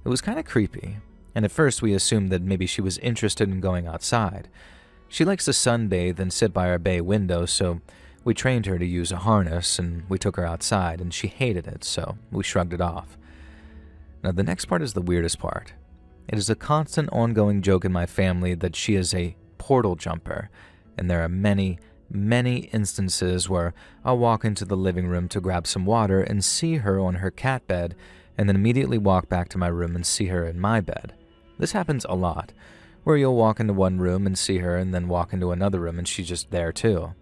It was kind of creepy, and at first we assumed that maybe she was interested in going outside. She likes to sunbathe and sit by our bay window, so we trained her to use a harness, and we took her outside, and she hated it, so we shrugged it off. Now, the next part is the weirdest part. It is a constant ongoing joke in my family that she is a portal jumper, and there are many, many instances where I'll walk into the living room to grab some water and see her on her cat bed, and then immediately walk back to my room and see her in my bed. This happens a lot, where you'll walk into one room and see her and then walk into another room and she's just there too.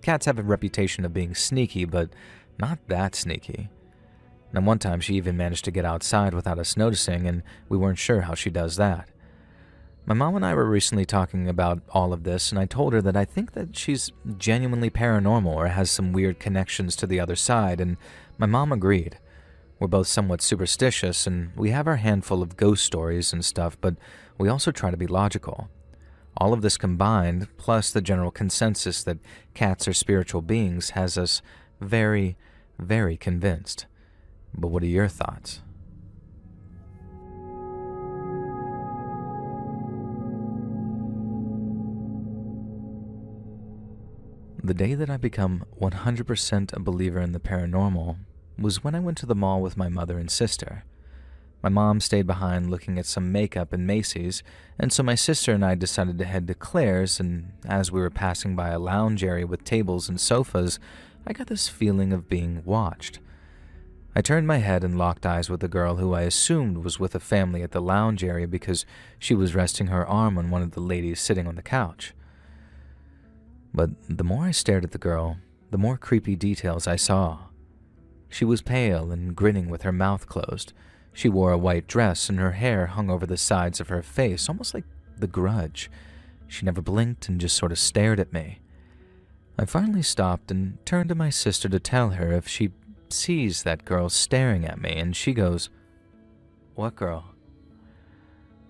Cats have a reputation of being sneaky, but not that sneaky. And one time she even managed to get outside without us noticing, and we weren't sure how she does that. My mom and I were recently talking about all of this, and I told her that I think that she's genuinely paranormal or has some weird connections to the other side, and my mom agreed. We're both somewhat superstitious, and we have our handful of ghost stories and stuff, but we also try to be logical. All of this combined, plus the general consensus that cats are spiritual beings, has us very, very convinced. But what are your thoughts? The day that I become 100% a believer in the paranormal was when I went to the mall with my mother and sister. My mom stayed behind looking at some makeup in Macy's, and so my sister and I decided to head to Claire's, and as we were passing by a lounge area with tables and sofas, I got this feeling of being watched. I turned my head and locked eyes with a girl who I assumed was with a family at the lounge area because she was resting her arm on one of the ladies sitting on the couch. But the more I stared at the girl, the more creepy details I saw. She was pale and grinning with her mouth closed. She wore a white dress and her hair hung over the sides of her face, almost like The Grudge. She never blinked and just sort of stared at me. I finally stopped and turned to my sister to tell her if she sees that girl staring at me, and she goes, "What girl?"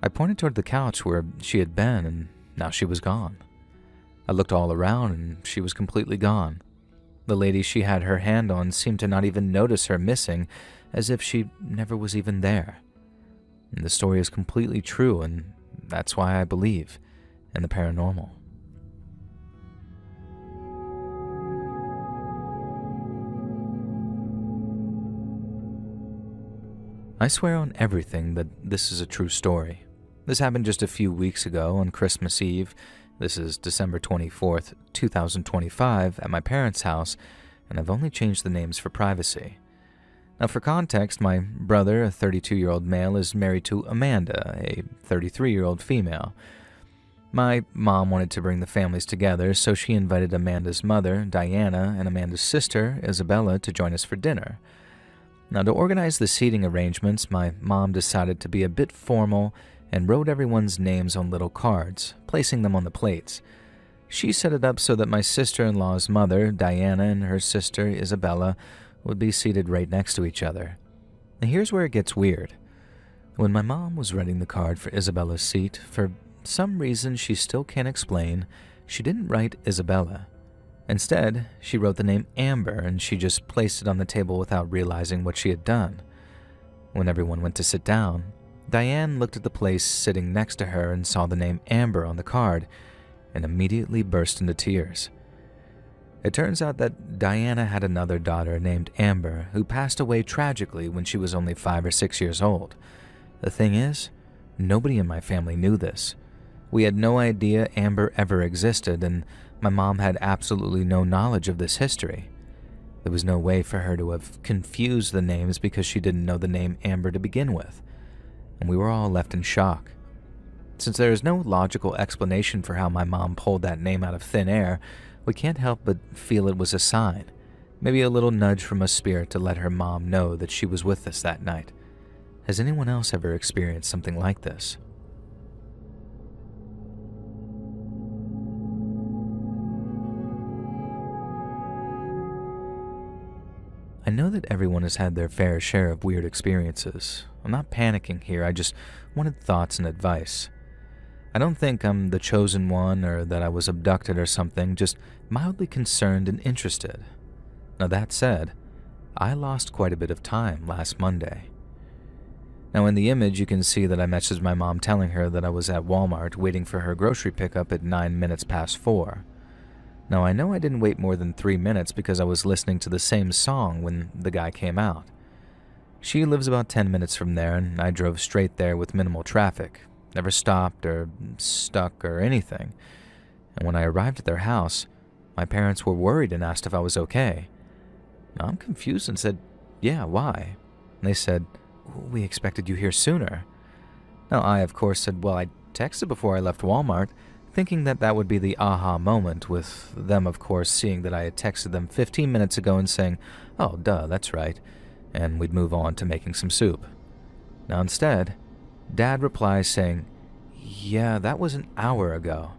I pointed toward the couch where she had been, and now she was gone. I looked all around, and she was completely gone. The lady she had her hand on seemed to not even notice her missing, as if she never was even there. And the story is completely true, and that's why I believe in the paranormal. I swear on everything that this is a true story. This happened just a few weeks ago on Christmas Eve. This is December 24th, 2025, at my parents' house, and I've only changed the names for privacy. Now, for context, my brother, a 32-year-old male, is married to Amanda, a 33-year-old female. My mom wanted to bring the families together, so she invited Amanda's mother, Diana, and Amanda's sister, Isabella, to join us for dinner. Now, to organize the seating arrangements, my mom decided to be a bit formal and wrote everyone's names on little cards, placing them on the plates. She set it up so that my sister-in-law's mother, Diana, and her sister, Isabella, would be seated right next to each other. And here's where it gets weird. When my mom was writing the card for Isabella's seat, for some reason she still can't explain, she didn't write Isabella. Instead, she wrote the name Amber, and she just placed it on the table without realizing what she had done. When everyone went to sit down, Diane looked at the place sitting next to her and saw the name Amber on the card, and immediately burst into tears. It turns out that Diana had another daughter named Amber who passed away tragically when she was only 5 or 6 years old. The thing is, nobody in my family knew this. We had no idea Amber ever existed, and my mom had absolutely no knowledge of this history. There was no way for her to have confused the names because she didn't know the name Amber to begin with, and we were all left in shock. Since there is no logical explanation for how my mom pulled that name out of thin air, we can't help but feel it was a sign, maybe a little nudge from a spirit to let her mom know that she was with us that night. Has anyone else ever experienced something like this? I know that everyone has had their fair share of weird experiences. I'm not panicking here, I just wanted thoughts and advice. I don't think I'm the chosen one or that I was abducted or something, just mildly concerned and interested. Now that said, I lost quite a bit of time last Monday. Now in the image you can see that I messaged my mom telling her that I was at Walmart waiting for her grocery pickup at 9 minutes past 4. Now I know I didn't wait more than 3 minutes because I was listening to the same song when the guy came out. She lives about 10 minutes from there, and I drove straight there with minimal traffic, never stopped or stuck or anything. And when I arrived at their house, my parents were worried and asked if I was okay. Now I'm confused and said, "Yeah, why?" And they said, "We expected you here sooner." Now I, of course, said, "Well, I texted before I left Walmart," thinking that that would be the aha moment, with them, of course, seeing that I had texted them 15 minutes ago and saying, "Oh, duh, that's right," and we'd move on to making some soup. Now instead, Dad replies saying, "Yeah, that was an hour ago."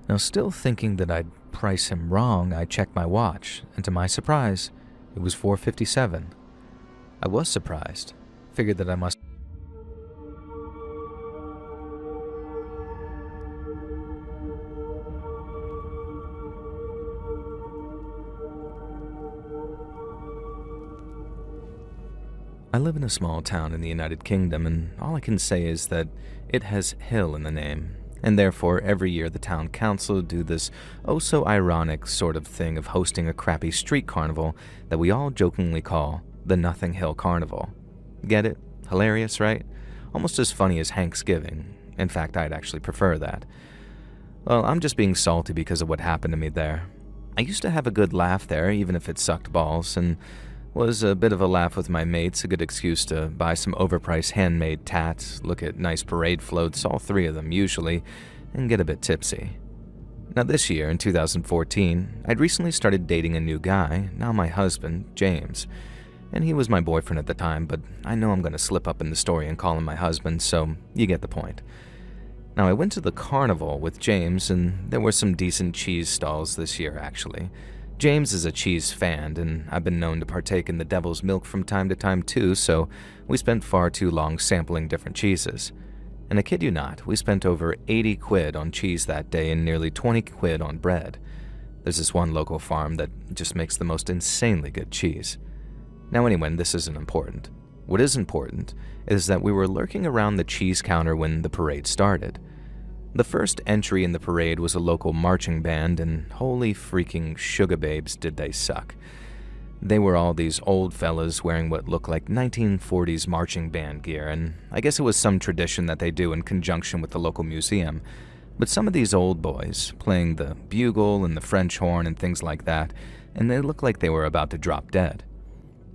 Now still thinking that I'd price him wrong, I checked my watch, and to my surprise, it was 4:57. I was surprised, figured that I must. I live in a small town in the United Kingdom, and all I can say is that it has hill in the name, and therefore every year the town council do this oh-so-ironic sort of thing of hosting a crappy street carnival that we all jokingly call the Nothing Hill Carnival. Get it? Hilarious, right? Almost as funny as Thanksgiving. In fact, I'd actually prefer that. Well, I'm just being salty because of what happened to me there. I used to have a good laugh there, even if it sucked balls, and was a bit of a laugh with my mates, a good excuse to buy some overpriced handmade tats, look at nice parade floats, all 3 of them usually, and get a bit tipsy. Now this year, in 2014, I'd recently started dating a new guy, now my husband, James. And he was my boyfriend at the time, but I know I'm going to slip up in the story and call him my husband, so you get the point. Now I went to the carnival with James, and there were some decent cheese stalls this year actually. James is a cheese fan, and I've been known to partake in the devil's milk from time to time too, so we spent far too long sampling different cheeses. And I kid you not, we spent over 80 quid on cheese that day and nearly 20 quid on bread. There's this one local farm that just makes the most insanely good cheese. Now anyway, this isn't important. What is important is that we were lurking around the cheese counter when the parade started. The first entry in the parade was a local marching band, and holy freaking sugar babes did they suck. They were all these old fellas wearing what looked like 1940s marching band gear, and I guess it was some tradition that they do in conjunction with the local museum. But some of these old boys, playing the bugle and the French horn and things like that, and they looked like they were about to drop dead.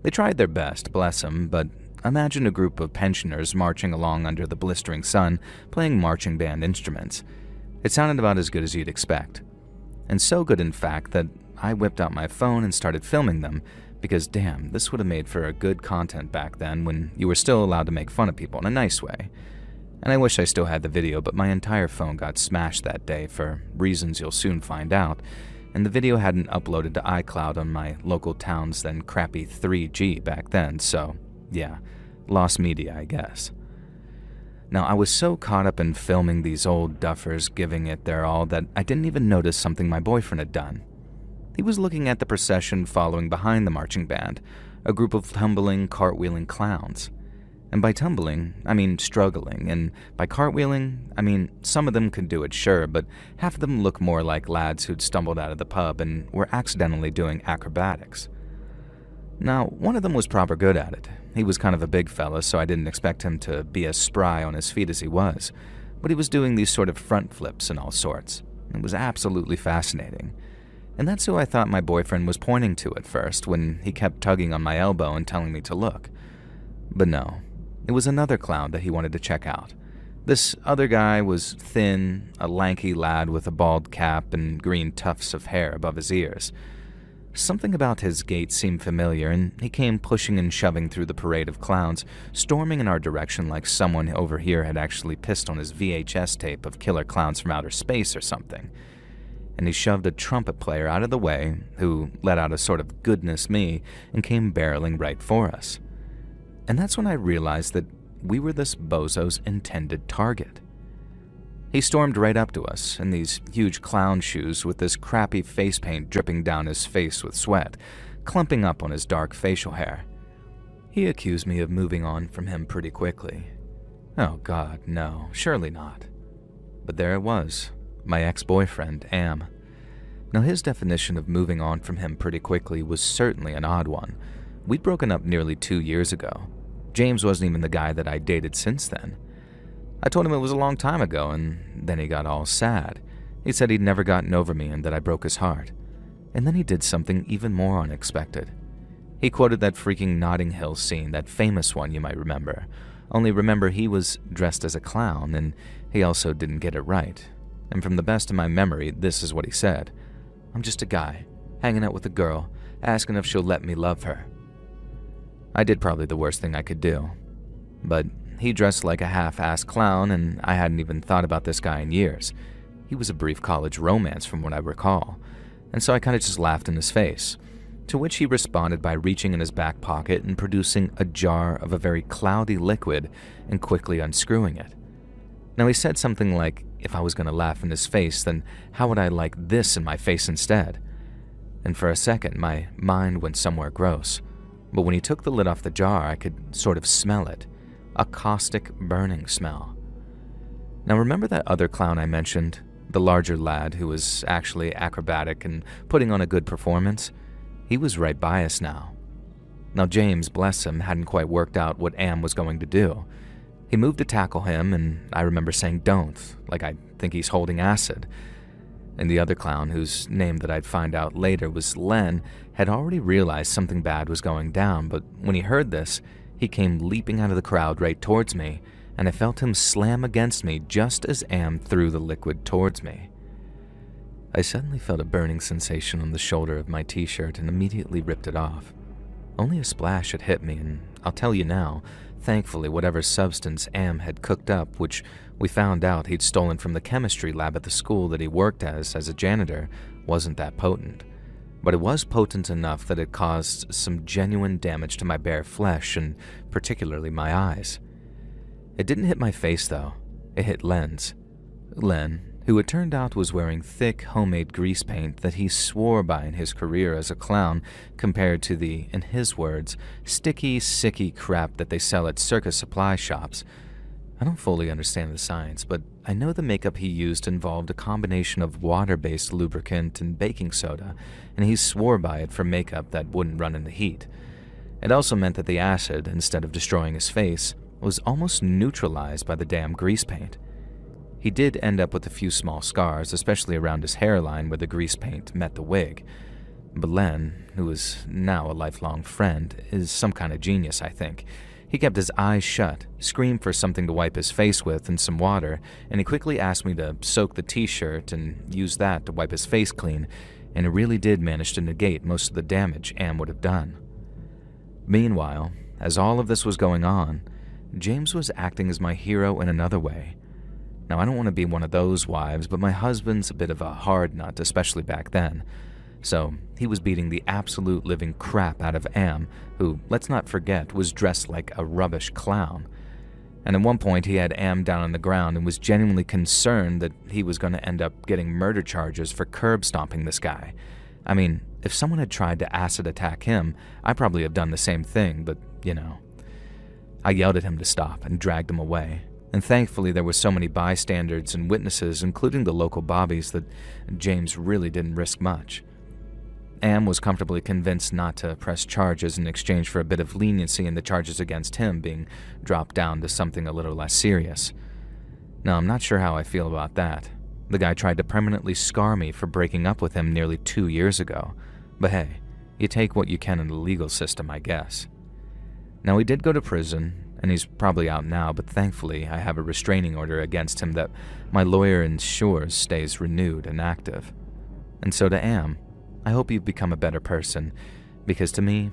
They tried their best, bless them, but imagine a group of pensioners marching along under the blistering sun, playing marching band instruments. It sounded about as good as you'd expect. And so good, in fact, that I whipped out my phone and started filming them, because damn, this would have made for a good content back then when you were still allowed to make fun of people in a nice way. And I wish I still had the video, but my entire phone got smashed that day for reasons you'll soon find out, and the video hadn't uploaded to iCloud on my local town's then crappy 3G back then, so yeah, lost media, I guess. Now, I was so caught up in filming these old duffers giving it their all that I didn't even notice something my boyfriend had done. He was looking at the procession following behind the marching band, a group of tumbling, cartwheeling clowns. And by tumbling, I mean struggling, and by cartwheeling, I mean some of them could do it, sure, but half of them looked more like lads who'd stumbled out of the pub and were accidentally doing acrobatics. Now, one of them was proper good at it. He was kind of a big fella, so I didn't expect him to be as spry on his feet as he was, but he was doing these sort of front flips and all sorts. It was absolutely fascinating. And that's who I thought my boyfriend was pointing to at first when he kept tugging on my elbow and telling me to look. But no, it was another clown that he wanted to check out. This other guy was thin, a lanky lad with a bald cap and green tufts of hair above his ears. Something about his gait seemed familiar, and he came pushing and shoving through the parade of clowns, storming in our direction like someone over here had actually pissed on his VHS tape of Killer Clowns from Outer Space or something. And he shoved a trumpet player out of the way, who let out a sort of goodness me and came barreling right for us. And that's when I realized that we were this bozo's intended target. He stormed right up to us in these huge clown shoes with this crappy face paint dripping down his face with sweat, clumping up on his dark facial hair. He accused me of moving on from him pretty quickly. Oh God, no, surely not. But there it was, my ex-boyfriend, Am. Now his definition of moving on from him pretty quickly was certainly an odd one. We'd broken up nearly 2 years ago. James wasn't even the guy that I dated since then. I told him it was a long time ago, and then he got all sad. He said he'd never gotten over me and that I broke his heart. And then he did something even more unexpected. He quoted that freaking Notting Hill scene, that famous one you might remember. Only remember, he was dressed as a clown, and he also didn't get it right. And from the best of my memory, this is what he said. "I'm just a guy, hanging out with a girl, asking if she'll let me love her." I did probably the worst thing I could do. But he dressed like a half-assed clown, and I hadn't even thought about this guy in years. He was a brief college romance from what I recall, and so I kind of just laughed in his face, to which he responded by reaching in his back pocket and producing a jar of a very cloudy liquid and quickly unscrewing it. Now he said something like, if I was going to laugh in his face, then how would I like this in my face instead? And for a second, my mind went somewhere gross. But when he took the lid off the jar, I could sort of smell it. A caustic, burning smell. Now remember that other clown I mentioned? The larger lad who was actually acrobatic and putting on a good performance? He was right by us now. Now James, bless him, hadn't quite worked out what Am was going to do. He moved to tackle him, and I remember saying don't, like I think he's holding acid. And the other clown, whose name that I'd find out later was Len, had already realized something bad was going down, but when he heard this, he came leaping out of the crowd right towards me, and I felt him slam against me just as Am threw the liquid towards me. I suddenly felt a burning sensation on the shoulder of my t-shirt and immediately ripped it off. Only a splash had hit me, and I'll tell you now, thankfully whatever substance Am had cooked up, which we found out he'd stolen from the chemistry lab at the school that he worked as a janitor, wasn't that potent. But it was potent enough that it caused some genuine damage to my bare flesh and particularly my eyes. It didn't hit my face though, it hit Len's. Len, who it turned out was wearing thick homemade grease paint that he swore by in his career as a clown compared to the, in his words, sticky, sicky crap that they sell at circus supply shops. I don't fully understand the science, but I know the makeup he used involved a combination of water-based lubricant and baking soda, and he swore by it for makeup that wouldn't run in the heat. It also meant that the acid, instead of destroying his face, was almost neutralized by the damn grease paint. He did end up with a few small scars, especially around his hairline where the grease paint met the wig. But Len, who is now a lifelong friend, is some kind of genius, I think. He kept his eyes shut, screamed for something to wipe his face with and some water, and he quickly asked me to soak the t-shirt and use that to wipe his face clean, and it really did manage to negate most of the damage Am would have done. Meanwhile, as all of this was going on, James was acting as my hero in another way. Now, I don't want to be one of those wives, but my husband's a bit of a hard nut, especially back then. So, he was beating the absolute living crap out of Am, who, let's not forget, was dressed like a rubbish clown. And at one point, he had Am down on the ground and was genuinely concerned that he was going to end up getting murder charges for curb stomping this guy. I mean, if someone had tried to acid attack him, I'd probably have done the same thing, but, you know. I yelled at him to stop and dragged him away. And thankfully there were so many bystanders and witnesses, including the local bobbies, that James really didn't risk much. Am was comfortably convinced not to press charges in exchange for a bit of leniency in the charges against him being dropped down to something a little less serious. Now, I'm not sure how I feel about that. The guy tried to permanently scar me for breaking up with him nearly 2 years ago. But hey, you take what you can in the legal system, I guess. Now, he did go to prison, and he's probably out now, but thankfully I have a restraining order against him that my lawyer ensures stays renewed and active. And so to Am, I hope you've become a better person, because to me,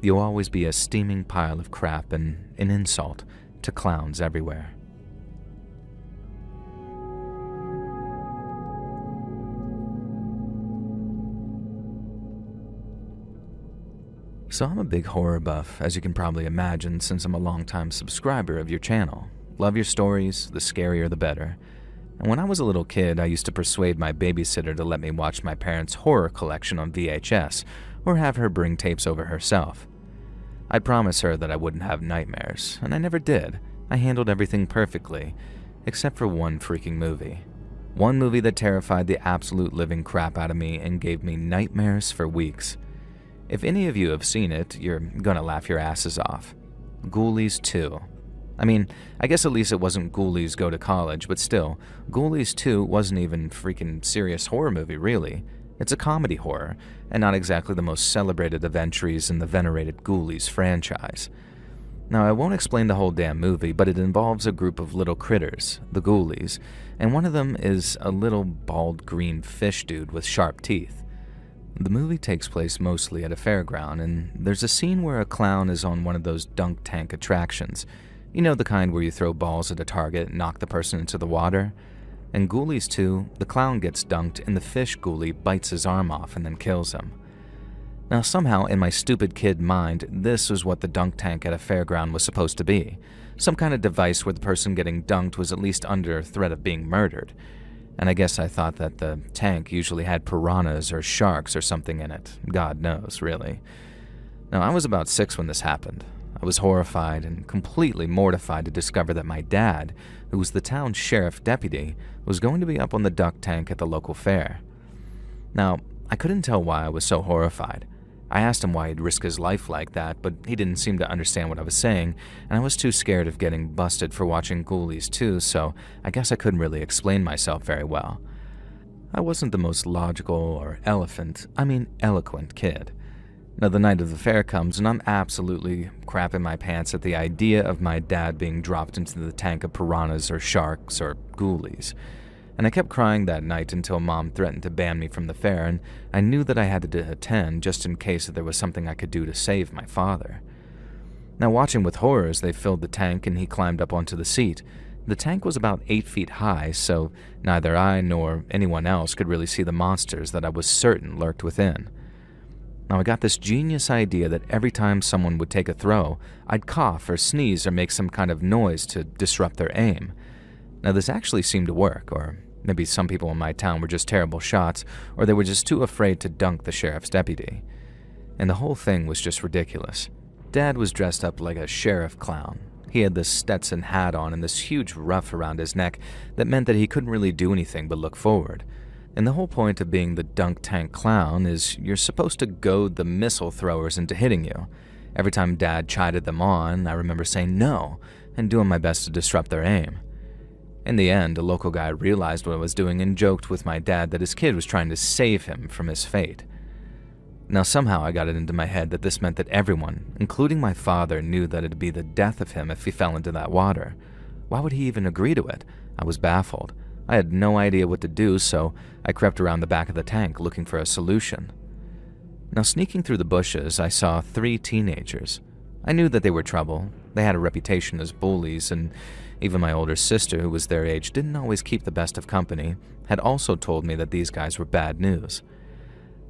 you'll always be a steaming pile of crap and an insult to clowns everywhere. So I'm a big horror buff, as you can probably imagine, since I'm a longtime subscriber of your channel. Love your stories, the scarier the better. And when I was a little kid, I used to persuade my babysitter to let me watch my parents' horror collection on VHS, or have her bring tapes over herself. I'd promise her that I wouldn't have nightmares, and I never did. I handled everything perfectly, except for one freaking movie. One movie that terrified the absolute living crap out of me and gave me nightmares for weeks. If any of you have seen it, you're gonna laugh your asses off. Ghoulies 2. I mean, I guess at least it wasn't Ghoulies Go to College, but still, Ghoulies 2 wasn't even freaking serious horror movie, really. It's a comedy horror, and not exactly the most celebrated of entries in the venerated Ghoulies franchise. Now, I won't explain the whole damn movie, but it involves a group of little critters, the Ghoulies, and one of them is a little bald green fish dude with sharp teeth. The movie takes place mostly at a fairground, and there's a scene where a clown is on one of those dunk tank attractions. You know, the kind where you throw balls at a target and knock the person into the water? In Ghoulies 2, the clown gets dunked and the fish ghoulie bites his arm off and then kills him. Now, somehow in my stupid kid mind, this was what the dunk tank at a fairground was supposed to be. Some kind of device where the person getting dunked was at least under threat of being murdered. And I guess I thought that the tank usually had piranhas or sharks or something in it. God knows, really. Now, I was about 6 when this happened. I was horrified and completely mortified to discover that my dad, who was the town sheriff deputy, was going to be up on the duck tank at the local fair. Now, I couldn't tell why I was so horrified. I asked him why he'd risk his life like that, but he didn't seem to understand what I was saying, and I was too scared of getting busted for watching Ghoulies 2, so I guess I couldn't really explain myself very well. I wasn't the most logical or eloquent kid. Now, the night of the fair comes, and I'm absolutely crapping my pants at the idea of my dad being dropped into the tank of piranhas or sharks or ghoulies. And I kept crying that night until Mom threatened to ban me from the fair, and I knew that I had to attend just in case there was something I could do to save my father. Now, watching with horror as they filled the tank and he climbed up onto the seat, the tank was about 8 feet high, so neither I nor anyone else could really see the monsters that I was certain lurked within. Now, I got this genius idea that every time someone would take a throw, I'd cough or sneeze or make some kind of noise to disrupt their aim. Now, this actually seemed to work, or maybe some people in my town were just terrible shots, or they were just too afraid to dunk the sheriff's deputy. And the whole thing was just ridiculous. Dad was dressed up like a sheriff clown. He had this Stetson hat on and this huge ruff around his neck that meant that he couldn't really do anything but look forward. And the whole point of being the dunk tank clown is you're supposed to goad the missile throwers into hitting you. Every time Dad chided them on, I remember saying no and doing my best to disrupt their aim. In the end, a local guy realized what I was doing and joked with my dad that his kid was trying to save him from his fate. Now somehow I got it into my head that this meant that everyone, including my father, knew that it'd be the death of him if he fell into that water. Why would he even agree to it? I was baffled. I had no idea what to do, so I crept around the back of the tank looking for a solution. Now sneaking through the bushes, I saw 3 teenagers. I knew that they were trouble. They had a reputation as bullies, and even my older sister, who was their age, didn't always keep the best of company, had also told me that these guys were bad news.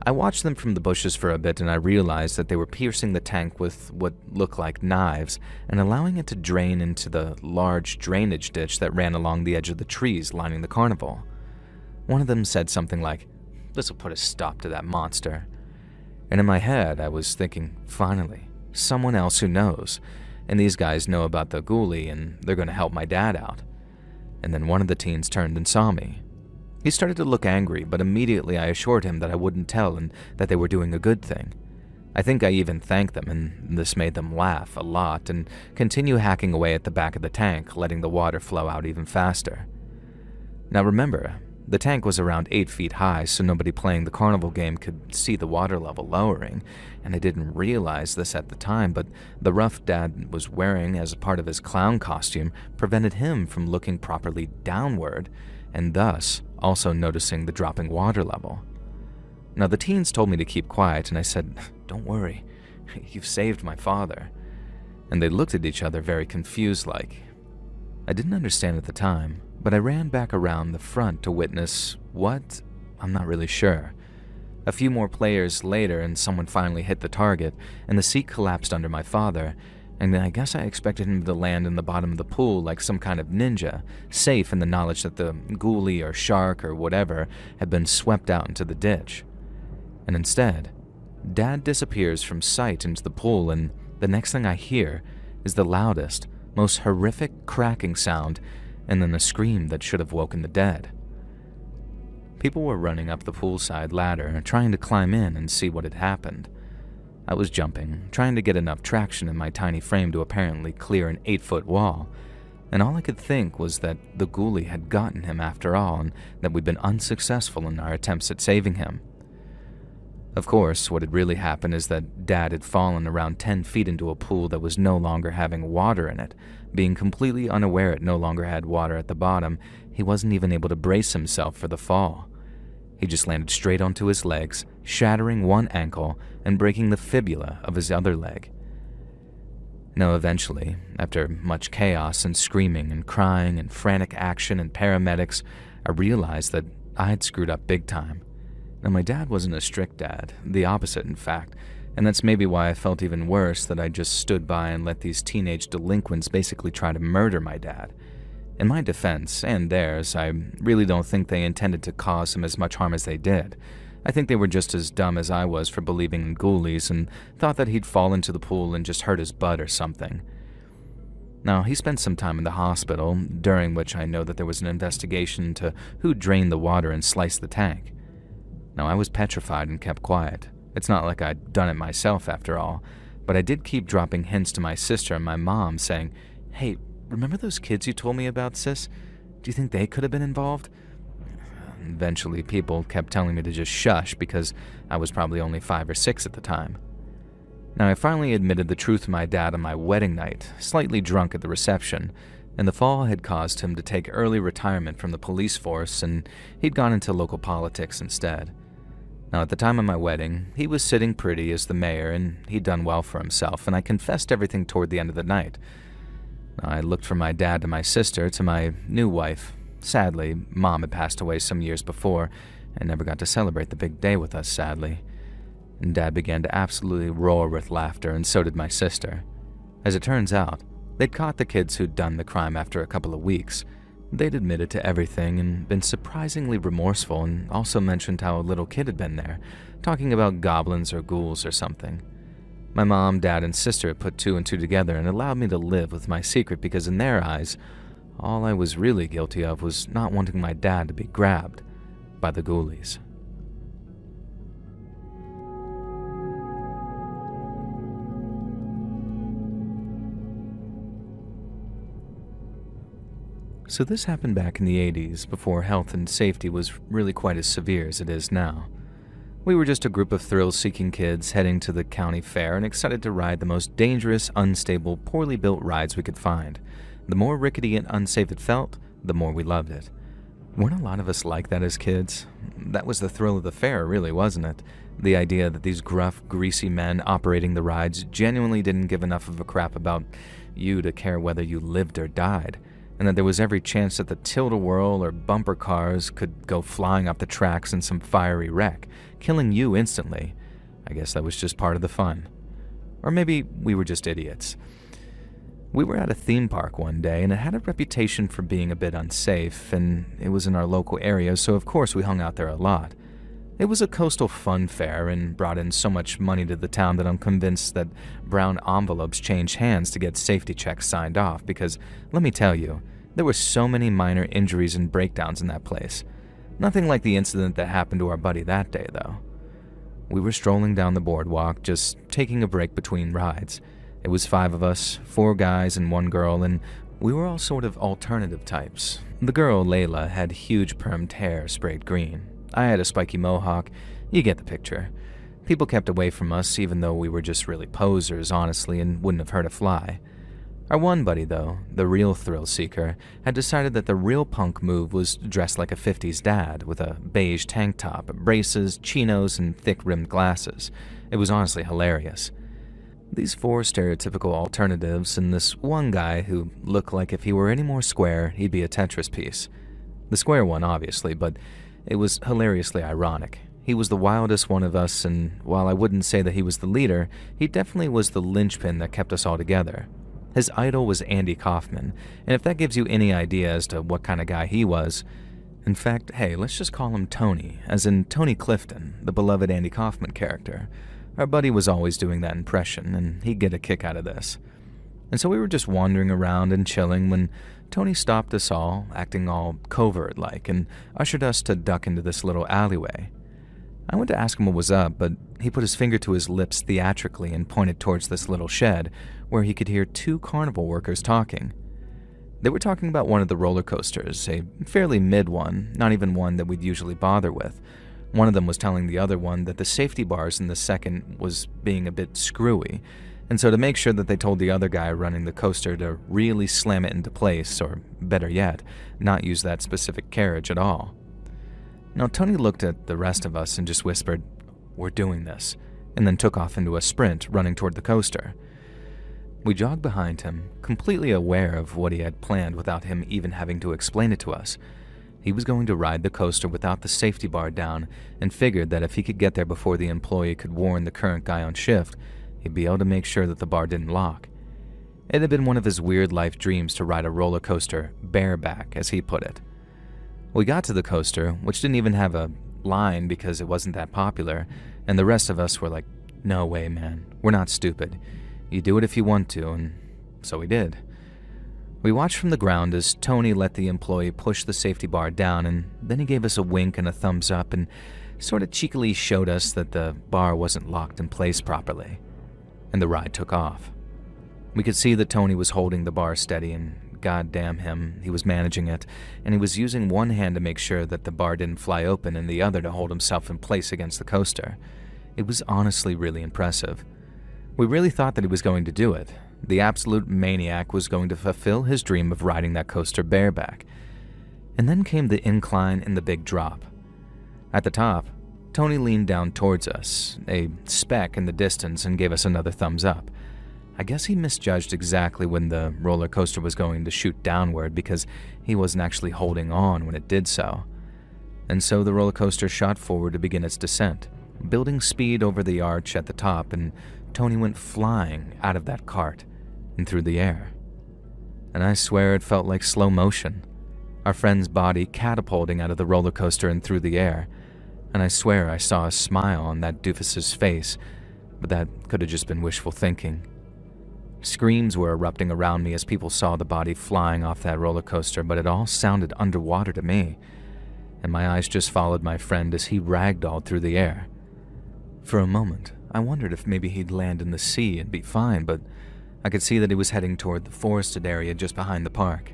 I watched them from the bushes for a bit, and I realized that they were piercing the tank with what looked like knives and allowing it to drain into the large drainage ditch that ran along the edge of the trees lining the carnival. One of them said something like, "This'll put a stop to that monster." And in my head, I was thinking, finally, someone else who knows. And these guys know about the ghoulie, and they're going to help my dad out. And then one of the teens turned and saw me. He started to look angry, but immediately I assured him that I wouldn't tell and that they were doing a good thing. I think I even thanked them, and this made them laugh a lot and continue hacking away at the back of the tank, letting the water flow out even faster. Now remember, the tank was around 8 feet high, so nobody playing the carnival game could see the water level lowering, and I didn't realize this at the time, but the rough Dad was wearing as a part of his clown costume prevented him from looking properly downward, and thus also noticing the dropping water level. Now the teens told me to keep quiet, and I said, "Don't worry, you've saved my father." And they looked at each other very confused like. I didn't understand at the time, but I ran back around the front to witness what? I'm not really sure. A few more players later, and someone finally hit the target, and the seat collapsed under my father, and I guess I expected him to land in the bottom of the pool like some kind of ninja, safe in the knowledge that the ghoulie or shark or whatever had been swept out into the ditch. And instead, Dad disappears from sight into the pool, and the next thing I hear is the loudest, most horrific cracking sound, and then a scream that should have woken the dead. People were running up the poolside ladder, trying to climb in and see what had happened. I was jumping, trying to get enough traction in my tiny frame to apparently clear an 8-foot wall, and all I could think was that the ghoulie had gotten him after all, and that we'd been unsuccessful in our attempts at saving him. Of course, what had really happened is that Dad had fallen around 10 feet into a pool that was no longer having water in it. Being completely unaware it no longer had water at the bottom, he wasn't even able to brace himself for the fall. He just landed straight onto his legs, shattering one ankle and breaking the fibula of his other leg. Now eventually, after much chaos and screaming and crying and frantic action and paramedics, I realized that I had screwed up big time. Now my dad wasn't a strict dad, the opposite in fact, and that's maybe why I felt even worse that I just stood by and let these teenage delinquents basically try to murder my dad. In my defense, and theirs, I really don't think they intended to cause him as much harm as they did. I think they were just as dumb as I was for believing in ghoulies and thought that he'd fall into the pool and just hurt his butt or something. Now, he spent some time in the hospital, during which I know that there was an investigation into who drained the water and sliced the tank. Now, I was petrified and kept quiet. It's not like I'd done it myself after all, but I did keep dropping hints to my sister and my mom saying, "Hey, remember those kids you told me about, sis? Do you think they could have been involved?" Eventually, people kept telling me to just shush because I was probably only 5 or 6 at the time. Now, I finally admitted the truth to my dad on my wedding night, slightly drunk at the reception, and the fall had caused him to take early retirement from the police force, and he'd gone into local politics instead. Now, at the time of my wedding, he was sitting pretty as the mayor, and he'd done well for himself, and I confessed everything toward the end of the night. I looked from my dad to my sister to my new wife. Sadly, Mom had passed away some years before and never got to celebrate the big day with us, sadly. And Dad began to absolutely roar with laughter, and so did my sister. As it turns out, they'd caught the kids who'd done the crime after a couple of weeks. They'd admitted to everything and been surprisingly remorseful, and also mentioned how a little kid had been there, talking about goblins or ghouls or something. My mom, dad, and sister had put 2 and 2 together and allowed me to live with my secret because in their eyes, all I was really guilty of was not wanting my dad to be grabbed by the ghoulies. So this happened back in the 80s, before health and safety was really quite as severe as it is now. We were just a group of thrill-seeking kids heading to the county fair and excited to ride the most dangerous, unstable, poorly built rides we could find. The more rickety and unsafe it felt, the more we loved it. Weren't a lot of us like that as kids? That was the thrill of the fair, really, wasn't it? The idea that these gruff, greasy men operating the rides genuinely didn't give enough of a crap about you to care whether you lived or died, and that there was every chance that the tilt-a-whirl or bumper cars could go flying off the tracks in some fiery wreck, killing you instantly. I guess that was just part of the fun. Or maybe we were just idiots. We were at a theme park one day, and it had a reputation for being a bit unsafe, and it was in our local area, so of course we hung out there a lot. It was a coastal fun fair and brought in so much money to the town that I'm convinced that brown envelopes changed hands to get safety checks signed off, because, let me tell you, there were so many minor injuries and breakdowns in that place. Nothing like the incident that happened to our buddy that day, though. We were strolling down the boardwalk, just taking a break between rides. It was 5 of us, 4 guys and 1 girl, and we were all sort of alternative types. The girl, Layla, had huge permed hair sprayed green. I had a spiky mohawk. You get the picture. People kept away from us, even though we were just really posers, honestly, and wouldn't have hurt a fly. Our one buddy, though, the real thrill-seeker, had decided that the real punk move was dressed like a 50s dad, with a beige tank top, braces, chinos, and thick-rimmed glasses. It was honestly hilarious. These 4 stereotypical alternatives, and this one guy who looked like if he were any more square, he'd be a Tetris piece. The square one, obviously, but it was hilariously ironic. He was the wildest one of us, and while I wouldn't say that he was the leader, he definitely was the linchpin that kept us all together. His idol was Andy Kaufman, and if that gives you any idea as to what kind of guy he was, in fact, hey, let's just call him Tony, as in Tony Clifton, the beloved Andy Kaufman character. Our buddy was always doing that impression, and he'd get a kick out of this. And so we were just wandering around and chilling when Tony stopped us all, acting all covert-like, and ushered us to duck into this little alleyway. I went to ask him what was up, but he put his finger to his lips theatrically and pointed towards this little shed, where he could hear 2 carnival workers talking. They were talking about one of the roller coasters, a fairly mid one, not even one that we'd usually bother with. One of them was telling the other one that the safety bars in the second was being a bit screwy, and so to make sure that they told the other guy running the coaster to really slam it into place, or better yet, not use that specific carriage at all. Now, Tony looked at the rest of us and just whispered, "We're doing this," and then took off into a sprint, running toward the coaster. We jogged behind him, completely aware of what he had planned without him even having to explain it to us. He was going to ride the coaster without the safety bar down, and figured that if he could get there before the employee could warn the current guy on shift, he'd be able to make sure that the bar didn't lock. It had been one of his weird life dreams to ride a roller coaster bareback, as he put it. We got to the coaster, which didn't even have a line because it wasn't that popular, and the rest of us were like, "No way, man. We're not stupid. You do it if you want to," and so we did. We watched from the ground as Tony let the employee push the safety bar down, and then he gave us a wink and a thumbs up and sort of cheekily showed us that the bar wasn't locked in place properly. And the ride took off. We could see that Tony was holding the bar steady, and goddamn him, he was managing it, and he was using one hand to make sure that the bar didn't fly open and the other to hold himself in place against the coaster. It was honestly really impressive. We really thought that he was going to do it. The absolute maniac was going to fulfill his dream of riding that coaster bareback. And then came the incline and the big drop. At the top, Tony leaned down towards us, a speck in the distance, and gave us another thumbs up. I guess he misjudged exactly when the roller coaster was going to shoot downward because he wasn't actually holding on when it did so. And so the roller coaster shot forward to begin its descent, building speed over the arch at the top, and Tony went flying out of that cart and through the air. And I swear it felt like slow motion. Our friend's body catapulting out of the roller coaster and through the air, and I swear I saw a smile on that doofus's face, but that could have just been wishful thinking. Screams were erupting around me as people saw the body flying off that roller coaster, but it all sounded underwater to me, and my eyes just followed my friend as he ragdolled through the air. For a moment, I wondered if maybe he'd land in the sea and be fine, but I could see that he was heading toward the forested area just behind the park.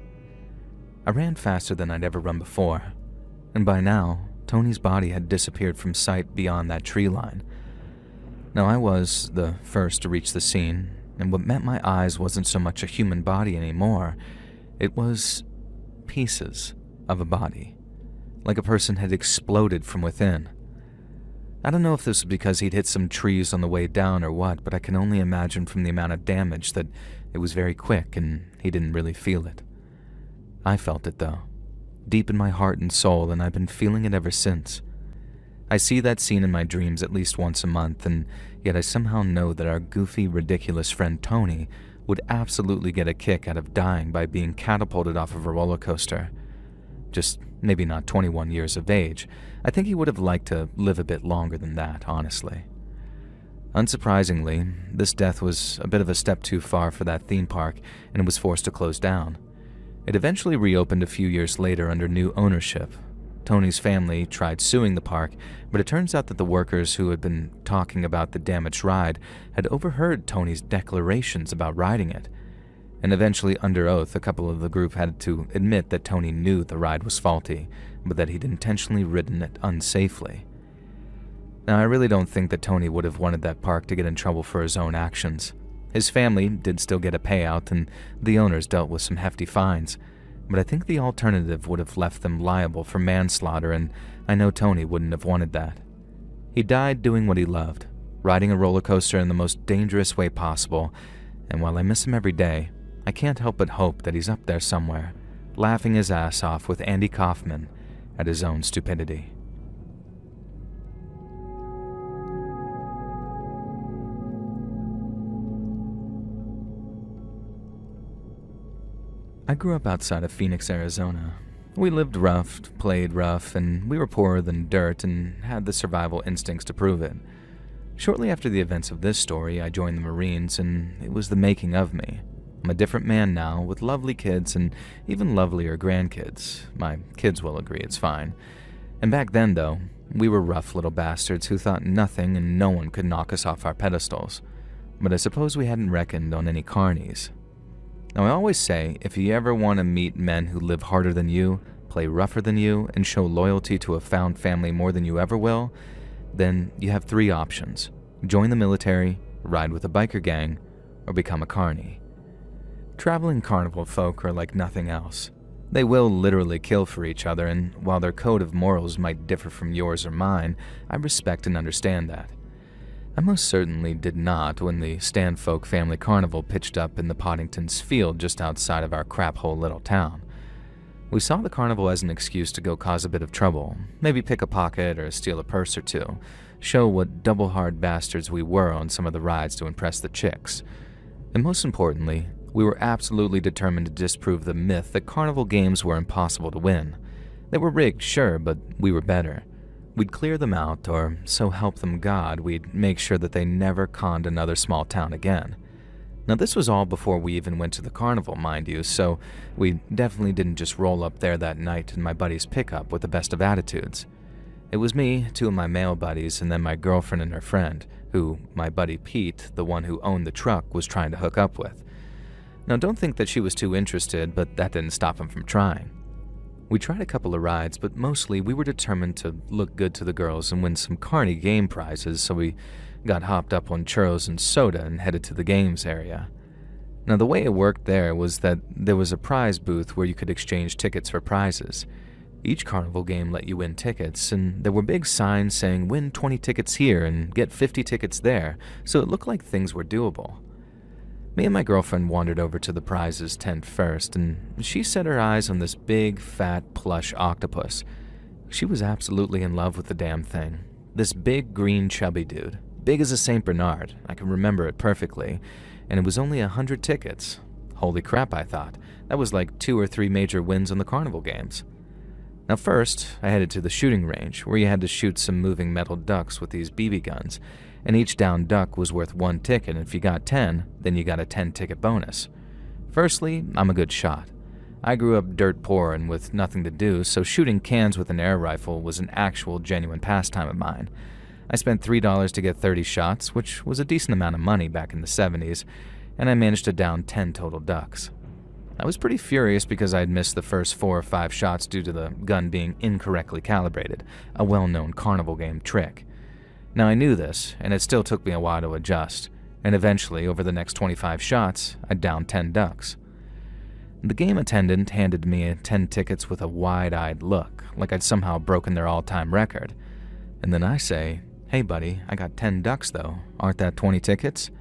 I ran faster than I'd ever run before, and by now, Tony's body had disappeared from sight beyond that tree line. Now, I was the first to reach the scene, and what met my eyes wasn't so much a human body anymore. It was pieces of a body, like a person had exploded from within. I don't know if this was because he'd hit some trees on the way down or what, but I can only imagine from the amount of damage that it was very quick and he didn't really feel it. I felt it though, deep in my heart and soul, and I've been feeling it ever since. I see that scene in my dreams at least once a month, and yet I somehow know that our goofy, ridiculous friend Tony would absolutely get a kick out of dying by being catapulted off of a roller coaster. Just maybe not 21 years of age. I think he would have liked to live a bit longer than that, honestly. Unsurprisingly, this death was a bit of a step too far for that theme park, and it was forced to close down. It eventually reopened a few years later under new ownership. Tony's family tried suing the park, but it turns out that the workers who had been talking about the damaged ride had overheard Tony's declarations about riding it. And eventually, under oath, a couple of the group had to admit that Tony knew the ride was faulty, but that he'd intentionally ridden it unsafely. Now, I really don't think that Tony would have wanted that park to get in trouble for his own actions. His family did still get a payout, and the owners dealt with some hefty fines, but I think the alternative would have left them liable for manslaughter, and I know Tony wouldn't have wanted that. He died doing what he loved, riding a roller coaster in the most dangerous way possible, and while I miss him every day, I can't help but hope that he's up there somewhere, laughing his ass off with Andy Kaufman at his own stupidity. I grew up outside of Phoenix, Arizona. We lived rough, played rough, and we were poorer than dirt and had the survival instincts to prove it. Shortly after the events of this story, I joined the Marines, and it was the making of me. I'm a different man now, with lovely kids and even lovelier grandkids. My kids will agree it's fine. And back then, though, we were rough little bastards who thought nothing and no one could knock us off our pedestals. But I suppose we hadn't reckoned on any carnies. Now, I always say, if you ever want to meet men who live harder than you, play rougher than you, and show loyalty to a found family more than you ever will, then you have three options. Join the military, ride with a biker gang, or become a carny. Traveling carnival folk are like nothing else. They will literally kill for each other, and while their code of morals might differ from yours or mine, I respect and understand that. I most certainly did not when the Stanfolk family carnival pitched up in the Poddington's field just outside of our crap-hole little town. We saw the carnival as an excuse to go cause a bit of trouble, maybe pick a pocket or steal a purse or two, show what double-hard bastards we were on some of the rides to impress the chicks. And most importantly, we were absolutely determined to disprove the myth that carnival games were impossible to win. They were rigged, sure, but we were better. We'd clear them out, or so help them God, we'd make sure that they never conned another small town again. Now, this was all before we even went to the carnival, mind you, so we definitely didn't just roll up there that night in my buddy's pickup with the best of attitudes. It was me, two of my male buddies, and then my girlfriend and her friend, who my buddy Pete, the one who owned the truck, was trying to hook up with. Now, don't think that she was too interested, but that didn't stop him from trying. We tried a couple of rides, but mostly we were determined to look good to the girls and win some carny game prizes, so we got hopped up on churros and soda and headed to the games area. Now, the way it worked there was that there was a prize booth where you could exchange tickets for prizes. Each carnival game let you win tickets, and there were big signs saying win 20 tickets here and get 50 tickets there, so it looked like things were doable. Me and my girlfriend wandered over to the prizes tent first, and she set her eyes on this big, fat, plush octopus. She was absolutely in love with the damn thing. This big, green, chubby dude. Big as a St. Bernard. I can remember it perfectly. And it was only 100 tickets. Holy crap, I thought. That was like 2 or 3 major wins on the carnival games. Now first, I headed to the shooting range, where you had to shoot some moving metal ducks with these BB guns, and each downed duck was worth 1 ticket, and if you got 10, then you got a 10-ticket bonus. Firstly, I'm a good shot. I grew up dirt poor and with nothing to do, so shooting cans with an air rifle was an actual genuine pastime of mine. I spent $3 to get 30 shots, which was a decent amount of money back in the 70s, and I managed to down 10 total ducks. I was pretty furious because I'd missed the first 4 or 5 shots due to the gun being incorrectly calibrated, a well-known carnival game trick. Now I knew this, and it still took me a while to adjust, and eventually, over the next 25 shots, I downed 10 ducks. The game attendant handed me 10 tickets with a wide-eyed look, like I'd somehow broken their all-time record. And then I say, "Hey buddy, I got 10 ducks though, aren't that 20 tickets?"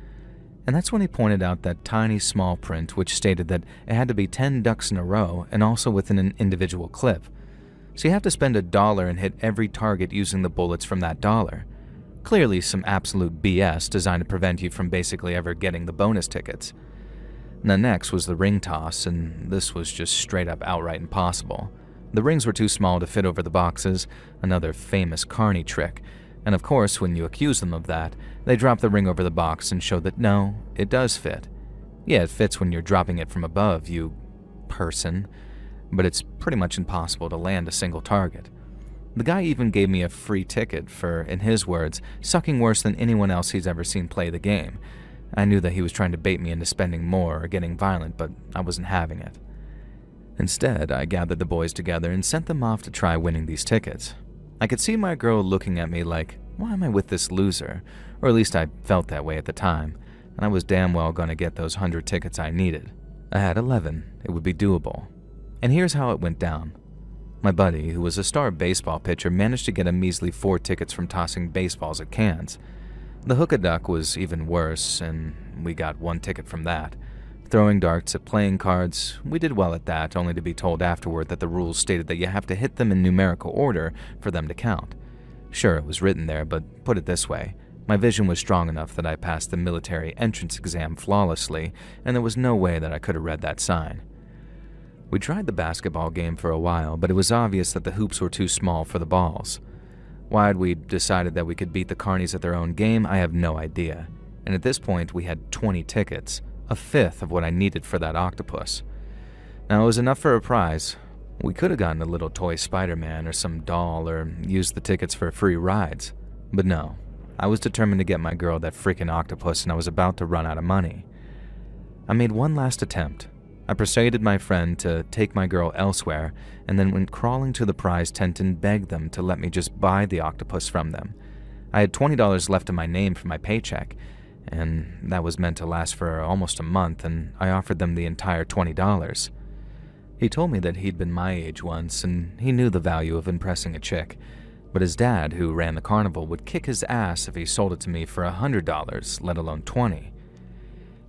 And that's when he pointed out that tiny small print which stated that it had to be 10 ducks in a row and also within an individual clip. So you have to spend $1 and hit every target using the bullets from that dollar. Clearly some absolute BS designed to prevent you from basically ever getting the bonus tickets. Now next was the ring toss, and this was just straight up outright impossible. The rings were too small to fit over the boxes, another famous carny trick, and of course when you accuse them of that, they drop the ring over the box and show that no, it does fit. Yeah, it fits when you're dropping it from above, you person, but it's pretty much impossible to land a single target. The guy even gave me a free ticket for, in his words, sucking worse than anyone else he's ever seen play the game. I knew that he was trying to bait me into spending more or getting violent, but I wasn't having it. Instead, I gathered the boys together and sent them off to try winning these tickets. I could see my girl looking at me like, why am I with this loser? Or at least I felt that way at the time, and I was damn well gonna get those 100 tickets I needed. I had 11, it would be doable. And here's how it went down. My buddy, who was a star baseball pitcher, managed to get a measly 4 tickets from tossing baseballs at cans. The hook-a-duck was even worse, and we got 1 ticket from that. Throwing darts at playing cards, we did well at that, only to be told afterward that the rules stated that you have to hit them in numerical order for them to count. Sure, it was written there, but put it this way, my vision was strong enough that I passed the military entrance exam flawlessly, and there was no way that I could have read that sign. We tried the basketball game for a while, but it was obvious that the hoops were too small for the balls. Why we decided that we could beat the carnies at their own game, I have no idea. And at this point, we had 20 tickets, a fifth of what I needed for that octopus. Now, it was enough for a prize. We could have gotten a little toy Spider-Man or some doll or used the tickets for free rides. But no, I was determined to get my girl that freaking octopus, and I was about to run out of money. I made one last attempt. I persuaded my friend to take my girl elsewhere, and then went crawling to the prize tent and begged them to let me just buy the octopus from them. I had $20 left in my name for my paycheck, and that was meant to last for almost a month, and I offered them the entire $20. He told me that he'd been my age once, and he knew the value of impressing a chick, but his dad, who ran the carnival, would kick his ass if he sold it to me for $100, let alone $20.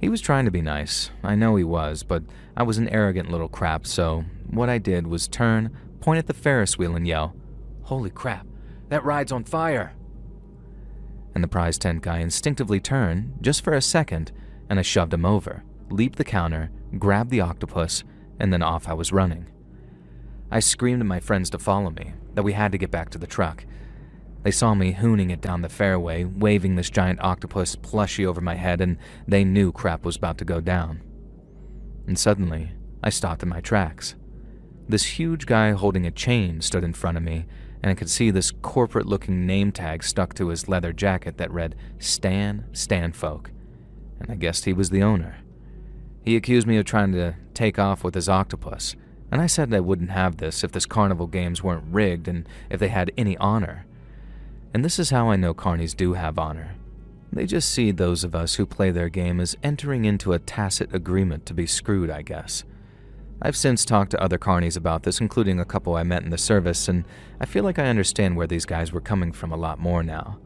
He was trying to be nice, I know he was, but I was an arrogant little crap, so what I did was turn, point at the Ferris wheel and yell, "Holy crap, that ride's on fire!" And the prize tent guy instinctively turned, just for a second, and I shoved him over, leaped the counter, grabbed the octopus, and then off I was running. I screamed at my friends to follow me, that we had to get back to the truck. They saw me hooning it down the fairway, waving this giant octopus plushie over my head, and they knew crap was about to go down. And suddenly, I stopped in my tracks. This huge guy holding a chain stood in front of me, and I could see this corporate-looking name tag stuck to his leather jacket that read Stan Stanfolk, and I guessed he was the owner. He accused me of trying to take off with his octopus, and I said I wouldn't have this if this carnival games weren't rigged and if they had any honor. And this is how I know carnies do have honor. They just see those of us who play their game as entering into a tacit agreement to be screwed, I guess. I've since talked to other carnies about this, including a couple I met in the service, and I feel like I understand where these guys were coming from a lot more now.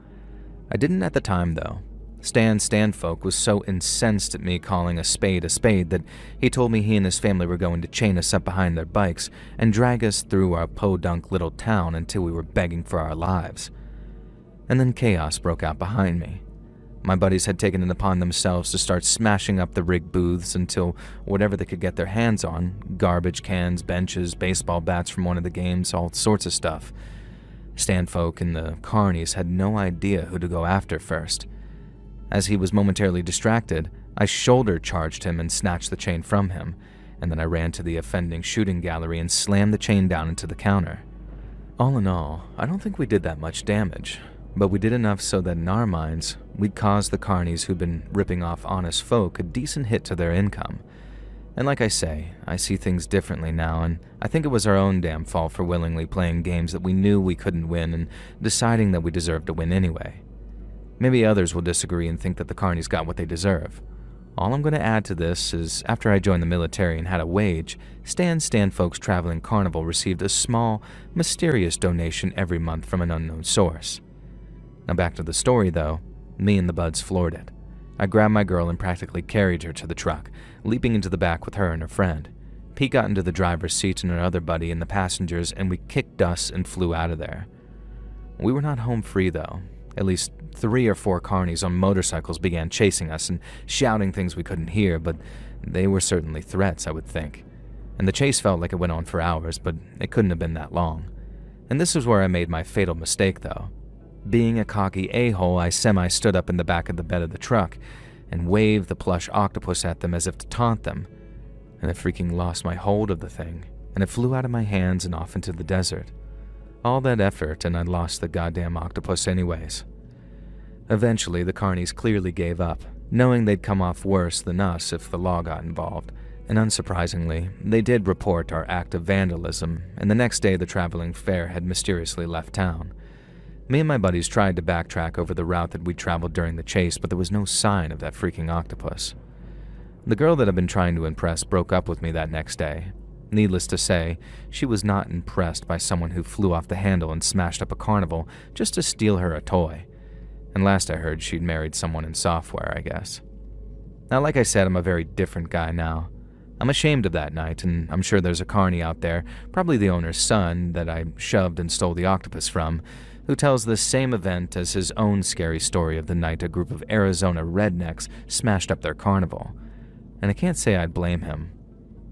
I didn't at the time, though. Stan Stanfolk was so incensed at me calling a spade that he told me he and his family were going to chain us up behind their bikes and drag us through our podunk little town until we were begging for our lives. And then chaos broke out behind me. My buddies had taken it upon themselves to start smashing up the rig booths until whatever they could get their hands on, garbage cans, benches, baseball bats from one of the games, all sorts of stuff. Stanfolk and the carnies had no idea who to go after first. As he was momentarily distracted, I shoulder charged him and snatched the chain from him, and then I ran to the offending shooting gallery and slammed the chain down into the counter. All in all, I don't think we did that much damage, but we did enough so that in our minds, we'd caused the carnies who'd been ripping off honest folk a decent hit to their income. And like I say, I see things differently now, and I think it was our own damn fault for willingly playing games that we knew we couldn't win and deciding that we deserved to win anyway. Maybe others will disagree and think that the carnies got what they deserve. All I'm going to add to this is, after I joined the military and had a wage, Stan Folks Traveling Carnival received a small, mysterious donation every month from an unknown source. Now back to the story though, me and the buds floored it. I grabbed my girl and practically carried her to the truck, leaping into the back with her and her friend. Pete got into the driver's seat and our other buddy in the passengers, and we kicked dust and flew out of there. We were not home free though. At least 3 or 4 carnies on motorcycles began chasing us and shouting things we couldn't hear, but they were certainly threats, I would think. And the chase felt like it went on for hours, but it couldn't have been that long. And this is where I made my fatal mistake though. Being a cocky a-hole, I semi-stood up in the back of the bed of the truck and waved the plush octopus at them as if to taunt them. And I freaking lost my hold of the thing, and it flew out of my hands and off into the desert. All that effort, and I lost the goddamn octopus anyways. Eventually, the carnies clearly gave up, knowing they'd come off worse than us if the law got involved. And unsurprisingly, they did report our act of vandalism, and the next day the traveling fair had mysteriously left town. Me and my buddies tried to backtrack over the route that we'd traveled during the chase, but there was no sign of that freaking octopus. The girl that I'd been trying to impress broke up with me that next day. Needless to say, she was not impressed by someone who flew off the handle and smashed up a carnival just to steal her a toy. And last I heard, she'd married someone in software, I guess. Now, like I said, I'm a very different guy now. I'm ashamed of that night, and I'm sure there's a carny out there, probably the owner's son that I shoved and stole the octopus from, who tells this same event as his own scary story of the night a group of Arizona rednecks smashed up their carnival. And I can't say I'd blame him.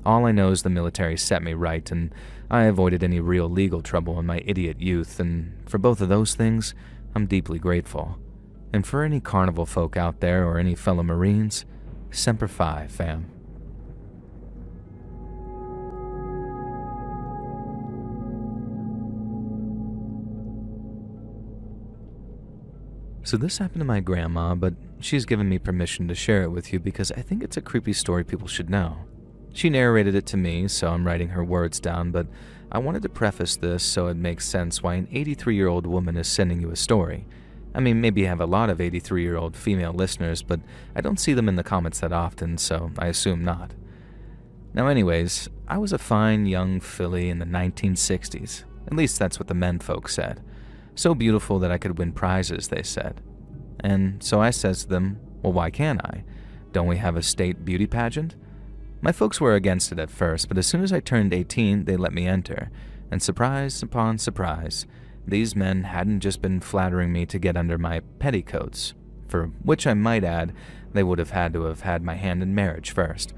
All I know is the military set me right, and I avoided any real legal trouble in my idiot youth, and for both of those things, I'm deeply grateful. And for any carnival folk out there or any fellow Marines, Semper Fi, fam. So this happened to my grandma, but she's given me permission to share it with you because I think it's a creepy story people should know. She narrated it to me, so I'm writing her words down, but I wanted to preface this so it makes sense why an 83-year-old woman is sending you a story. I mean, maybe you have a lot of 83-year-old female listeners, but I don't see them in the comments that often, so I assume not. Now anyways, I was a fine young filly in the 1960s. At least that's what the men folk said. So beautiful that I could win prizes, they said. And so I says to them, well, why can't I? Don't we have a state beauty pageant? My folks were against it at first, but as soon as I turned 18, they let me enter. And surprise upon surprise, these men hadn't just been flattering me to get under my petticoats, for which I might add, they would have had my hand in marriage first.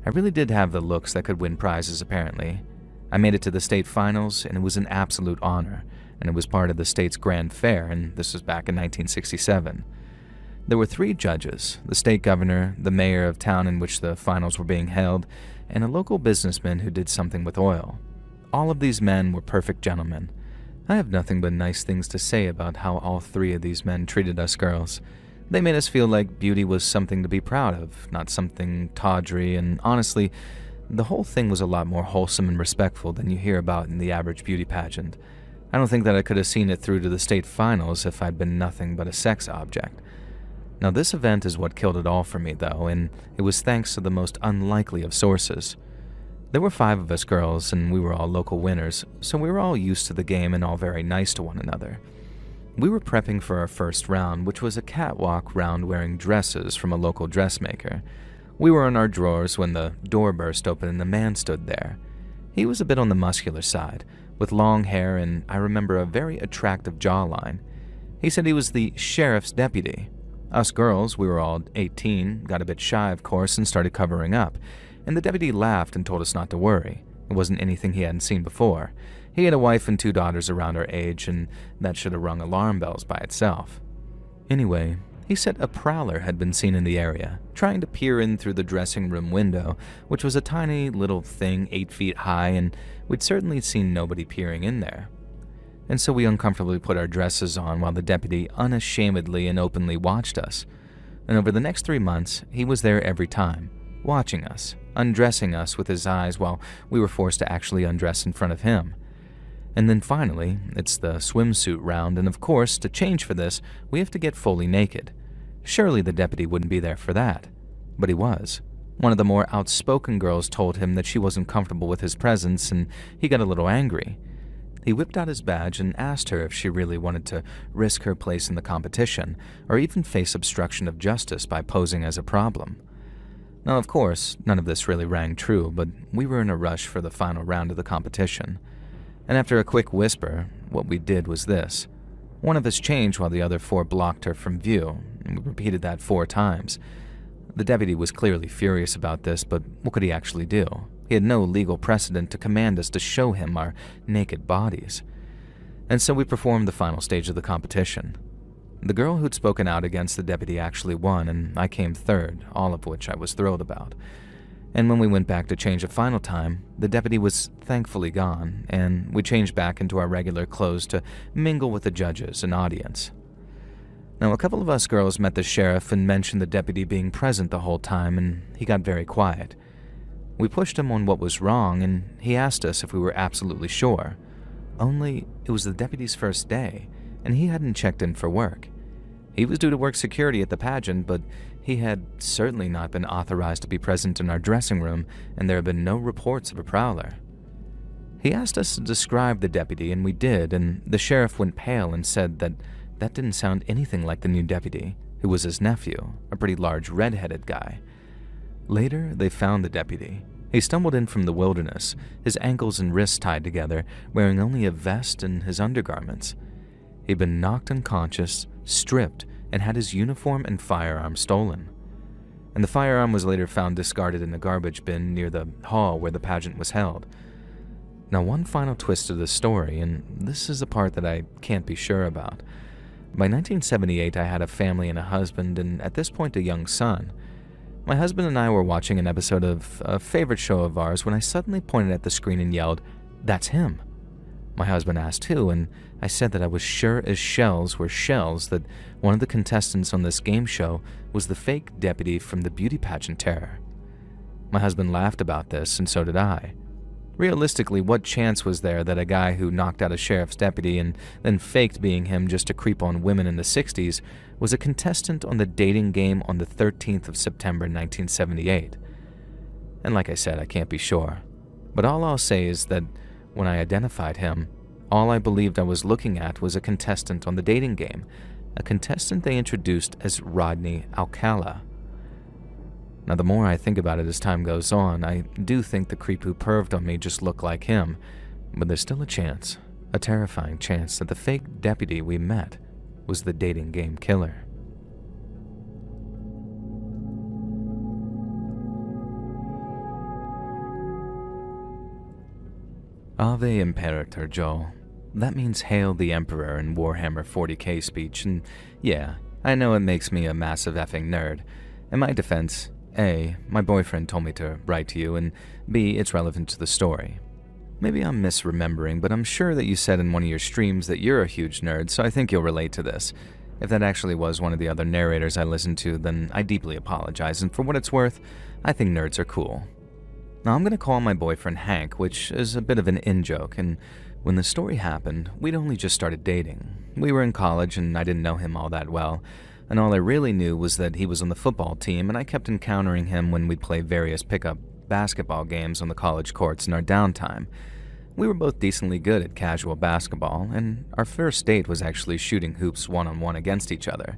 I really did have the looks that could win prizes, apparently. I made it to the state finals, and it was an absolute honor, and it was part of the state's grand fair, and this was back in 1967. There were 3 judges, the state governor, the mayor of town in which the finals were being held, and a local businessman who did something with oil. All of these men were perfect gentlemen. I have nothing but nice things to say about how all 3 of these men treated us girls. They made us feel like beauty was something to be proud of, not something tawdry, and honestly, the whole thing was a lot more wholesome and respectful than you hear about in the average beauty pageant. I don't think that I could have seen it through to the state finals if I'd been nothing but a sex object. Now this event is what killed it all for me though, and it was thanks to the most unlikely of sources. There were 5 of us girls, and we were all local winners, so we were all used to the game and all very nice to one another. We were prepping for our first round, which was a catwalk round wearing dresses from a local dressmaker. We were in our drawers when the door burst open and a man stood there. He was a bit on the muscular side, with long hair and I remember a very attractive jawline. He said he was the sheriff's deputy. Us girls, we were all 18, got a bit shy of course and started covering up, and the deputy laughed and told us not to worry. It wasn't anything he hadn't seen before. He had a wife and 2 daughters around our age, and that should have rung alarm bells by itself. Anyway, he said a prowler had been seen in the area, trying to peer in through the dressing room window, which was a tiny little thing 8 feet high, and we'd certainly seen nobody peering in there. And so we uncomfortably put our dresses on while the deputy unashamedly and openly watched us. And over the next 3 months, he was there every time, watching us, undressing us with his eyes while we were forced to actually undress in front of him. And then finally, it's the swimsuit round, and of course, to change for this, we have to get fully naked. Surely the deputy wouldn't be there for that. But he was. One of the more outspoken girls told him that she wasn't comfortable with his presence, and he got a little angry. He whipped out his badge and asked her if she really wanted to risk her place in the competition, or even face obstruction of justice by posing as a problem. Now, of course, none of this really rang true, but we were in a rush for the final round of the competition. And after a quick whisper, what we did was this. One of us changed while the other 4 blocked her from view, and we repeated that 4 times. The deputy was clearly furious about this, but what could he actually do? He had no legal precedent to command us to show him our naked bodies. And so we performed the final stage of the competition. The girl who'd spoken out against the deputy actually won, and I came third, all of which I was thrilled about. And when we went back to change at final time, the deputy was thankfully gone, and we changed back into our regular clothes to mingle with the judges and audience. Now, a couple of us girls met the sheriff and mentioned the deputy being present the whole time, and he got very quiet. We pushed him on what was wrong, and he asked us if we were absolutely sure. Only, it was the deputy's first day, and he hadn't checked in for work. He was due to work security at the pageant, but he had certainly not been authorized to be present in our dressing room, and there had been no reports of a prowler. He asked us to describe the deputy, and we did, and the sheriff went pale and said that didn't sound anything like the new deputy, who was his nephew, a pretty large red-headed guy. Later, they found the deputy. He stumbled in from the wilderness, his ankles and wrists tied together, wearing only a vest and his undergarments. He'd been knocked unconscious, stripped, and had his uniform and firearm stolen. And the firearm was later found discarded in a garbage bin near the hall where the pageant was held. Now, one final twist to the story, and this is the part that I can't be sure about. By 1978, I had a family and a husband, and at this point a young son. My husband and I were watching an episode of a favorite show of ours when I suddenly pointed at the screen and yelled, "That's him!" My husband asked who, and I said that I was sure as shells were shells that one of the contestants on this game show was the fake deputy from the beauty pageant terror. My husband laughed about this, and so did I. Realistically, what chance was there that a guy who knocked out a sheriff's deputy and then faked being him just to creep on women in the 60s was a contestant on the dating game on the 13th of September 1978? And like I said, I can't be sure. But all I'll say is that when I identified him, all I believed I was looking at was a contestant on the dating game, a contestant they introduced as Rodney Alcala. Now, the more I think about it as time goes on, I do think the creep who perved on me just looked like him, but there's still a chance, a terrifying chance, that the fake deputy we met was the dating game killer. Ave Imperator, Joel. That means Hail the Emperor in Warhammer 40k speech, and yeah, I know it makes me a massive effing nerd. In my defense, A, my boyfriend told me to write to you, and B, it's relevant to the story. Maybe I'm misremembering, but I'm sure that you said in one of your streams that you're a huge nerd, so I think you'll relate to this. If that actually was one of the other narrators I listened to, then I deeply apologize, and for what it's worth, I think nerds are cool. Now, I'm going to call my boyfriend Hank, which is a bit of an in-joke, and when the story happened, we'd only just started dating. We were in college, and I didn't know him all that well, and all I really knew was that he was on the football team, and I kept encountering him when we'd play various pickup basketball games on the college courts in our downtime. We were both decently good at casual basketball, and our first date was actually shooting hoops one-on-one against each other.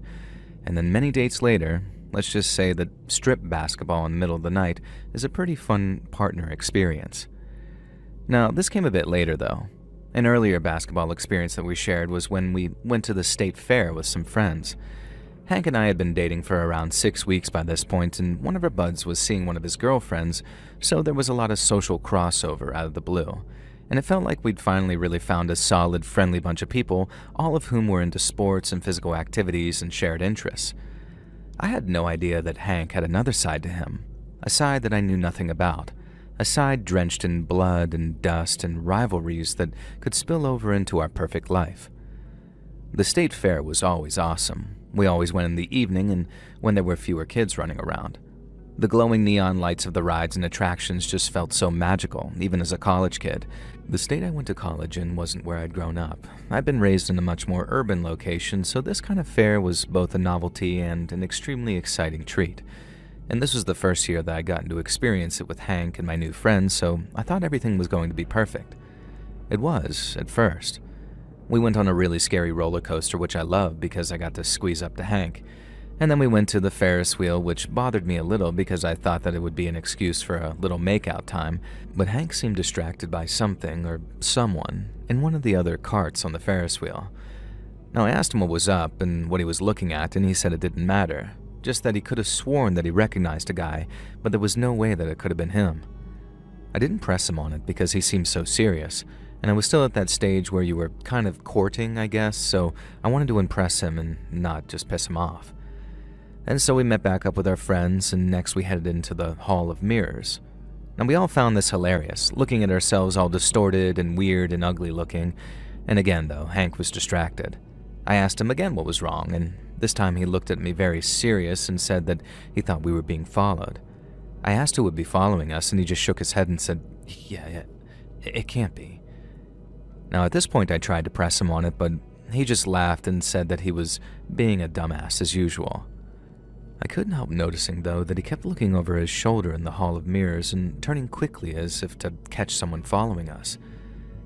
And then many dates later, let's just say that strip basketball in the middle of the night is a pretty fun partner experience. Now, this came a bit later, though. An earlier basketball experience that we shared was when we went to the state fair with some friends. Hank and I had been dating for around 6 weeks by this point, and one of our buds was seeing one of his girlfriends, so there was a lot of social crossover out of the blue. And it felt like we'd finally really found a solid, friendly bunch of people, all of whom were into sports and physical activities and shared interests. I had no idea that Hank had another side to him, a side that I knew nothing about, a side drenched in blood and dust and rivalries that could spill over into our perfect life. The state fair was always awesome. We always went in the evening and when there were fewer kids running around. The glowing neon lights of the rides and attractions just felt so magical, even as a college kid. The state I went to college in wasn't where I'd grown up. I'd been raised in a much more urban location, so this kind of fair was both a novelty and an extremely exciting treat. And this was the first year that I'd gotten to experience it with Hank and my new friends, so I thought everything was going to be perfect. It was, at first. We went on a really scary roller coaster, which I loved because I got to squeeze up to Hank. And then we went to the Ferris wheel, which bothered me a little because I thought that it would be an excuse for a little makeout time, but Hank seemed distracted by something or someone in one of the other carts on the Ferris wheel. Now, I asked him what was up and what he was looking at, and he said it didn't matter, just that he could have sworn that he recognized a guy, but there was no way that it could have been him. I didn't press him on it because he seemed so serious, and I was still at that stage where you were kind of courting, I guess, so I wanted to impress him and not just piss him off. And so we met back up with our friends, and next we headed into the Hall of Mirrors. Now, we all found this hilarious, looking at ourselves all distorted and weird and ugly looking, and again, though, Hank was distracted. I asked him again what was wrong, and this time he looked at me very serious and said that he thought we were being followed. I asked who would be following us, and he just shook his head and said, yeah, it can't be. Now, at this point, I tried to press him on it, but he just laughed and said that he was being a dumbass as usual. I couldn't help noticing, though, that he kept looking over his shoulder in the Hall of Mirrors and turning quickly as if to catch someone following us.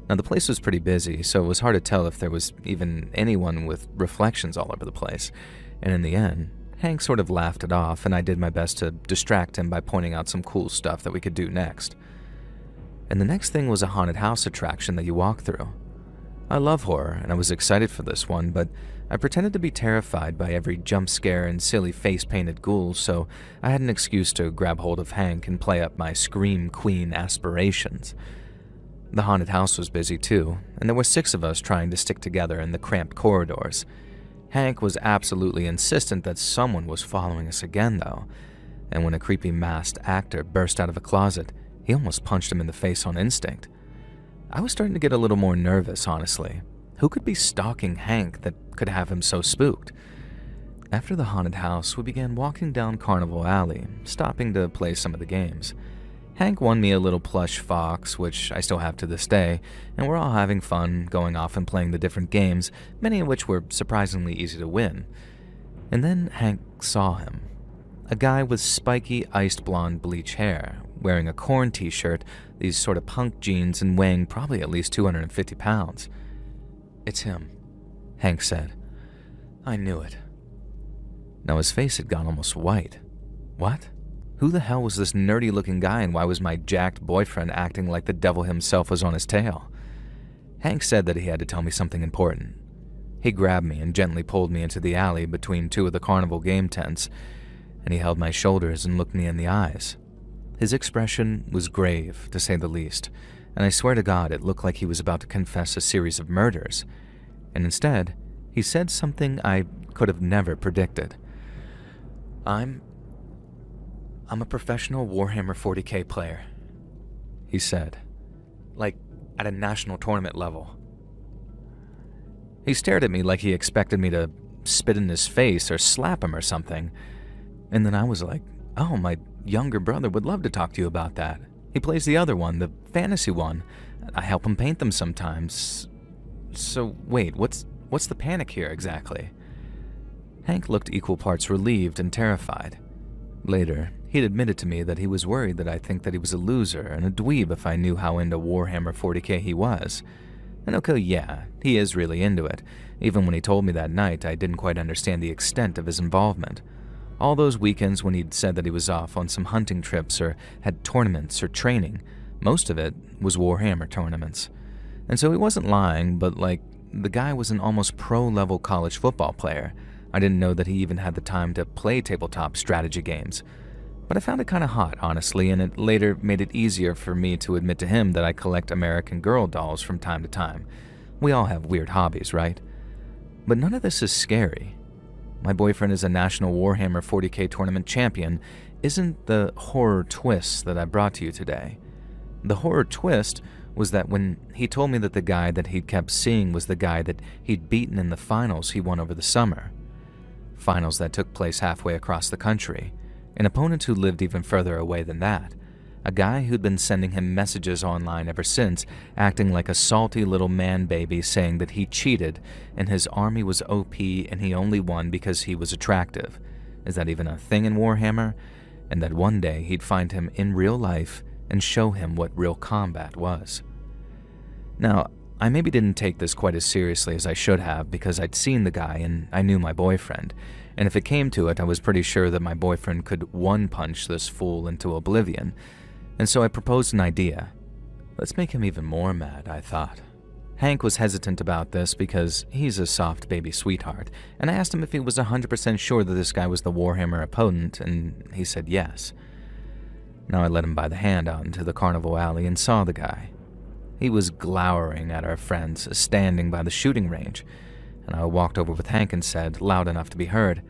Now, the place was pretty busy, so it was hard to tell if there was even anyone with reflections all over the place, and in the end, Hank sort of laughed it off, and I did my best to distract him by pointing out some cool stuff that we could do next. And the next thing was a haunted house attraction that you walk through. I love horror, and I was excited for this one, but I pretended to be terrified by every jump scare and silly face-painted ghouls, so I had an excuse to grab hold of Hank and play up my Scream Queen aspirations. The haunted house was busy too, and there were 6 of us trying to stick together in the cramped corridors. Hank was absolutely insistent that someone was following us again, though, and when a creepy masked actor burst out of a closet, he almost punched him in the face on instinct. I was starting to get a little more nervous, honestly. Who could be stalking Hank that could have him so spooked? After the haunted house, we began walking down Carnival Alley, stopping to play some of the games. Hank won me a little plush fox, which I still have to this day, and we're all having fun going off and playing the different games, many of which were surprisingly easy to win. And then Hank saw him. A guy with spiky, iced blonde bleach hair, wearing a Korn t-shirt, these sort of punk jeans, and weighing probably at least 250 pounds. "It's him," Hank said. I knew it. Now his face had gone almost white. What? Who the hell was this nerdy-looking guy, and why was my jacked boyfriend acting like the devil himself was on his tail? Hank said that he had to tell me something important. He grabbed me and gently pulled me into the alley between 2 of the carnival game tents, and he held my shoulders and looked me in the eyes. His expression was grave, to say the least, and I swear to God it looked like he was about to confess a series of murders, and instead, he said something I could have never predicted. I'm a professional Warhammer 40K player, he said, like at a national tournament level. He stared at me like he expected me to spit in his face or slap him or something, and then I was like, oh, my younger brother would love to talk to you about that. He plays the other one, the fantasy one. I help him paint them sometimes. So wait, what's the panic here exactly? Hank looked equal parts relieved and terrified. Later, he'd admitted to me that he was worried that I'd think that he was a loser and a dweeb if I knew how into Warhammer 40K he was. And okay, yeah, he is really into it. Even when he told me that night, I didn't quite understand the extent of his involvement. All those weekends when he'd said that he was off on some hunting trips or had tournaments or training, most of it was Warhammer tournaments. And so he wasn't lying, but the guy was an almost pro-level college football player. I didn't know that he even had the time to play tabletop strategy games. But I found it kind of hot, honestly, and it later made it easier for me to admit to him that I collect American Girl dolls from time to time. We all have weird hobbies, right? But none of this is scary. My boyfriend is a national Warhammer 40K tournament champion isn't the horror twist that I brought to you today. The horror twist was that when he told me that the guy that he'd kept seeing was the guy that he'd beaten in the finals he won over the summer. Finals that took place halfway across the country, An opponent who lived even further away than that. A guy who'd been sending him messages online ever since, acting like a salty little man baby, saying that he cheated and his army was OP and he only won because he was attractive. Is that even a thing in Warhammer? And that one day he'd find him in real life and show him what real combat was. Now, I maybe didn't take this quite as seriously as I should have because I'd seen the guy and I knew my boyfriend, and if it came to it, I was pretty sure that my boyfriend could one-punch this fool into oblivion, and so I proposed an idea. Let's make him even more mad, I thought. Hank was hesitant about this because he's a soft baby sweetheart, and I asked him if he was 100% sure that this guy was the Warhammer opponent, and he said yes. Now I led him by the hand out into the carnival alley and saw the guy. He was glowering at our friends standing by the shooting range, and I walked over with Hank and said, loud enough to be heard,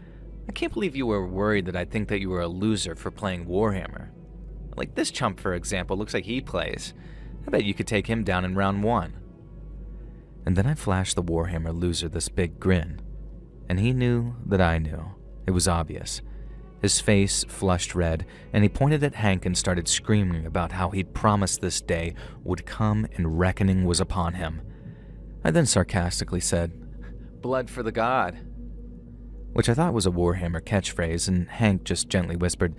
"I can't believe you were worried that I'd think that you were a loser for playing Warhammer. Like this chump, for example, looks like he plays. I bet you could take him down in round 1. And then I flashed the Warhammer loser this big grin, and he knew that I knew. It was obvious. His face flushed red, and he pointed at Hank and started screaming about how he'd promised this day would come and reckoning was upon him. I then sarcastically said, "Blood for the god," which I thought was a Warhammer catchphrase, and Hank just gently whispered,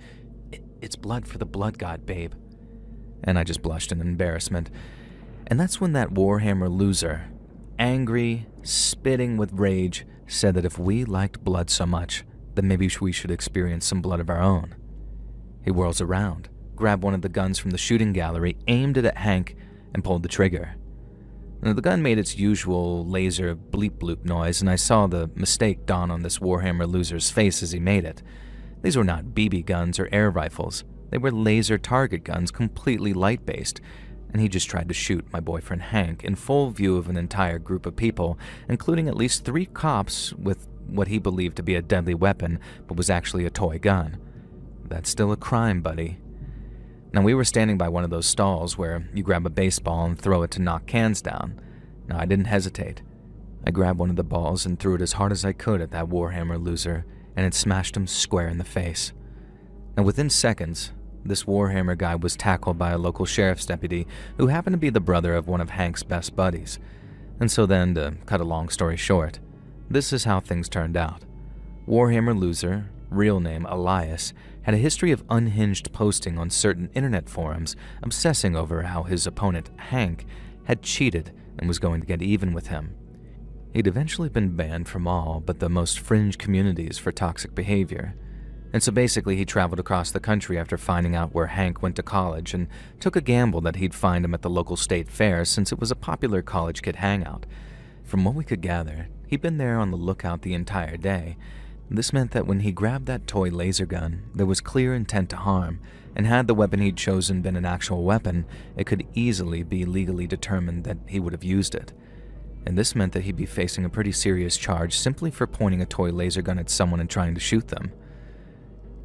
"It's blood for the blood god, babe." And I just blushed in embarrassment. And that's when that Warhammer loser, angry, spitting with rage, said that if we liked blood so much, then maybe we should experience some blood of our own. He whirls around, grabbed one of the guns from the shooting gallery, aimed it at Hank, and pulled the trigger. Now, the gun made its usual laser bleep-bloop noise, and I saw the mistake dawn on this Warhammer loser's face as he made it. These were not BB guns or air rifles. They were laser target guns, completely light-based, and he just tried to shoot my boyfriend Hank in full view of an entire group of people, including at least 3 cops with what he believed to be a deadly weapon, but was actually a toy gun. That's still a crime, buddy. Now, we were standing by one of those stalls where you grab a baseball and throw it to knock cans down. Now, I didn't hesitate. I grabbed one of the balls and threw it as hard as I could at that Warhammer loser, and it smashed him square in the face. Now, within seconds, this Warhammer guy was tackled by a local sheriff's deputy who happened to be the brother of one of Hank's best buddies. And so then, to cut a long story short, this is how things turned out. Warhammer loser, real name Elias, had a history of unhinged posting on certain internet forums, obsessing over how his opponent, Hank, had cheated and was going to get even with him. He'd eventually been banned from all but the most fringe communities for toxic behavior. And so basically he traveled across the country after finding out where Hank went to college and took a gamble that he'd find him at the local state fair since it was a popular college kid hangout. From what we could gather, he'd been there on the lookout the entire day. This meant that when he grabbed that toy laser gun, there was clear intent to harm, and had the weapon he'd chosen been an actual weapon, it could easily be legally determined that he would have used it. And this meant that he'd be facing a pretty serious charge simply for pointing a toy laser gun at someone and trying to shoot them.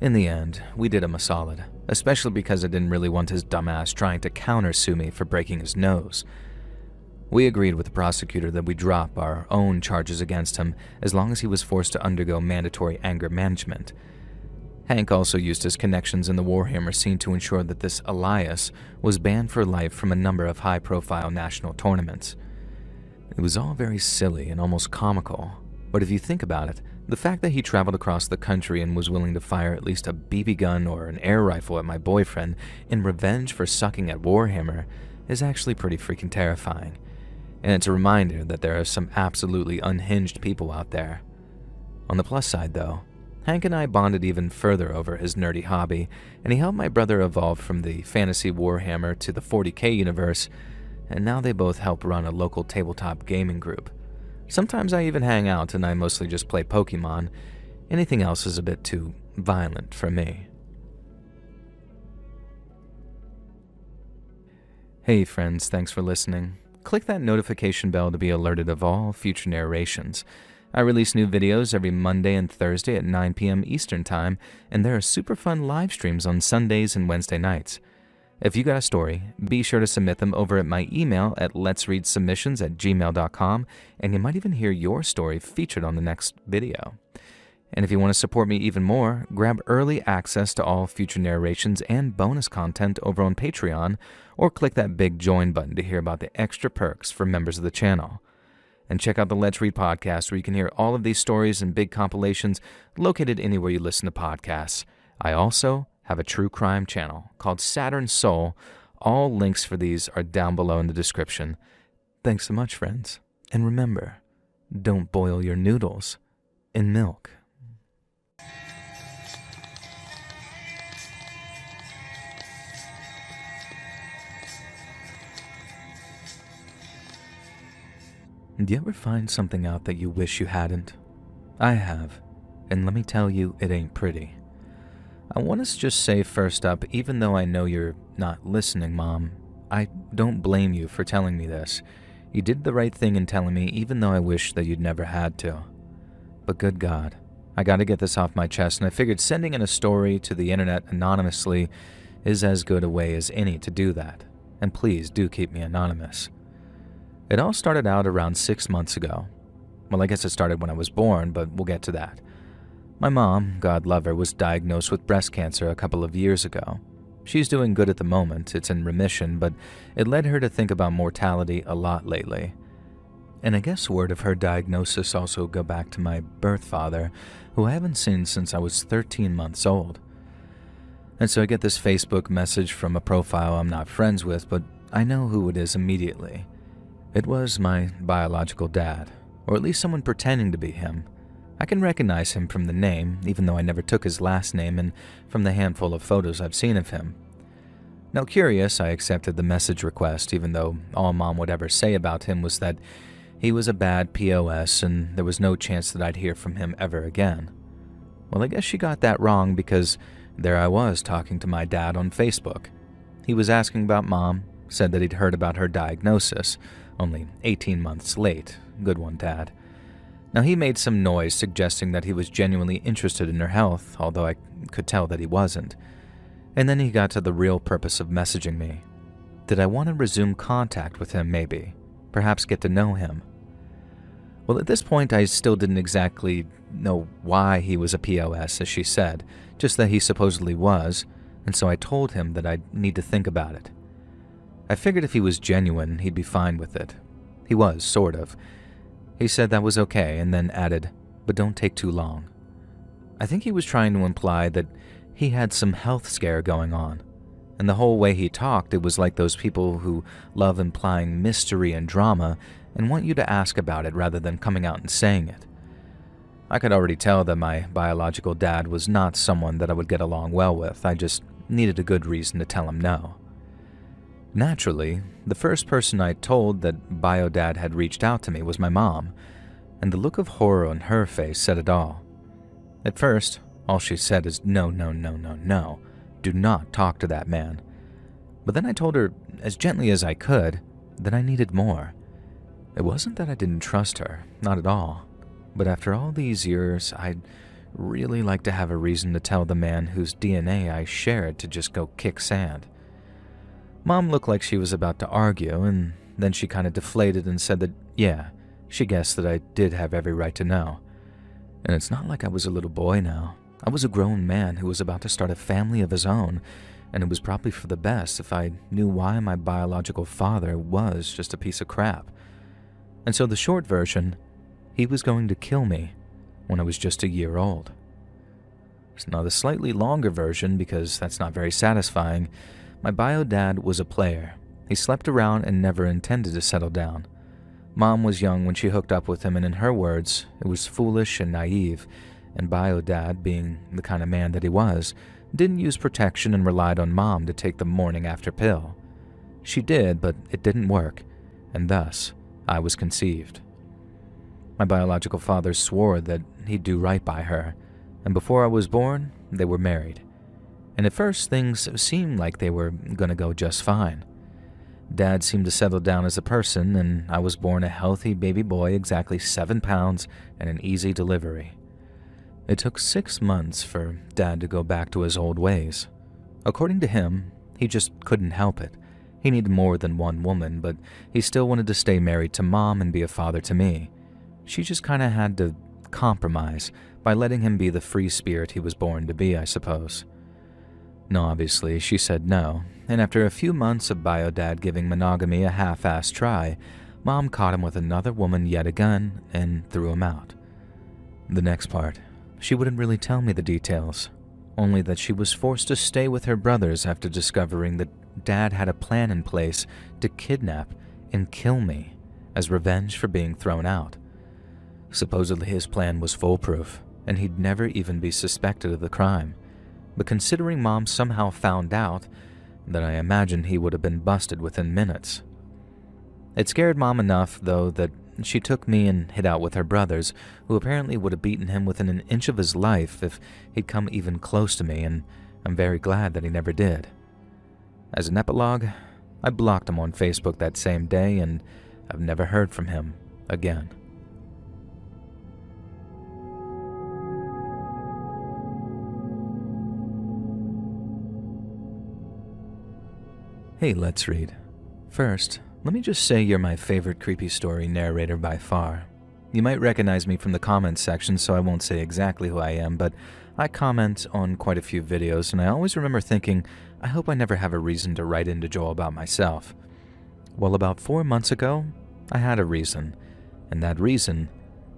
In the end, we did him a solid, especially because I didn't really want his dumbass trying to counter-sue me for breaking his nose. We agreed with the prosecutor that we drop our own charges against him as long as he was forced to undergo mandatory anger management. Hank also used his connections in the Warhammer scene to ensure that this Elias was banned for life from a number of high-profile national tournaments. It was all very silly and almost comical, but if you think about it, the fact that he traveled across the country and was willing to fire at least a BB gun or an air rifle at my boyfriend in revenge for sucking at Warhammer is actually pretty freaking terrifying. And it's a reminder that there are some absolutely unhinged people out there. On the plus side, though, Hank and I bonded even further over his nerdy hobby, and he helped my brother evolve from the fantasy Warhammer to the 40K universe, and now they both help run a local tabletop gaming group. Sometimes I even hang out and I mostly just play Pokemon. Anything else is a bit too violent for me. Hey friends, thanks for listening. Click that notification bell to be alerted of all future narrations. I release new videos every Monday and Thursday at 9 p.m. Eastern Time, and there are super fun live streams on Sundays and Wednesday nights. If you got a story, be sure to submit them over at my email at letsreadsubmissions@gmail.com, and you might even hear your story featured on the next video. And if you want to support me even more, grab early access to all future narrations and bonus content over on Patreon, or click that big join button to hear about the extra perks for members of the channel. And check out the Let's Read podcast, where you can hear all of these stories and big compilations located anywhere you listen to podcasts. I also have a true crime channel called Saturn Soul. All links for these are down below in the description. Thanks so much, friends. And remember, don't boil your noodles in milk. Do you ever find something out that you wish you hadn't? I have, and let me tell you, it ain't pretty. I want to just say first up, even though I know you're not listening, Mom, I don't blame you for telling me this. You did the right thing in telling me, even though I wish that you'd never had to. But good God, I gotta get this off my chest, and I figured sending in a story to the internet anonymously is as good a way as any to do that. And please do keep me anonymous. It all started out around 6 months ago. Well, I guess it started when I was born, but we'll get to that. My mom, God love her, was diagnosed with breast cancer a couple of years ago. She's doing good at the moment, it's in remission, but it led her to think about mortality a lot lately. And I guess word of her diagnosis also go back to my birth father, who I haven't seen since I was 13 months old. And so I get this Facebook message from a profile I'm not friends with, but I know who it is immediately. It was my biological dad, or at least someone pretending to be him. I can recognize him from the name, even though I never took his last name, and from the handful of photos I've seen of him. Now curious, I accepted the message request, even though all Mom would ever say about him was that he was a bad POS and there was no chance that I'd hear from him ever again. Well, I guess she got that wrong, because there I was talking to my dad on Facebook. He was asking about Mom, said that he'd heard about her diagnosis, only 18 months late. Good one, Dad. Now, he made some noise suggesting that he was genuinely interested in her health, although I could tell that he wasn't. And then he got to the real purpose of messaging me. Did I want to resume contact with him, maybe? Perhaps get to know him? Well, at this point, I still didn't exactly know why he was a POS, as she said, just that he supposedly was, and so I told him that I'd need to think about it. I figured if he was genuine, he'd be fine with it. He was, sort of. He said that was okay, and then added, but don't take too long. I think he was trying to imply that he had some health scare going on. And the whole way he talked, it was like those people who love implying mystery and drama and want you to ask about it rather than coming out and saying it. I could already tell that my biological dad was not someone that I would get along well with. I just needed a good reason to tell him no. Naturally, the first person I told that bio-dad had reached out to me was my mom, and the look of horror on her face said it all. At first, all she said is, no, no, no, no, no, do not talk to that man. But then I told her, as gently as I could, that I needed more. It wasn't that I didn't trust her, not at all, but after all these years, I'd really like to have a reason to tell the man whose DNA I shared to just go kick sand. Mom looked like she was about to argue, and then she kind of deflated and said that, yeah, she guessed that I did have every right to know. And it's not like I was a little boy now. I was a grown man who was about to start a family of his own, and it was probably for the best if I knew why my biological father was just a piece of crap. And so the short version, he was going to kill me when I was just a year old. Now the slightly longer version, because that's not very satisfying, my bio-dad was a player. He slept around and never intended to settle down. Mom was young when she hooked up with him, and in her words, it was foolish and naive, and bio-dad, being the kind of man that he was, didn't use protection and relied on Mom to take the morning after pill. She did, but it didn't work, and thus, I was conceived. My biological father swore that he'd do right by her, and before I was born, they were married. And at first, things seemed like they were gonna go just fine. Dad seemed to settle down as a person, and I was born a healthy baby boy, exactly 7 pounds, and an easy delivery. It took 6 months for Dad to go back to his old ways. According to him, he just couldn't help it. He needed more than one woman, but he still wanted to stay married to Mom and be a father to me. She just kinda had to compromise, by letting him be the free spirit he was born to be, I suppose. No, obviously, she said no, and after a few months of Biodad giving monogamy a half-assed try, Mom caught him with another woman yet again and threw him out. The next part, she wouldn't really tell me the details, only that she was forced to stay with her brothers after discovering that Dad had a plan in place to kidnap and kill me as revenge for being thrown out. Supposedly his plan was foolproof, and he'd never even be suspected of the crime. But considering Mom somehow found out, then I imagine he would have been busted within minutes. It scared Mom enough, though, that she took me and hid out with her brothers, who apparently would have beaten him within an inch of his life if he'd come even close to me, and I'm very glad that he never did. As an epilogue, I blocked him on Facebook that same day, and I've never heard from him again. Hey, let's read. First, let me just say you're my favorite creepy story narrator by far. You might recognize me from the comments section, so I won't say exactly who I am, but I comment on quite a few videos, and I always remember thinking, I hope I never have a reason to write into Joel about myself. Well, about 4 months ago, I had a reason, and that reason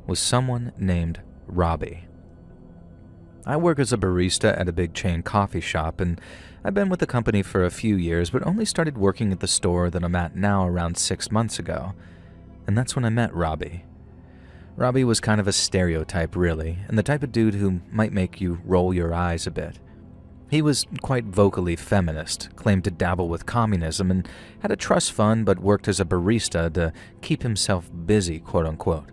was someone named Robbie. I work as a barista at a big chain coffee shop, and I've been with the company for a few years, but only started working at the store that I'm at now around 6 months ago. And that's when I met Robbie. Robbie was kind of a stereotype, really, and the type of dude who might make you roll your eyes a bit. He was quite vocally feminist, claimed to dabble with communism, and had a trust fund but worked as a barista to keep himself busy, quote-unquote.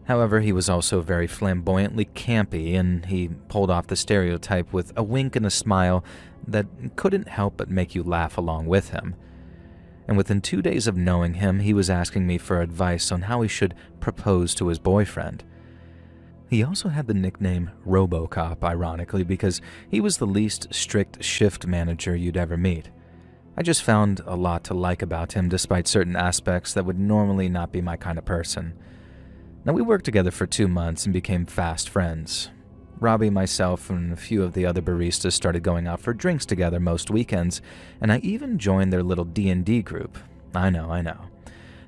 However, he was also very flamboyantly campy, and he pulled off the stereotype with a wink and a smile that couldn't help but make you laugh along with him. And within 2 days of knowing him, he was asking me for advice on how he should propose to his boyfriend. He also had the nickname RoboCop, ironically, because he was the least strict shift manager you'd ever meet. I just found a lot to like about him despite certain aspects that would normally not be my kind of person. Now, we worked together for 2 months and became fast friends. Robbie, myself, and a few of the other baristas started going out for drinks together most weekends, and I even joined their little D&D group. I know.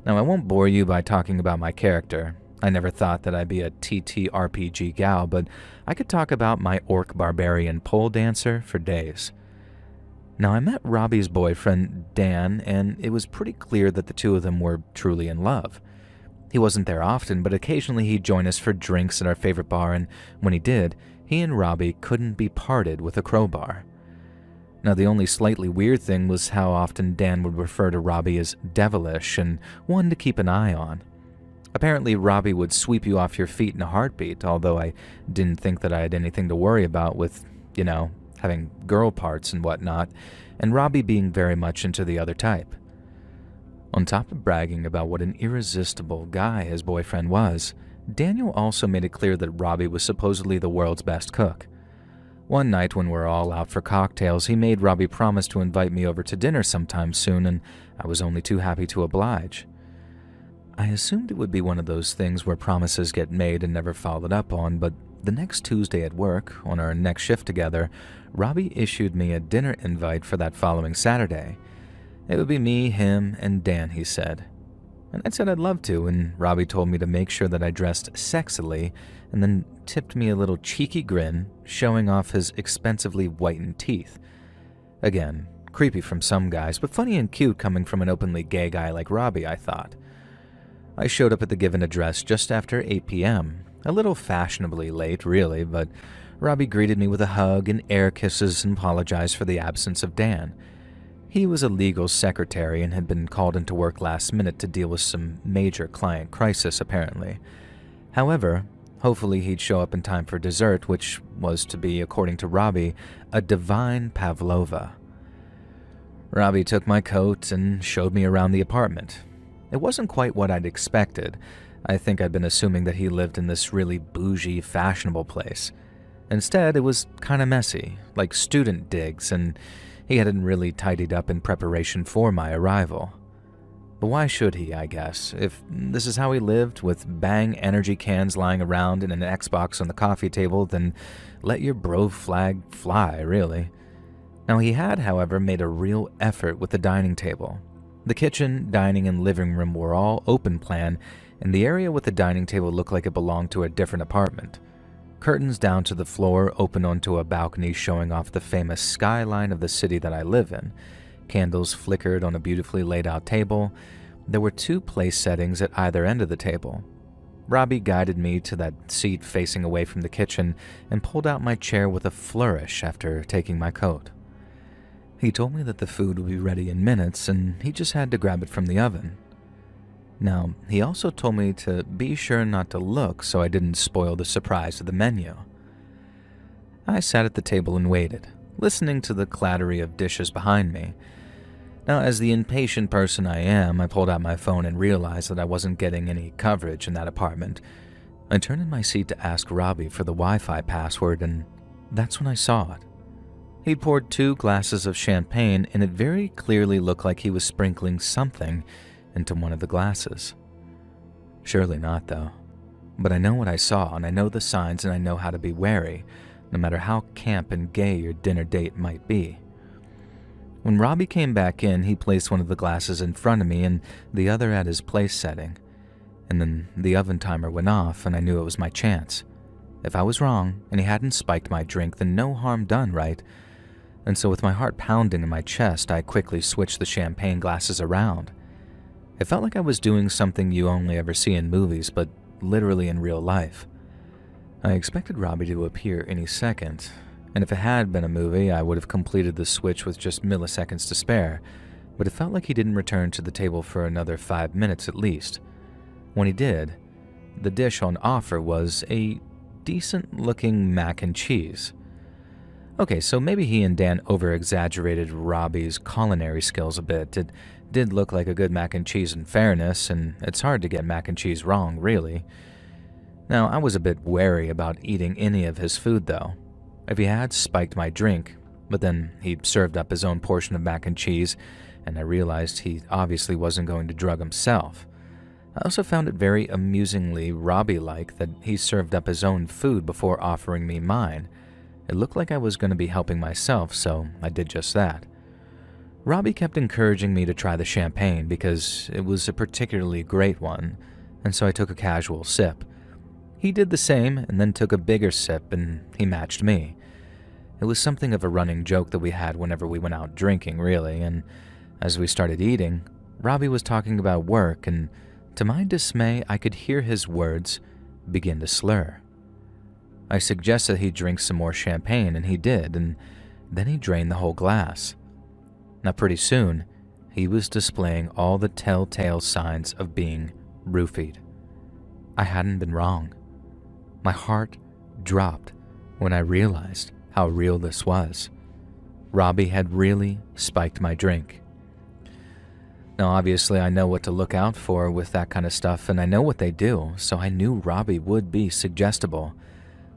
Now, I won't bore you by talking about my character. I never thought that I'd be a TTRPG gal, but I could talk about my orc barbarian pole dancer for days. Now, I met Robbie's boyfriend, Dan, and it was pretty clear that the two of them were truly in love. He wasn't there often, but occasionally he'd join us for drinks at our favorite bar, and when he did, he and Robbie couldn't be parted with a crowbar. Now, the only slightly weird thing was how often Dan would refer to Robbie as devilish and one to keep an eye on. Apparently, Robbie would sweep you off your feet in a heartbeat, although I didn't think that I had anything to worry about with, having girl parts and whatnot, and Robbie being very much into the other type. On top of bragging about what an irresistible guy his boyfriend was, Daniel also made it clear that Robbie was supposedly the world's best cook. One night when we were all out for cocktails, he made Robbie promise to invite me over to dinner sometime soon, and I was only too happy to oblige. I assumed it would be one of those things where promises get made and never followed up on, but the next Tuesday at work, on our next shift together, Robbie issued me a dinner invite for that following Saturday. It would be me, him, and Dan, he said. And I said I'd love to, and Robbie told me to make sure that I dressed sexily, and then tipped me a little cheeky grin, showing off his expensively whitened teeth. Again, creepy from some guys, but funny and cute coming from an openly gay guy like Robbie, I thought. I showed up at the given address just after 8 p.m., a little fashionably late, really, but Robbie greeted me with a hug and air kisses and apologized for the absence of Dan. He was a legal secretary and had been called into work last minute to deal with some major client crisis, apparently. However, hopefully he'd show up in time for dessert, which was to be, according to Robbie, a divine pavlova. Robbie took my coat and showed me around the apartment. It wasn't quite what I'd expected. I think I'd been assuming that he lived in this really bougie, fashionable place. Instead, it was kind of messy, like student digs, and he hadn't really tidied up in preparation for my arrival. But why should he, I guess, if this is how he lived, with Bang energy cans lying around and an Xbox on the coffee table, then let your bro flag fly, really. Now he had, however, made a real effort with the dining table. The kitchen, dining, and living room were all open plan, and the area with the dining table looked like it belonged to a different apartment. Curtains down to the floor opened onto a balcony showing off the famous skyline of the city that I live in. Candles flickered on a beautifully laid out table. There were 2 place settings at either end of the table. Robbie guided me to that seat facing away from the kitchen and pulled out my chair with a flourish after taking my coat. He told me that the food would be ready in minutes and he just had to grab it from the oven. Now, he also told me to be sure not to look so I didn't spoil the surprise of the menu. I sat at the table and waited, listening to the clattery of dishes behind me. Now, as the impatient person I am, I pulled out my phone and realized that I wasn't getting any coverage in that apartment. I turned in my seat to ask Robbie for the Wi-Fi password, and that's when I saw it. He'd poured 2 glasses of champagne, and it very clearly looked like he was sprinkling something into one of the glasses. Surely not, though. But I know what I saw, and I know the signs, and I know how to be wary, no matter how camp and gay your dinner date might be. When Robbie came back in, he placed one of the glasses in front of me and the other at his place setting. And then the oven timer went off, and I knew it was my chance. If I was wrong, and he hadn't spiked my drink, then no harm done, right? And so with my heart pounding in my chest, I quickly switched the champagne glasses around. It felt like I was doing something you only ever see in movies, but literally in real life. I expected Robbie to appear any second, and if it had been a movie, I would have completed the switch with just milliseconds to spare, but it felt like he didn't return to the table for another 5 minutes at least. When he did, the dish on offer was a decent-looking mac and cheese. Okay, so maybe he and Dan over-exaggerated Robbie's culinary skills a bit. It did look like a good mac and cheese in fairness, and it's hard to get mac and cheese wrong, really. Now, I was a bit wary about eating any of his food, though. If he had spiked my drink, but then he served up his own portion of mac and cheese, and I realized he obviously wasn't going to drug himself. I also found it very amusingly Robbie-like that he served up his own food before offering me mine. It looked like I was going to be helping myself, so I did just that. Robbie kept encouraging me to try the champagne because it was a particularly great one, and so I took a casual sip. He did the same and then took a bigger sip, and he matched me. It was something of a running joke that we had whenever we went out drinking, really, and as we started eating, Robbie was talking about work, and to my dismay, I could hear his words begin to slur. I suggested he drink some more champagne, and he did, and then he drained the whole glass. Now, pretty soon, he was displaying all the telltale signs of being roofied. I hadn't been wrong. My heart dropped when I realized how real this was. Robbie had really spiked my drink. Now, obviously, I know what to look out for with that kind of stuff, and I know what they do, so I knew Robbie would be suggestible.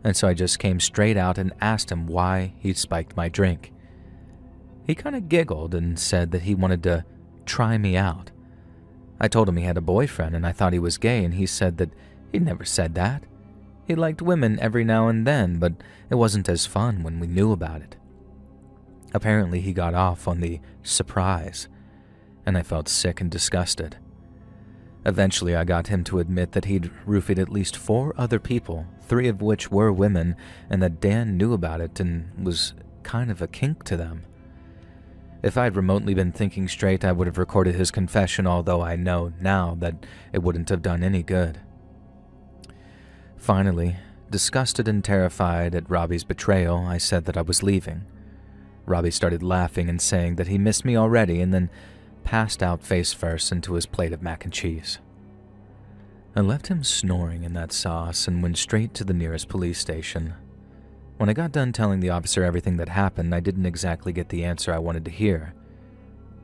And so I just came straight out and asked him why he'd spiked my drink. He kind of giggled and said that he wanted to try me out. I told him he had a boyfriend and I thought he was gay, and he said that he'd never said that. He liked women every now and then, but it wasn't as fun when we knew about it. Apparently he got off on the surprise, and I felt sick and disgusted. Eventually I got him to admit that he'd roofied at least 4 other people, 3 of which were women, and that Dan knew about it and was kind of a kink to them. If I'd remotely been thinking straight, I would have recorded his confession, although I know now that it wouldn't have done any good. Finally, disgusted and terrified at Robbie's betrayal, I said that I was leaving. Robbie started laughing and saying that he missed me already, and then passed out face first into his plate of mac and cheese. I left him snoring in that sauce and went straight to the nearest police station. When I got done telling the officer everything that happened, I didn't exactly get the answer I wanted to hear.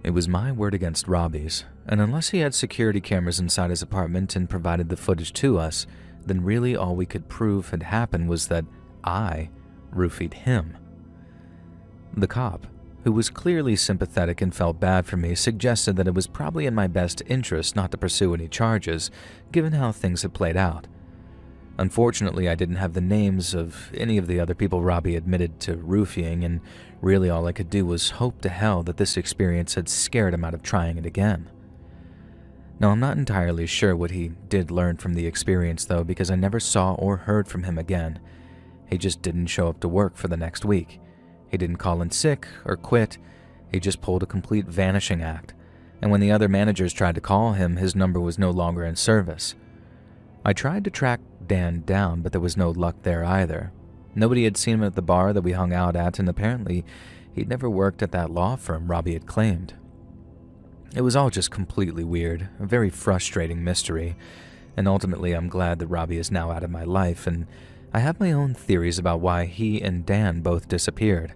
It was my word against Robbie's, and unless he had security cameras inside his apartment and provided the footage to us, then really all we could prove had happened was that I roofied him. The cop, who was clearly sympathetic and felt bad for me, suggested that it was probably in my best interest not to pursue any charges, given how things had played out. Unfortunately, I didn't have the names of any of the other people Robbie admitted to roofing, and really all I could do was hope to hell that this experience had scared him out of trying it again. Now, I'm not entirely sure what he did learn from the experience, though, because I never saw or heard from him again. He just didn't show up to work for the next week. He didn't call in sick or quit. He just pulled a complete vanishing act, and when the other managers tried to call him, his number was no longer in service. I tried to track Dan down, but there was no luck there either. Nobody had seen him at the bar that we hung out at, and apparently he'd never worked at that law firm Robbie had claimed. It was all just completely weird, a very frustrating mystery, and ultimately I'm glad that Robbie is now out of my life, and I have my own theories about why he and Dan both disappeared.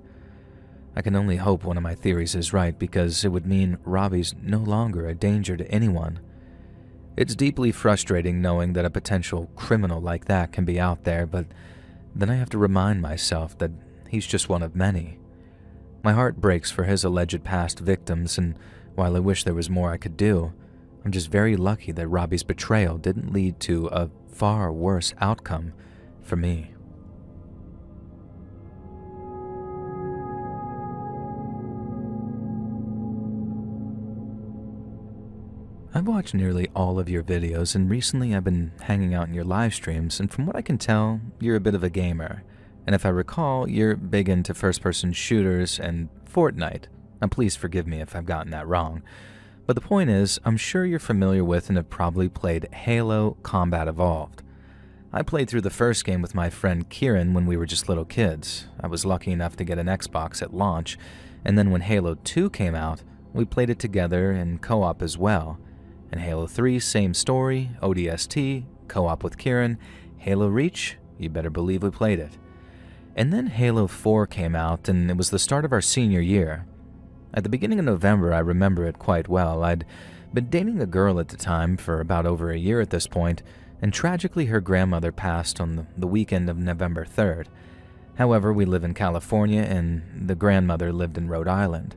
I can only hope one of my theories is right, because it would mean Robbie's no longer a danger to anyone. It's deeply frustrating knowing that a potential criminal like that can be out there, but then I have to remind myself that he's just one of many. My heart breaks for his alleged past victims, and while I wish there was more I could do, I'm just very lucky that Robbie's betrayal didn't lead to a far worse outcome for me. I've watched nearly all of your videos, and recently I've been hanging out in your live streams, and from what I can tell, you're a bit of a gamer. And if I recall, you're big into first-person shooters and Fortnite. Now please forgive me if I've gotten that wrong. But the point is, I'm sure you're familiar with and have probably played Halo Combat Evolved. I played through the first game with my friend Kieran when we were just little kids. I was lucky enough to get an Xbox at launch, and then when Halo 2 came out, we played it together in co-op as well. And Halo 3, same story, ODST, co-op with Kieran. Halo Reach, you better believe we played it. And then Halo 4 came out, and it was the start of our senior year. At the beginning of November, I remember it quite well. I'd been dating a girl at the time for about over a year at this point, and tragically her grandmother passed on the weekend of November 3rd. However, we live in California, and the grandmother lived in Rhode Island.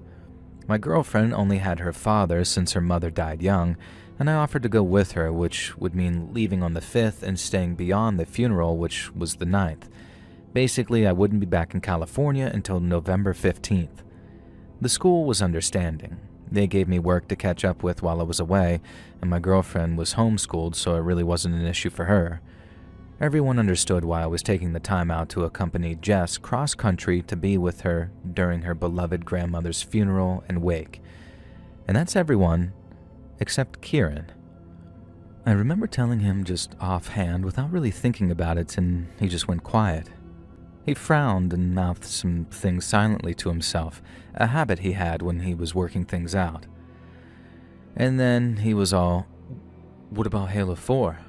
My girlfriend only had her father since her mother died young, and I offered to go with her, which would mean leaving on the 5th and staying beyond the funeral, which was the 9th. Basically, I wouldn't be back in California until November 15th. The school was understanding. They gave me work to catch up with while I was away, and my girlfriend was homeschooled, so it really wasn't an issue for her. Everyone understood why I was taking the time out to accompany Jess cross-country to be with her during her beloved grandmother's funeral and wake. And that's everyone, except Kieran. I remember telling him just offhand without really thinking about it, and he just went quiet. He frowned and mouthed some things silently to himself, a habit he had when he was working things out. And then he was all, "What about Halo 4?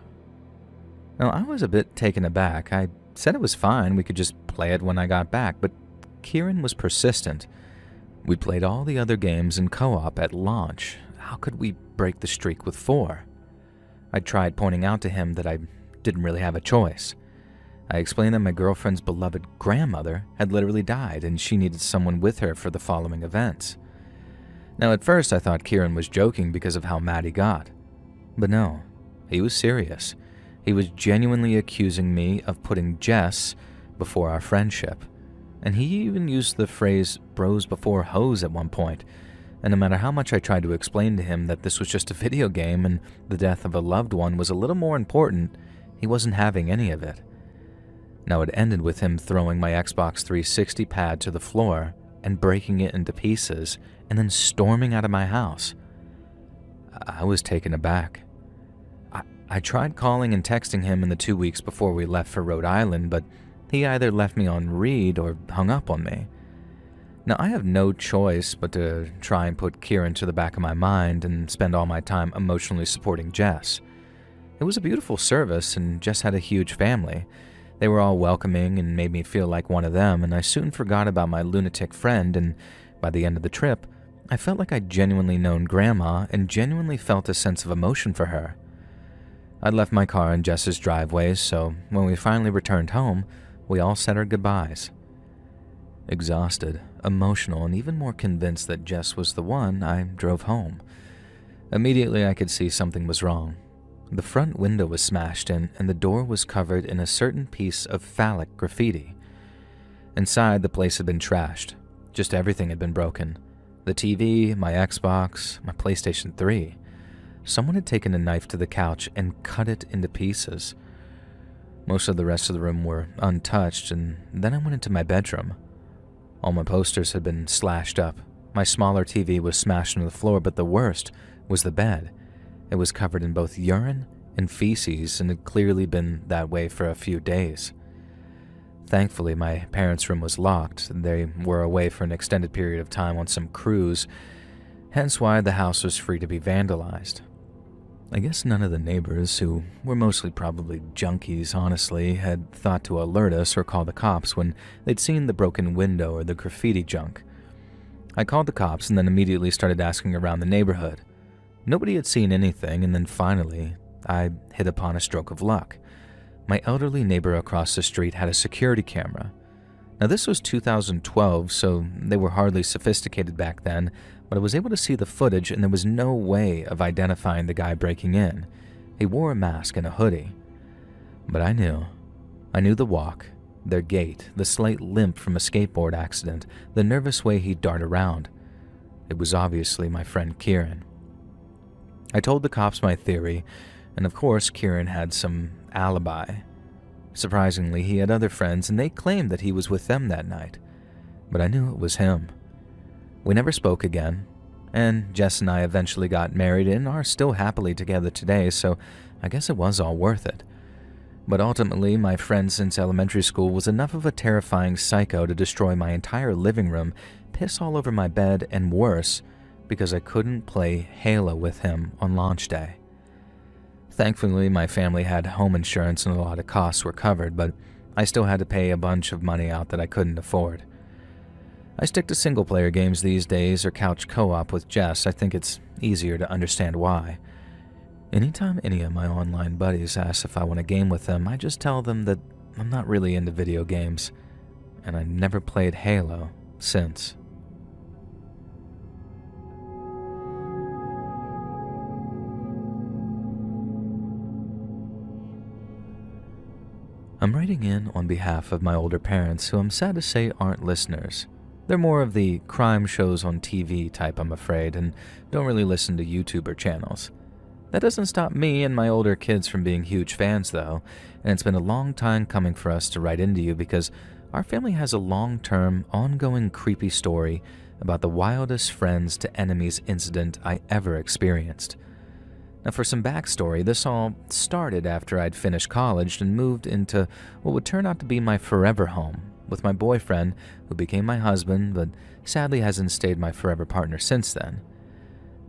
Now, I was a bit taken aback. I said it was fine, we could just play it when I got back, but Kieran was persistent. We played all the other games in co-op at launch. How could we break the streak with 4? I tried pointing out to him that I didn't really have a choice. I explained that my girlfriend's beloved grandmother had literally died and she needed someone with her for the following events. Now, at first I thought Kieran was joking because of how mad he got. But no, he was serious. He was genuinely accusing me of putting Jess before our friendship. And he even used the phrase bros before hoes at one point. And no matter how much I tried to explain to him that this was just a video game and the death of a loved one was a little more important, he wasn't having any of it. Now, it ended with him throwing my Xbox 360 pad to the floor and breaking it into pieces and then storming out of my house. I was taken aback. I tried calling and texting him in the 2 weeks before we left for Rhode Island, but he either left me on read or hung up on me. Now, I have no choice but to try and put Kieran to the back of my mind and spend all my time emotionally supporting Jess. It was a beautiful service, and Jess had a huge family. They were all welcoming and made me feel like one of them, and I soon forgot about my lunatic friend, and by the end of the trip, I felt like I'd genuinely known Grandma and genuinely felt a sense of emotion for her. I'd left my car in Jess's driveway, so when we finally returned home, we all said our goodbyes. Exhausted, emotional, and even more convinced that Jess was the one, I drove home. Immediately, I could see something was wrong. The front window was smashed in, and the door was covered in a certain piece of phallic graffiti. Inside, the place had been trashed. Just everything had been broken. The TV, my Xbox, my PlayStation 3. Someone had taken a knife to the couch and cut it into pieces. Most of the rest of the room were untouched, and then I went into my bedroom. All my posters had been slashed up. My smaller TV was smashed into the floor, but the worst was the bed. It was covered in both urine and feces and had clearly been that way for a few days. Thankfully, my parents' room was locked. They were away for an extended period of time on some cruise, hence why the house was free to be vandalized. I guess none of the neighbors, who were mostly probably junkies honestly, had thought to alert us or call the cops when they'd seen the broken window or the graffiti junk. I called the cops and then immediately started asking around the neighborhood. Nobody had seen anything, and then finally, I hit upon a stroke of luck. My elderly neighbor across the street had a security camera. Now this was 2012, so they were hardly sophisticated back then, but I was able to see the footage and there was no way of identifying the guy breaking in. He wore a mask and a hoodie. But I knew. I knew the walk, their gait, the slight limp from a skateboard accident, the nervous way he'd dart around. It was obviously my friend Kieran. I told the cops my theory, and of course Kieran had some alibi. Surprisingly, he had other friends, and they claimed that he was with them that night. But I knew it was him. We never spoke again, and Jess and I eventually got married and are still happily together today, so I guess it was all worth it. But ultimately, my friend since elementary school was enough of a terrifying psycho to destroy my entire living room, piss all over my bed, and worse, because I couldn't play Halo with him on launch day. Thankfully, my family had home insurance and a lot of costs were covered, but I still had to pay a bunch of money out that I couldn't afford. I stick to single-player games these days or couch co-op with Jess. I think it's easier to understand why. Anytime any of my online buddies ask if I want to game with them, I just tell them that I'm not really into video games, and I never played Halo since. I'm writing in on behalf of my older parents, who I'm sad to say aren't listeners. They're more of the crime shows on TV type, I'm afraid, and don't really listen to YouTuber channels. That doesn't stop me and my older kids from being huge fans, though, and it's been a long time coming for us to write into you because our family has a long-term, ongoing creepy story about the wildest friends to enemies incident I ever experienced. Now, for some backstory, this all started after I'd finished college and moved into what would turn out to be my forever home with my boyfriend, who became my husband, but sadly hasn't stayed my forever partner since then.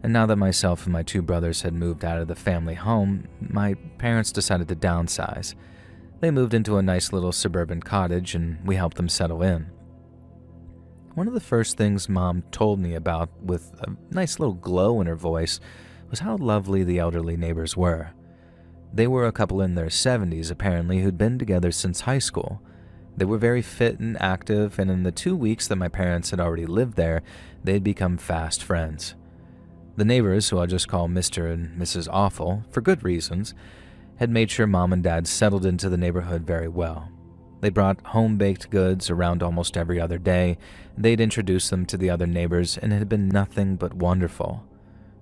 And now that myself and my two brothers had moved out of the family home, my parents decided to downsize. They moved into a nice little suburban cottage, and we helped them settle in. One of the first things Mom told me about, with a nice little glow in her voice, was how lovely the elderly neighbors were. They were a couple in their 70s, apparently, who'd been together since high school. They were very fit and active, and in the 2 weeks that my parents had already lived there, they'd become fast friends. The neighbors, who I'll just call Mr. and Mrs. Awful, for good reasons, had made sure Mom and Dad settled into the neighborhood very well. They brought home-baked goods around almost every other day. They'd introduced them to the other neighbors, and it had been nothing but wonderful.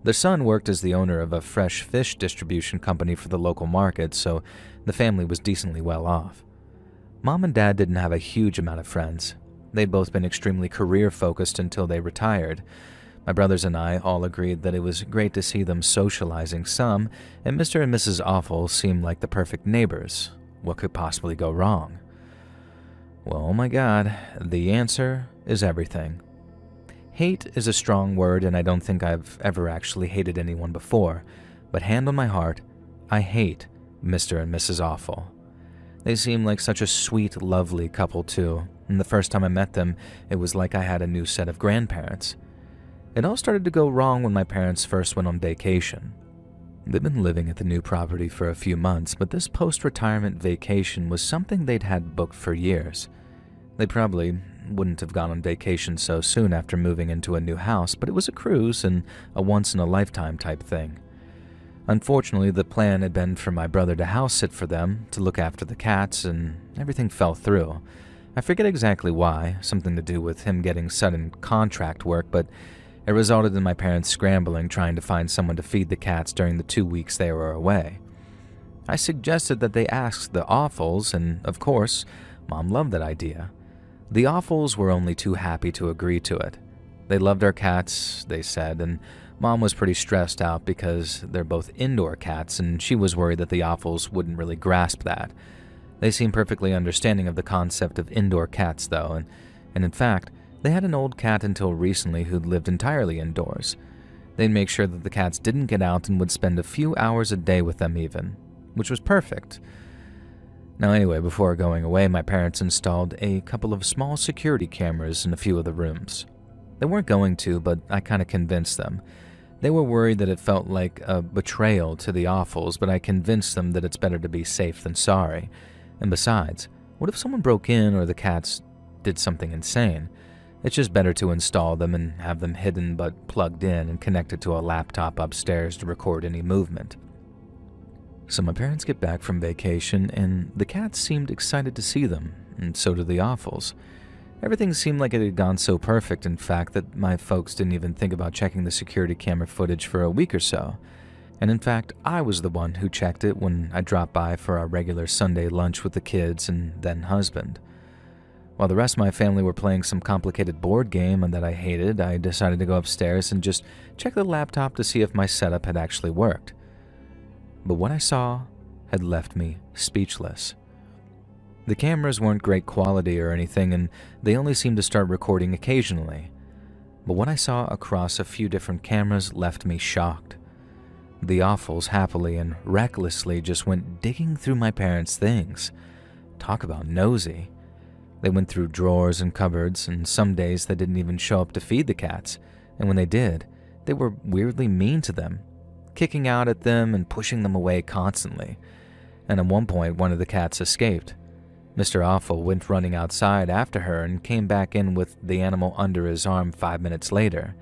Their son worked as the owner of a fresh fish distribution company for the local market, so the family was decently well off. Mom and Dad didn't have a huge amount of friends. They'd both been extremely career-focused until they retired. My brothers and I all agreed that it was great to see them socializing some, and Mr. and Mrs. Awful seemed like the perfect neighbors. What could possibly go wrong? Well, oh my God, the answer is everything. Hate is a strong word, and I don't think I've ever actually hated anyone before, but hand on my heart, I hate Mr. and Mrs. Awful. They seem like such a sweet, lovely couple too, and the first time I met them, it was like I had a new set of grandparents. It all started to go wrong when my parents first went on vacation. They'd been living at the new property for a few months, but this post-retirement vacation was something they'd had booked for years. They probably wouldn't have gone on vacation so soon after moving into a new house, but it was a cruise and a once-in-a-lifetime type thing. Unfortunately, the plan had been for my brother to house sit for them, to look after the cats, and everything fell through. I forget exactly why, something to do with him getting sudden contract work, but it resulted in my parents scrambling trying to find someone to feed the cats during the 2 weeks they were away. I suggested that they ask the Awfuls, and of course, Mom loved that idea. The Awfuls were only too happy to agree to it. They loved our cats, they said, and Mom was pretty stressed out because they're both indoor cats, and she was worried that the Awfuls wouldn't really grasp that. They seemed perfectly understanding of the concept of indoor cats, though, and in fact, they had an old cat until recently who'd lived entirely indoors. They'd make sure that the cats didn't get out and would spend a few hours a day with them even, which was perfect. Now anyway, before going away, my parents installed a couple of small security cameras in a few of the rooms. They weren't going to, but I kind of convinced them. They were worried that it felt like a betrayal to the Awfuls, but I convinced them that it's better to be safe than sorry. And besides, what if someone broke in or the cats did something insane? It's just better to install them and have them hidden but plugged in and connected to a laptop upstairs to record any movement. So my parents get back from vacation, and the cats seemed excited to see them, and so did the Awfuls. Everything seemed like it had gone so perfect, in fact, that my folks didn't even think about checking the security camera footage for a week or so. And in fact, I was the one who checked it when I dropped by for our regular Sunday lunch with the kids and then husband. While the rest of my family were playing some complicated board game that I hated, I decided to go upstairs and just check the laptop to see if my setup had actually worked. But what I saw had left me speechless. The cameras weren't great quality or anything, and they only seemed to start recording occasionally. But what I saw across a few different cameras left me shocked. The Awfuls happily and recklessly just went digging through my parents' things. Talk about nosy. They went through drawers and cupboards, and some days they didn't even show up to feed the cats, and when they did, they were weirdly mean to them, kicking out at them and pushing them away constantly. And at one point, one of the cats escaped. Mr. Awful went running outside after her and came back in with the animal under his arm 5 minutes later.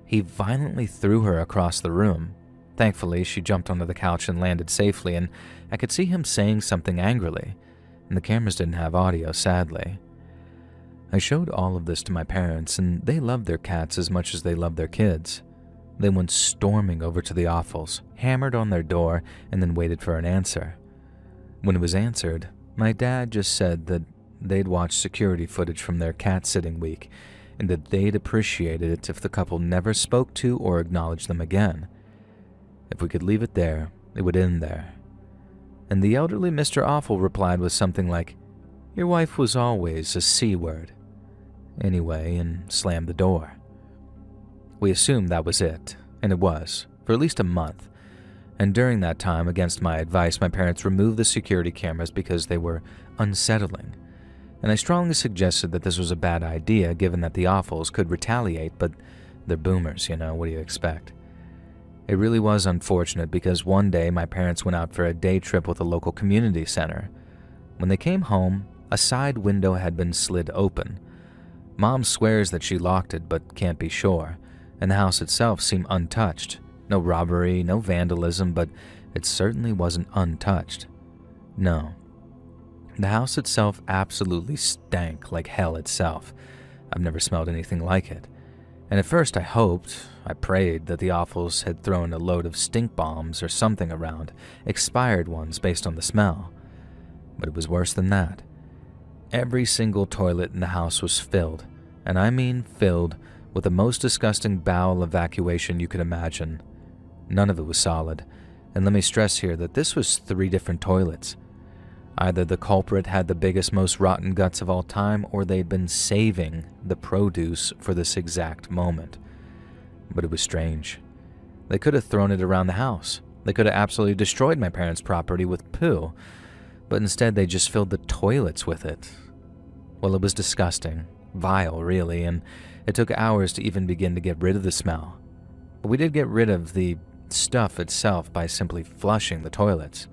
He violently threw her across the room. Thankfully, she jumped onto the couch and landed safely, and I could see him saying something angrily, and the cameras didn't have audio, sadly. I showed all of this to my parents, and they loved their cats as much as they loved their kids. They went storming over to the Awfuls, hammered on their door, and then waited for an answer. When it was answered, my dad just said that they'd watched security footage from their cat-sitting week, and that they'd appreciate it if the couple never spoke to or acknowledged them again. If we could leave it there, it would end there. And the elderly Mr. Awful replied with something like, "Your wife was always a C-word." Anyway, and slammed the door. We assumed that was it, and it was, for at least a month. And during that time, against my advice, my parents removed the security cameras because they were unsettling. And I strongly suggested that this was a bad idea given that the Awfuls could retaliate, but they're boomers, what do you expect? It really was unfortunate because one day my parents went out for a day trip with a local community center. When they came home, a side window had been slid open. Mom swears that she locked it but can't be sure, and the house itself seemed untouched. No robbery, no vandalism, but it certainly wasn't untouched. No. The house itself absolutely stank like hell itself. I've never smelled anything like it. And at first I prayed that the Awfuls had thrown a load of stink bombs or something around, expired ones based on the smell. But it was worse than that. Every single toilet in the house was filled, and I mean filled, with the most disgusting bowel evacuation you could imagine. None of it was solid, and let me stress here that this was 3 different toilets. Either the culprit had the biggest, most rotten guts of all time, or they'd been saving the produce for this exact moment. But it was strange. They could have thrown it around the house. They could have absolutely destroyed my parents' property with poo, but instead they just filled the toilets with it. Well, it was disgusting, vile really, and it took hours to even begin to get rid of the smell. But we did get rid of the stuff itself by simply flushing the toilets.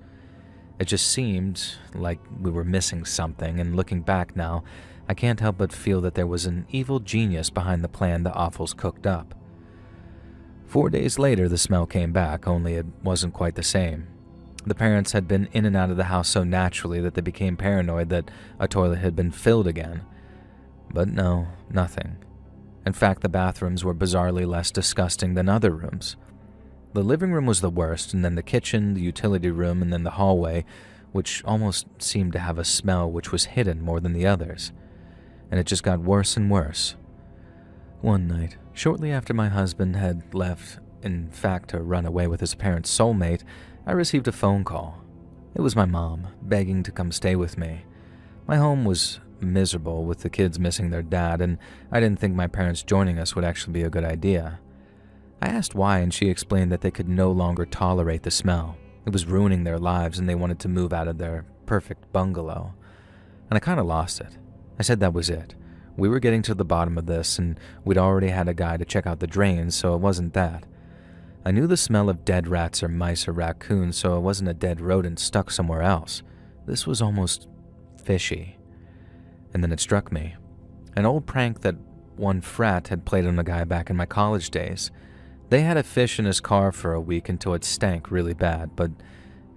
It just seemed like we were missing something, and looking back now, I can't help but feel that there was an evil genius behind the plan the offals cooked up. 4 days later, the smell came back, only it wasn't quite the same. The parents had been in and out of the house so naturally that they became paranoid that a toilet had been filled again. But no, nothing. In fact, the bathrooms were bizarrely less disgusting than other rooms. The living room was the worst, and then the kitchen, the utility room, and then the hallway, which almost seemed to have a smell which was hidden more than the others. And it just got worse and worse. One night, shortly after my husband had left, in fact to run away with his parents' soulmate, I received a phone call. It was my mom, begging to come stay with me. My home was miserable with the kids missing their dad, and I didn't think my parents joining us would actually be a good idea. I asked why, and she explained that they could no longer tolerate the smell. It was ruining their lives, and they wanted to move out of their perfect bungalow. And I kind of lost it. I said that was it. We were getting to the bottom of this, and we'd already had a guy to check out the drains, so it wasn't that. I knew the smell of dead rats or mice or raccoons, so it wasn't a dead rodent stuck somewhere else. This was almost fishy. And then it struck me. An old prank that one frat had played on a guy back in my college days. They had a fish in his car for a week until it stank really bad, but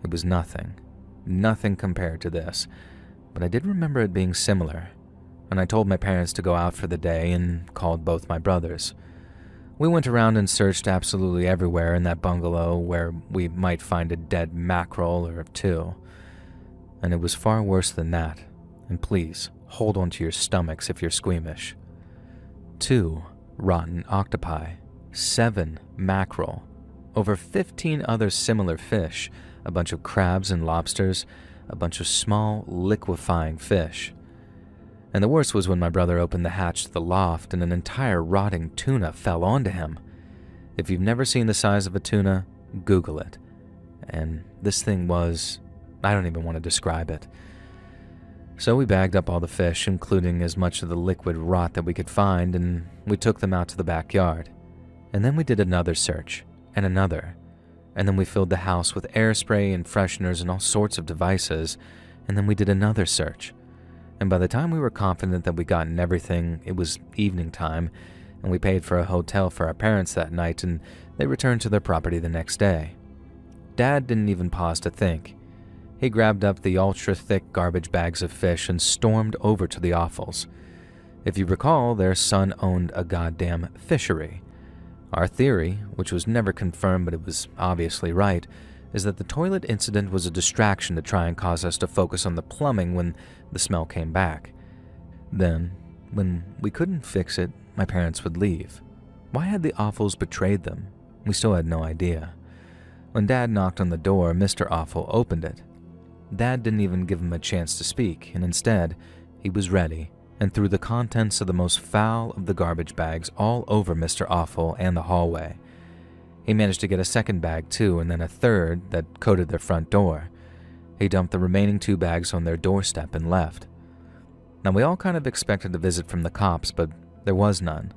it was nothing. Nothing compared to this. But I did remember it being similar. And I told my parents to go out for the day and called both my brothers. We went around and searched absolutely everywhere in that bungalow where we might find a dead mackerel or two. And it was far worse than that. And please, hold on to your stomachs if you're squeamish. 2 rotten octopi, 7 mackerel, over 15 other similar fish, a bunch of crabs and lobsters, a bunch of small, liquefying fish. And the worst was when my brother opened the hatch to the loft and an entire rotting tuna fell onto him. If you've never seen the size of a tuna, Google it. And this thing was, I don't even want to describe it. So we bagged up all the fish, including as much of the liquid rot that we could find, and we took them out to the backyard. And then we did another search, and another. And then we filled the house with air spray and fresheners and all sorts of devices, and then we did another search. And by the time we were confident that we'd gotten everything, it was evening time, and we paid for a hotel for our parents that night, and they returned to their property the next day. Dad didn't even pause to think. He grabbed up the ultra-thick garbage bags of fish and stormed over to the offals. If you recall, their son owned a goddamn fishery. Our theory, which was never confirmed but it was obviously right, is that the toilet incident was a distraction to try and cause us to focus on the plumbing when the smell came back. Then, when we couldn't fix it, my parents would leave. Why had the offals betrayed them? We still had no idea. When Dad knocked on the door, Mr. Offal opened it. Dad didn't even give him a chance to speak, and instead, he was ready and threw the contents of the most foul of the garbage bags all over Mr. Offal and the hallway. He managed to get a second bag too, and then a third that coated their front door. He dumped the remaining 2 bags on their doorstep and left. Now we all kind of expected a visit from the cops, but there was none.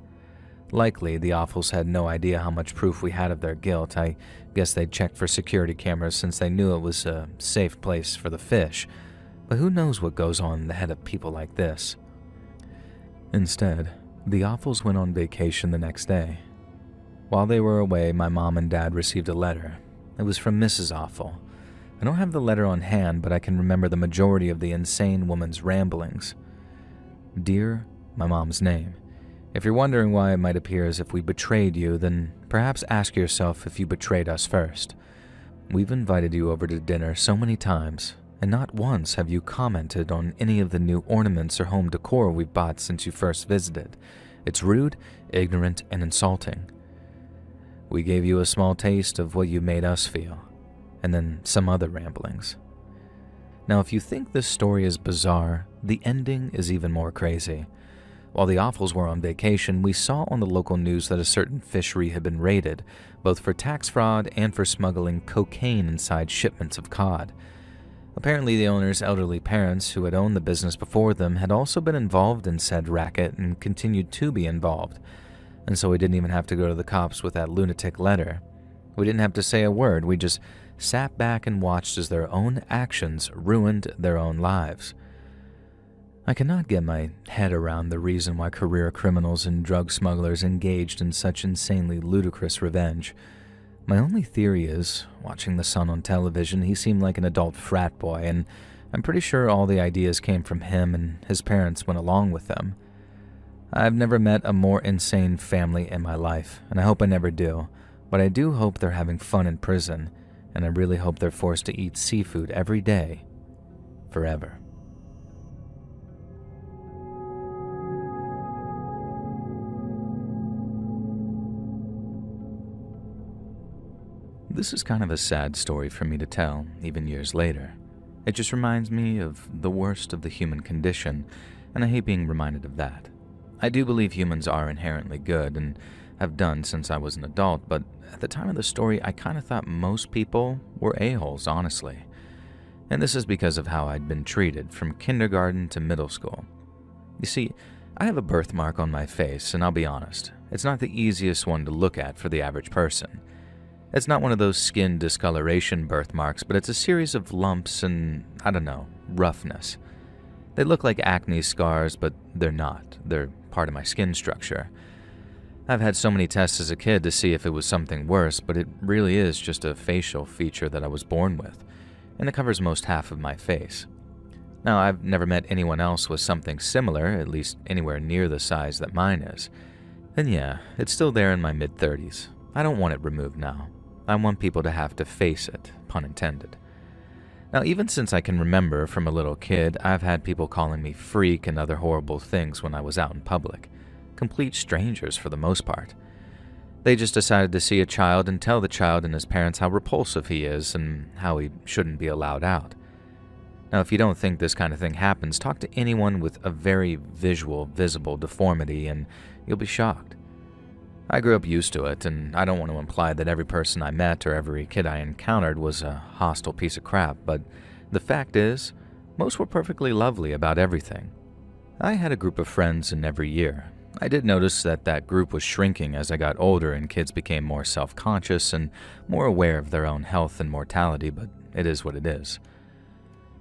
Likely, the Offals had no idea how much proof we had of their guilt. I guess they'd checked for security cameras since they knew it was a safe place for the fish. But who knows what goes on in the head of people like this? Instead, the Offals went on vacation the next day. While they were away, my mom and dad received a letter. It was from Mrs. Offal. I don't have the letter on hand, but I can remember the majority of the insane woman's ramblings. Dear, my mom's name. If you're wondering why it might appear as if we betrayed you, then perhaps ask yourself if you betrayed us first. We've invited you over to dinner so many times, and not once have you commented on any of the new ornaments or home decor we've bought since you first visited. It's rude, ignorant, and insulting. We gave you a small taste of what you made us feel, and then some other ramblings. Now, if you think this story is bizarre, the ending is even more crazy. While the Offals were on vacation, we saw on the local news that a certain fishery had been raided, both for tax fraud and for smuggling cocaine inside shipments of cod. Apparently, the owner's elderly parents, who had owned the business before them, had also been involved in said racket and continued to be involved. And so we didn't even have to go to the cops with that lunatic letter. We didn't have to say a word, we just sat back and watched as their own actions ruined their own lives. I cannot get my head around the reason why career criminals and drug smugglers engaged in such insanely ludicrous revenge. My only theory is, watching the son on television, he seemed like an adult frat boy, and I'm pretty sure all the ideas came from him and his parents went along with them. I've never met a more insane family in my life, and I hope I never do, but I do hope they're having fun in prison, and I really hope they're forced to eat seafood every day, forever. This is kind of a sad story for me to tell, even years later. It just reminds me of the worst of the human condition, and I hate being reminded of that. I do believe humans are inherently good, and have done since I was an adult, but at the time of the story, I kind of thought most people were a-holes, honestly. And this is because of how I'd been treated from kindergarten to middle school. You see, I have a birthmark on my face, and I'll be honest, it's not the easiest one to look at for the average person. It's not one of those skin discoloration birthmarks, but it's a series of lumps and, I don't know, roughness. They look like acne scars, but they're not. They're part of my skin structure. I've had so many tests as a kid to see if it was something worse, but it really is just a facial feature that I was born with, and it covers most half of my face. Now, I've never met anyone else with something similar, at least anywhere near the size that mine is. And yeah, it's still there in my mid-30s. I don't want it removed now. I want people to have to face it, pun intended. Now, even since I can remember from a little kid, I've had people calling me freak and other horrible things when I was out in public. Complete strangers for the most part. They just decided to see a child and tell the child and his parents how repulsive he is and how he shouldn't be allowed out. Now, if you don't think this kind of thing happens, talk to anyone with a very visible deformity and you'll be shocked. I grew up used to it, and I don't want to imply that every person I met or every kid I encountered was a hostile piece of crap, but the fact is, most were perfectly lovely about everything. I had a group of friends in every year. I did notice that group was shrinking as I got older and kids became more self-conscious and more aware of their own health and mortality, but it is what it is.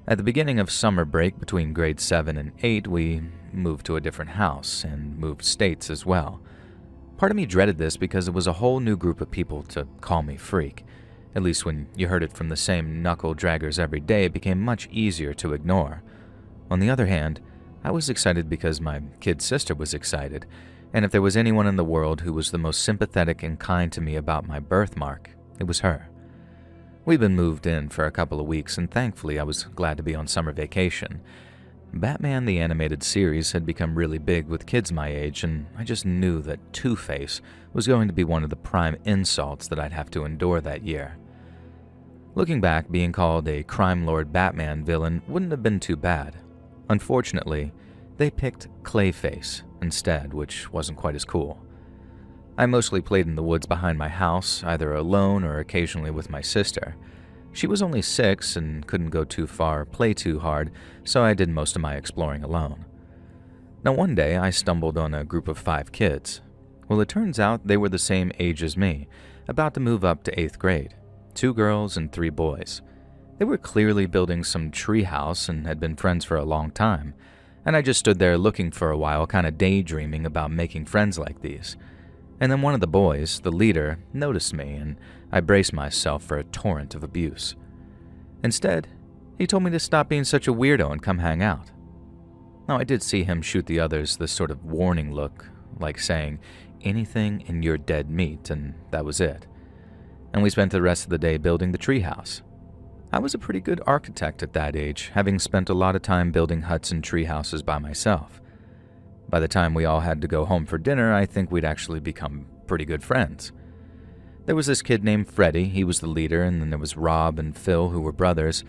At the beginning of summer break between grades 7 and 8, we moved to a different house and moved states as well. Part of me dreaded this because it was a whole new group of people to call me freak. At least when you heard it from the same knuckle-draggers every day, it became much easier to ignore. On the other hand, I was excited because my kid sister was excited, and if there was anyone in the world who was the most sympathetic and kind to me about my birthmark, it was her. We'd been moved in for a couple of weeks, and thankfully I was glad to be on summer vacation. Batman the Animated Series had become really big with kids my age, and I just knew that Two-Face was going to be one of the prime insults that I'd have to endure that year. Looking back, being called a crime lord Batman villain wouldn't have been too bad. Unfortunately, they picked Clayface instead, which wasn't quite as cool. I mostly played in the woods behind my house, either alone or occasionally with my sister. She was only 6 and couldn't go too far or play too hard, so I did most of my exploring alone. Now one day I stumbled on a group of 5 kids. Well, it turns out they were the same age as me, about to move up to 8th grade. 2 girls and 3 boys. They were clearly building some treehouse and had been friends for a long time, and I just stood there looking for a while, kind of daydreaming about making friends like these. And then one of the boys, the leader, noticed me, and I braced myself for a torrent of abuse. Instead, he told me to stop being such a weirdo and come hang out. Now, I did see him shoot the others this sort of warning look, like saying, anything in your dead meat, and that was it. And we spent the rest of the day building the treehouse. I was a pretty good architect at that age, having spent a lot of time building huts and treehouses by myself. By the time we all had to go home for dinner, I think we'd actually become pretty good friends. There was this kid named Freddie, he was the leader, and then there was Rob and Phil, who were brothers,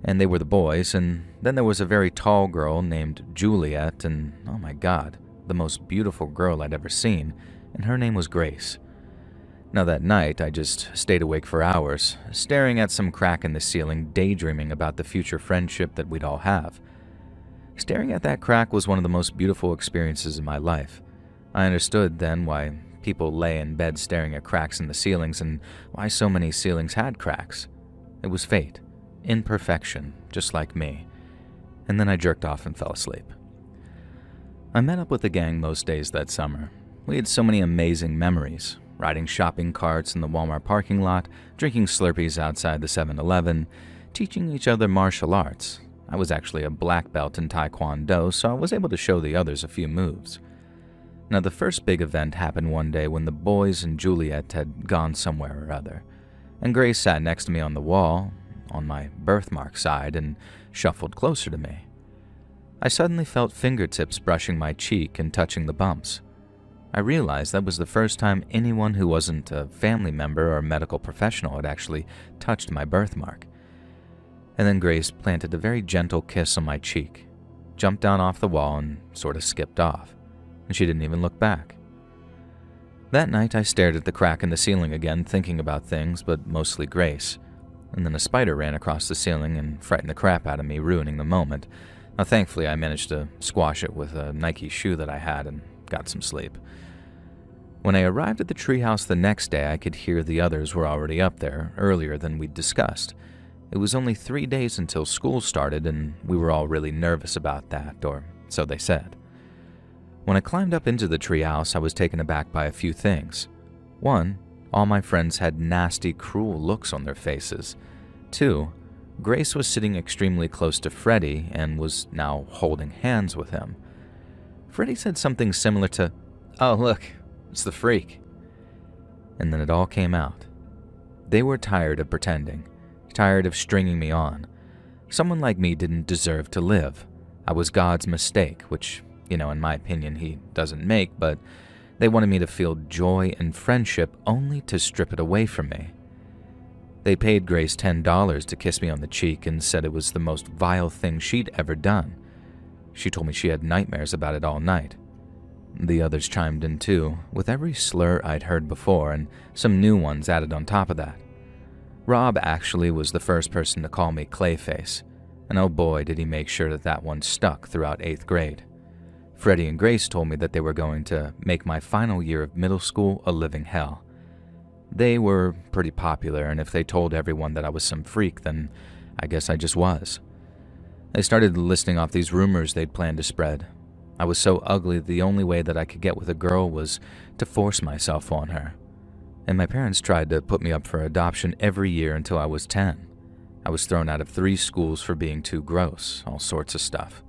and they were the boys, and then there was a very tall girl named Juliet, and oh my god, the most beautiful girl I'd ever seen, and her name was Grace. Now that night, I just stayed awake for hours, staring at some crack in the ceiling, daydreaming about the future friendship that we'd all have. Staring at that crack was one of the most beautiful experiences in my life. I understood then why people lay in bed staring at cracks in the ceilings and why so many ceilings had cracks. It was fate, imperfection, just like me. And then I jerked off and fell asleep. I met up with the gang most days that summer. We had so many amazing memories, riding shopping carts in the Walmart parking lot, drinking Slurpees outside the 7-Eleven, teaching each other martial arts. I was actually a black belt in Taekwondo, so I was able to show the others a few moves. Now, the first big event happened one day when the boys and Juliet had gone somewhere or other, and Grace sat next to me on the wall, on my birthmark side, and shuffled closer to me. I suddenly felt fingertips brushing my cheek and touching the bumps. I realized that was the first time anyone who wasn't a family member or medical professional had actually touched my birthmark. And then Grace planted a very gentle kiss on my cheek, jumped down off the wall, and sort of skipped off. And she didn't even look back. That night, I stared at the crack in the ceiling again, thinking about things, but mostly Grace. And then a spider ran across the ceiling and frightened the crap out of me, ruining the moment. Now, thankfully, I managed to squash it with a Nike shoe that I had and got some sleep. When I arrived at the treehouse the next day, I could hear the others were already up there, earlier than we'd discussed. It was only 3 days until school started, and we were all really nervous about that, or so they said. When I climbed up into the treehouse, I was taken aback by a few things. 1, all my friends had nasty, cruel looks on their faces. 2, Grace was sitting extremely close to Freddie and was now holding hands with him. Freddie said something similar to, "Oh, look, it's the freak." And then it all came out. They were tired of pretending, tired of stringing me on. Someone like me didn't deserve to live. I was God's mistake, which, in my opinion, he doesn't make, but they wanted me to feel joy and friendship only to strip it away from me. They paid Grace $10 to kiss me on the cheek and said it was the most vile thing she'd ever done. She told me she had nightmares about it all night. The others chimed in too, with every slur I'd heard before and some new ones added on top of that. Rob actually was the first person to call me Clayface, and oh boy did he make sure that that one stuck throughout 8th grade. Freddie and Grace told me that they were going to make my final year of middle school a living hell. They were pretty popular, and if they told everyone that I was some freak, then I guess I just was. They started listing off these rumors they'd planned to spread. I was so ugly the only way that I could get with a girl was to force myself on her. And my parents tried to put me up for adoption every year until I was 10. I was thrown out of 3 schools for being too gross, all sorts of stuff.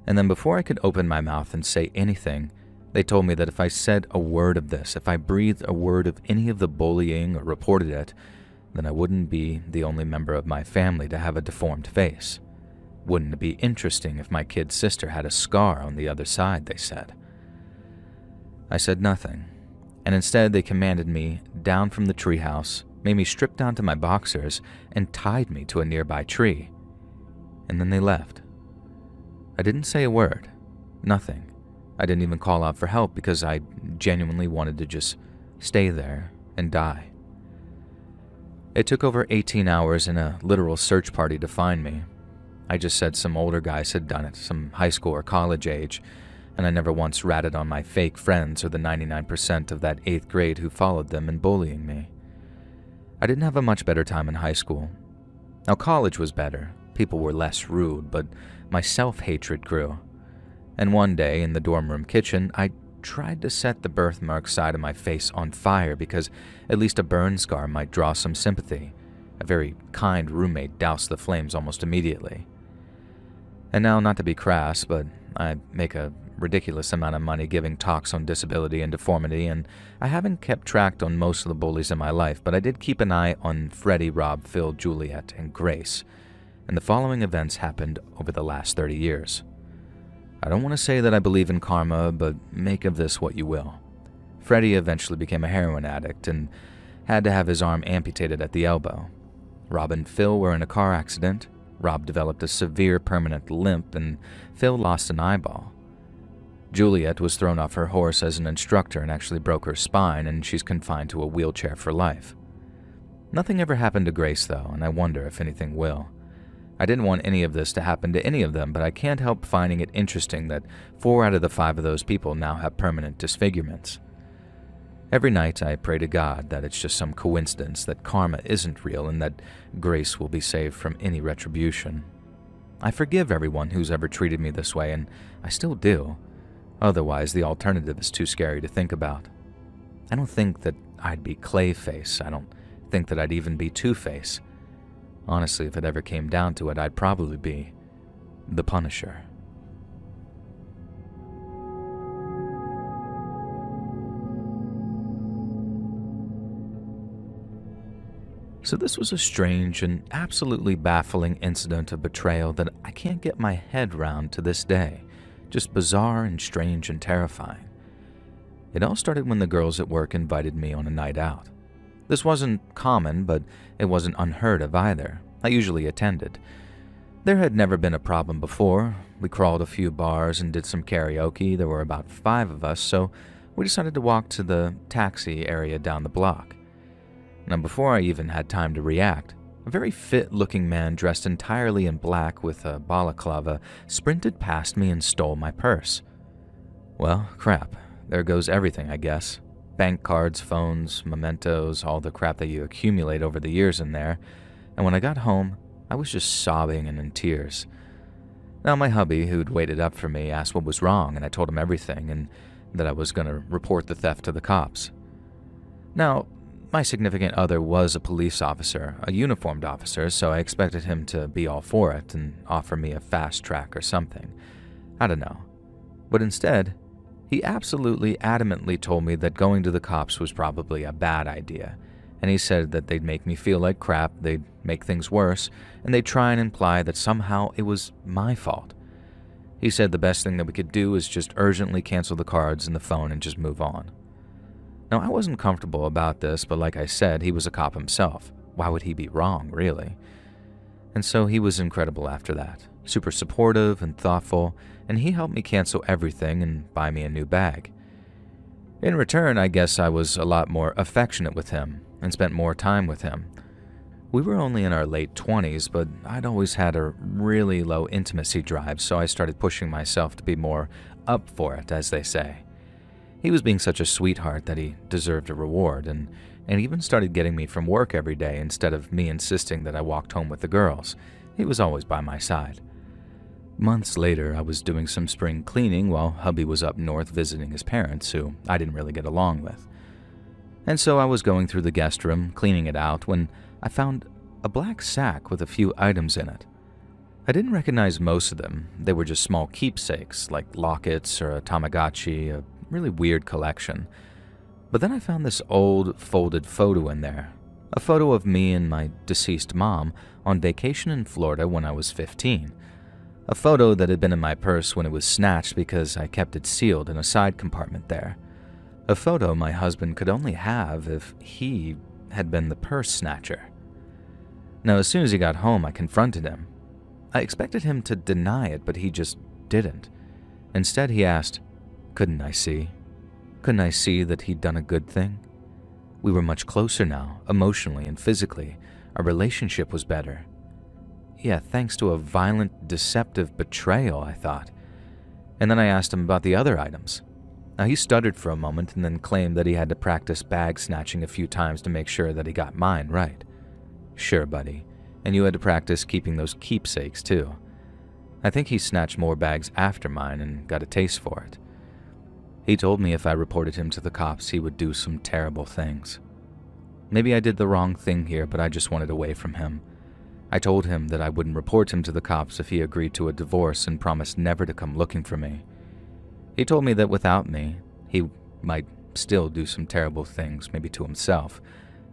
And then before I could open my mouth and say anything, they told me that if I said a word of this, if I breathed a word of any of the bullying or reported it, then I wouldn't be the only member of my family to have a deformed face. Wouldn't it be interesting if my kid sister had a scar on the other side, they said. I said nothing, and instead they commanded me down from the treehouse, made me strip down to my boxers, and tied me to a nearby tree. And then they left. I didn't say a word. Nothing. I didn't even call out for help because I genuinely wanted to just stay there and die. It took over 18 hours and a literal search party to find me. I just said some older guys had done it, some high school or college age, and I never once ratted on my fake friends or the 99% of that 8th grade who followed them in bullying me. I didn't have a much better time in high school. Now, college was better. People were less rude, but my self-hatred grew. And one day, in the dorm room kitchen, I tried to set the birthmark side of my face on fire because at least a burn scar might draw some sympathy. A very kind roommate doused the flames almost immediately. And now, not to be crass, but I make a ridiculous amount of money giving talks on disability and deformity, and I haven't kept track on most of the bullies in my life, but I did keep an eye on Freddie, Rob, Phil, Juliet, and Grace. And the following events happened over the last 30 years. I don't want to say that I believe in karma, but make of this what you will. Freddie eventually became a heroin addict and had to have his arm amputated at the elbow. Rob and Phil were in a car accident. Rob developed a severe permanent limp, and Phil lost an eyeball. Juliet was thrown off her horse as an instructor and actually broke her spine, and she's confined to a wheelchair for life. Nothing ever happened to Grace, though, and I wonder if anything will. I didn't want any of this to happen to any of them, but I can't help finding it interesting that 4 out of the 5 of those people now have permanent disfigurements. Every night I pray to God that it's just some coincidence, that karma isn't real, and that Grace will be saved from any retribution. I forgive everyone who's ever treated me this way, and I still do. Otherwise, the alternative is too scary to think about. I don't think that I'd be Clayface. I don't think that I'd even be Two-Face. Honestly, if it ever came down to it, I'd probably be the Punisher. So this was a strange and absolutely baffling incident of betrayal that I can't get my head round to this day. Just bizarre and strange and terrifying. It all started when the girls at work invited me on a night out. This wasn't common, but it wasn't unheard of either. I usually attended. There had never been a problem before. We crawled a few bars and did some karaoke. There were about 5 of us, so we decided to walk to the taxi area down the block. Now, before I even had time to react, a very fit-looking man dressed entirely in black with a balaclava sprinted past me and stole my purse. Well, crap. There goes everything, I guess. Bank cards, phones, mementos, all the crap that you accumulate over the years in there. And when I got home, I was just sobbing and in tears. Now, my hubby, who'd waited up for me, asked what was wrong, and I told him everything, and that I was going to report the theft to the cops. Now, my significant other was a police officer, a uniformed officer, so I expected him to be all for it and offer me a fast track or something. I don't know. But instead, he absolutely adamantly told me that going to the cops was probably a bad idea, and he said that they'd make me feel like crap, they'd make things worse, and they'd try and imply that somehow it was my fault. He said the best thing that we could do is just urgently cancel the cards and the phone and just move on. Now, I wasn't comfortable about this, but like I said, he was a cop himself. Why would he be wrong, really? And so he was incredible after that. Super supportive and thoughtful, and he helped me cancel everything and buy me a new bag. In return, I guess I was a lot more affectionate with him and spent more time with him. We were only in our late 20s, but I'd always had a really low intimacy drive, so I started pushing myself to be more up for it, as they say. He was being such a sweetheart that he deserved a reward, and even started getting me from work every day instead of me insisting that I walked home with the girls. He was always by my side. Months later, I was doing some spring cleaning while hubby was up north visiting his parents, who I didn't really get along with. And so I was going through the guest room, cleaning it out, when I found a black sack with a few items in it. I didn't recognize most of them. They were just small keepsakes, like lockets or a Tamagotchi, a really weird collection. But then I found this old, folded photo in there. A photo of me and my deceased mom on vacation in Florida when I was 15. A photo that had been in my purse when it was snatched because I kept it sealed in a side compartment there. A photo my husband could only have if he had been the purse snatcher. Now, as soon as he got home, I confronted him. I expected him to deny it, but he just didn't. Instead, he asked, Couldn't I see? Couldn't I see that he'd done a good thing? We were much closer now, emotionally and physically. Our relationship was better. Yeah, thanks to a violent, deceptive betrayal, I thought. And then I asked him about the other items. Now, he stuttered for a moment and then claimed that he had to practice bag snatching a few times to make sure that he got mine right. Sure, buddy. And you had to practice keeping those keepsakes, too. I think he snatched more bags after mine and got a taste for it. He told me if I reported him to the cops, he would do some terrible things. Maybe I did the wrong thing here, but I just wanted away from him. I told him that I wouldn't report him to the cops if he agreed to a divorce and promised never to come looking for me. He told me that without me, he might still do some terrible things, maybe to himself,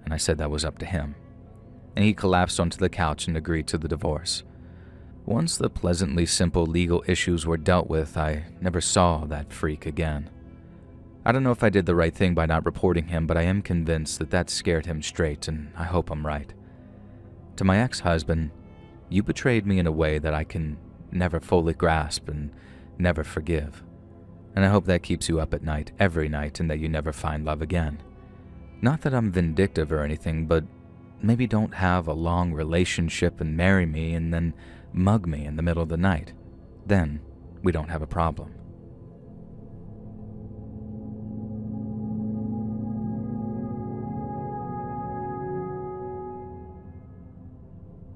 and I said that was up to him. And he collapsed onto the couch and agreed to the divorce. Once the pleasantly simple legal issues were dealt with, I never saw that freak again. I don't know if I did the right thing by not reporting him, but I am convinced that that scared him straight, and I hope I'm right. To my ex-husband, you betrayed me in a way that I can never fully grasp and never forgive. And I hope that keeps you up at night, every night, and that you never find love again. Not that I'm vindictive or anything, but maybe don't have a long relationship and marry me and then mug me in the middle of the night. Then we don't have a problem.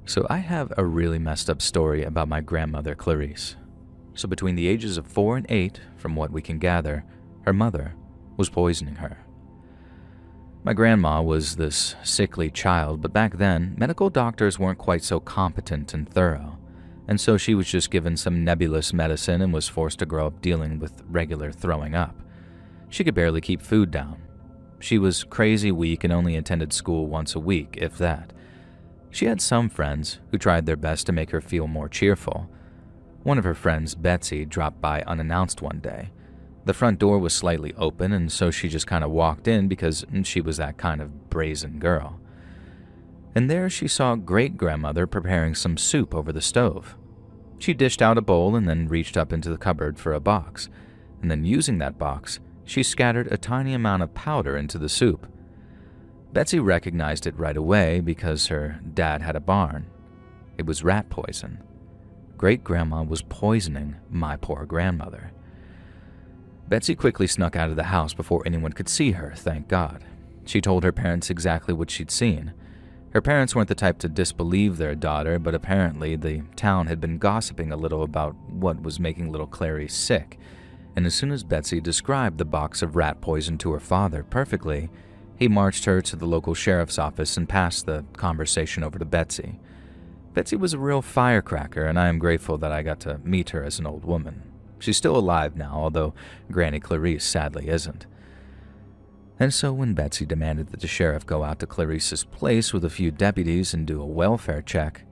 So I have a really messed up story about my grandmother, Clarice. So between the ages of 4 and 8, from what we can gather, her mother was poisoning her. My grandma was this sickly child, but back then, medical doctors weren't quite so competent and thorough, and so she was just given some nebulous medicine and was forced to grow up dealing with regular throwing up. She could barely keep food down. She was crazy weak and only attended school once a week, if that. She had some friends who tried their best to make her feel more cheerful. One of her friends, Betsy, dropped by unannounced one day. The front door was slightly open, and so she just kind of walked in because she was that kind of brazen girl. And there she saw great-grandmother preparing some soup over the stove. She dished out a bowl and then reached up into the cupboard for a box, and then using that box, she scattered a tiny amount of powder into the soup. Betsy recognized it right away because her dad had a barn. It was rat poison. Great-grandma was poisoning my poor grandmother. Betsy quickly snuck out of the house before anyone could see her, thank God. She told her parents exactly what she'd seen. Her parents weren't the type to disbelieve their daughter, but apparently the town had been gossiping a little about what was making little Clary sick, and as soon as Betsy described the box of rat poison to her father perfectly, he marched her to the local sheriff's office and passed the conversation over to Betsy. Betsy was a real firecracker, and I am grateful that I got to meet her as an old woman. She's still alive now, although Granny Clarice sadly isn't. And so when Betsy demanded that the sheriff go out to Clarice's place with a few deputies and do a welfare check,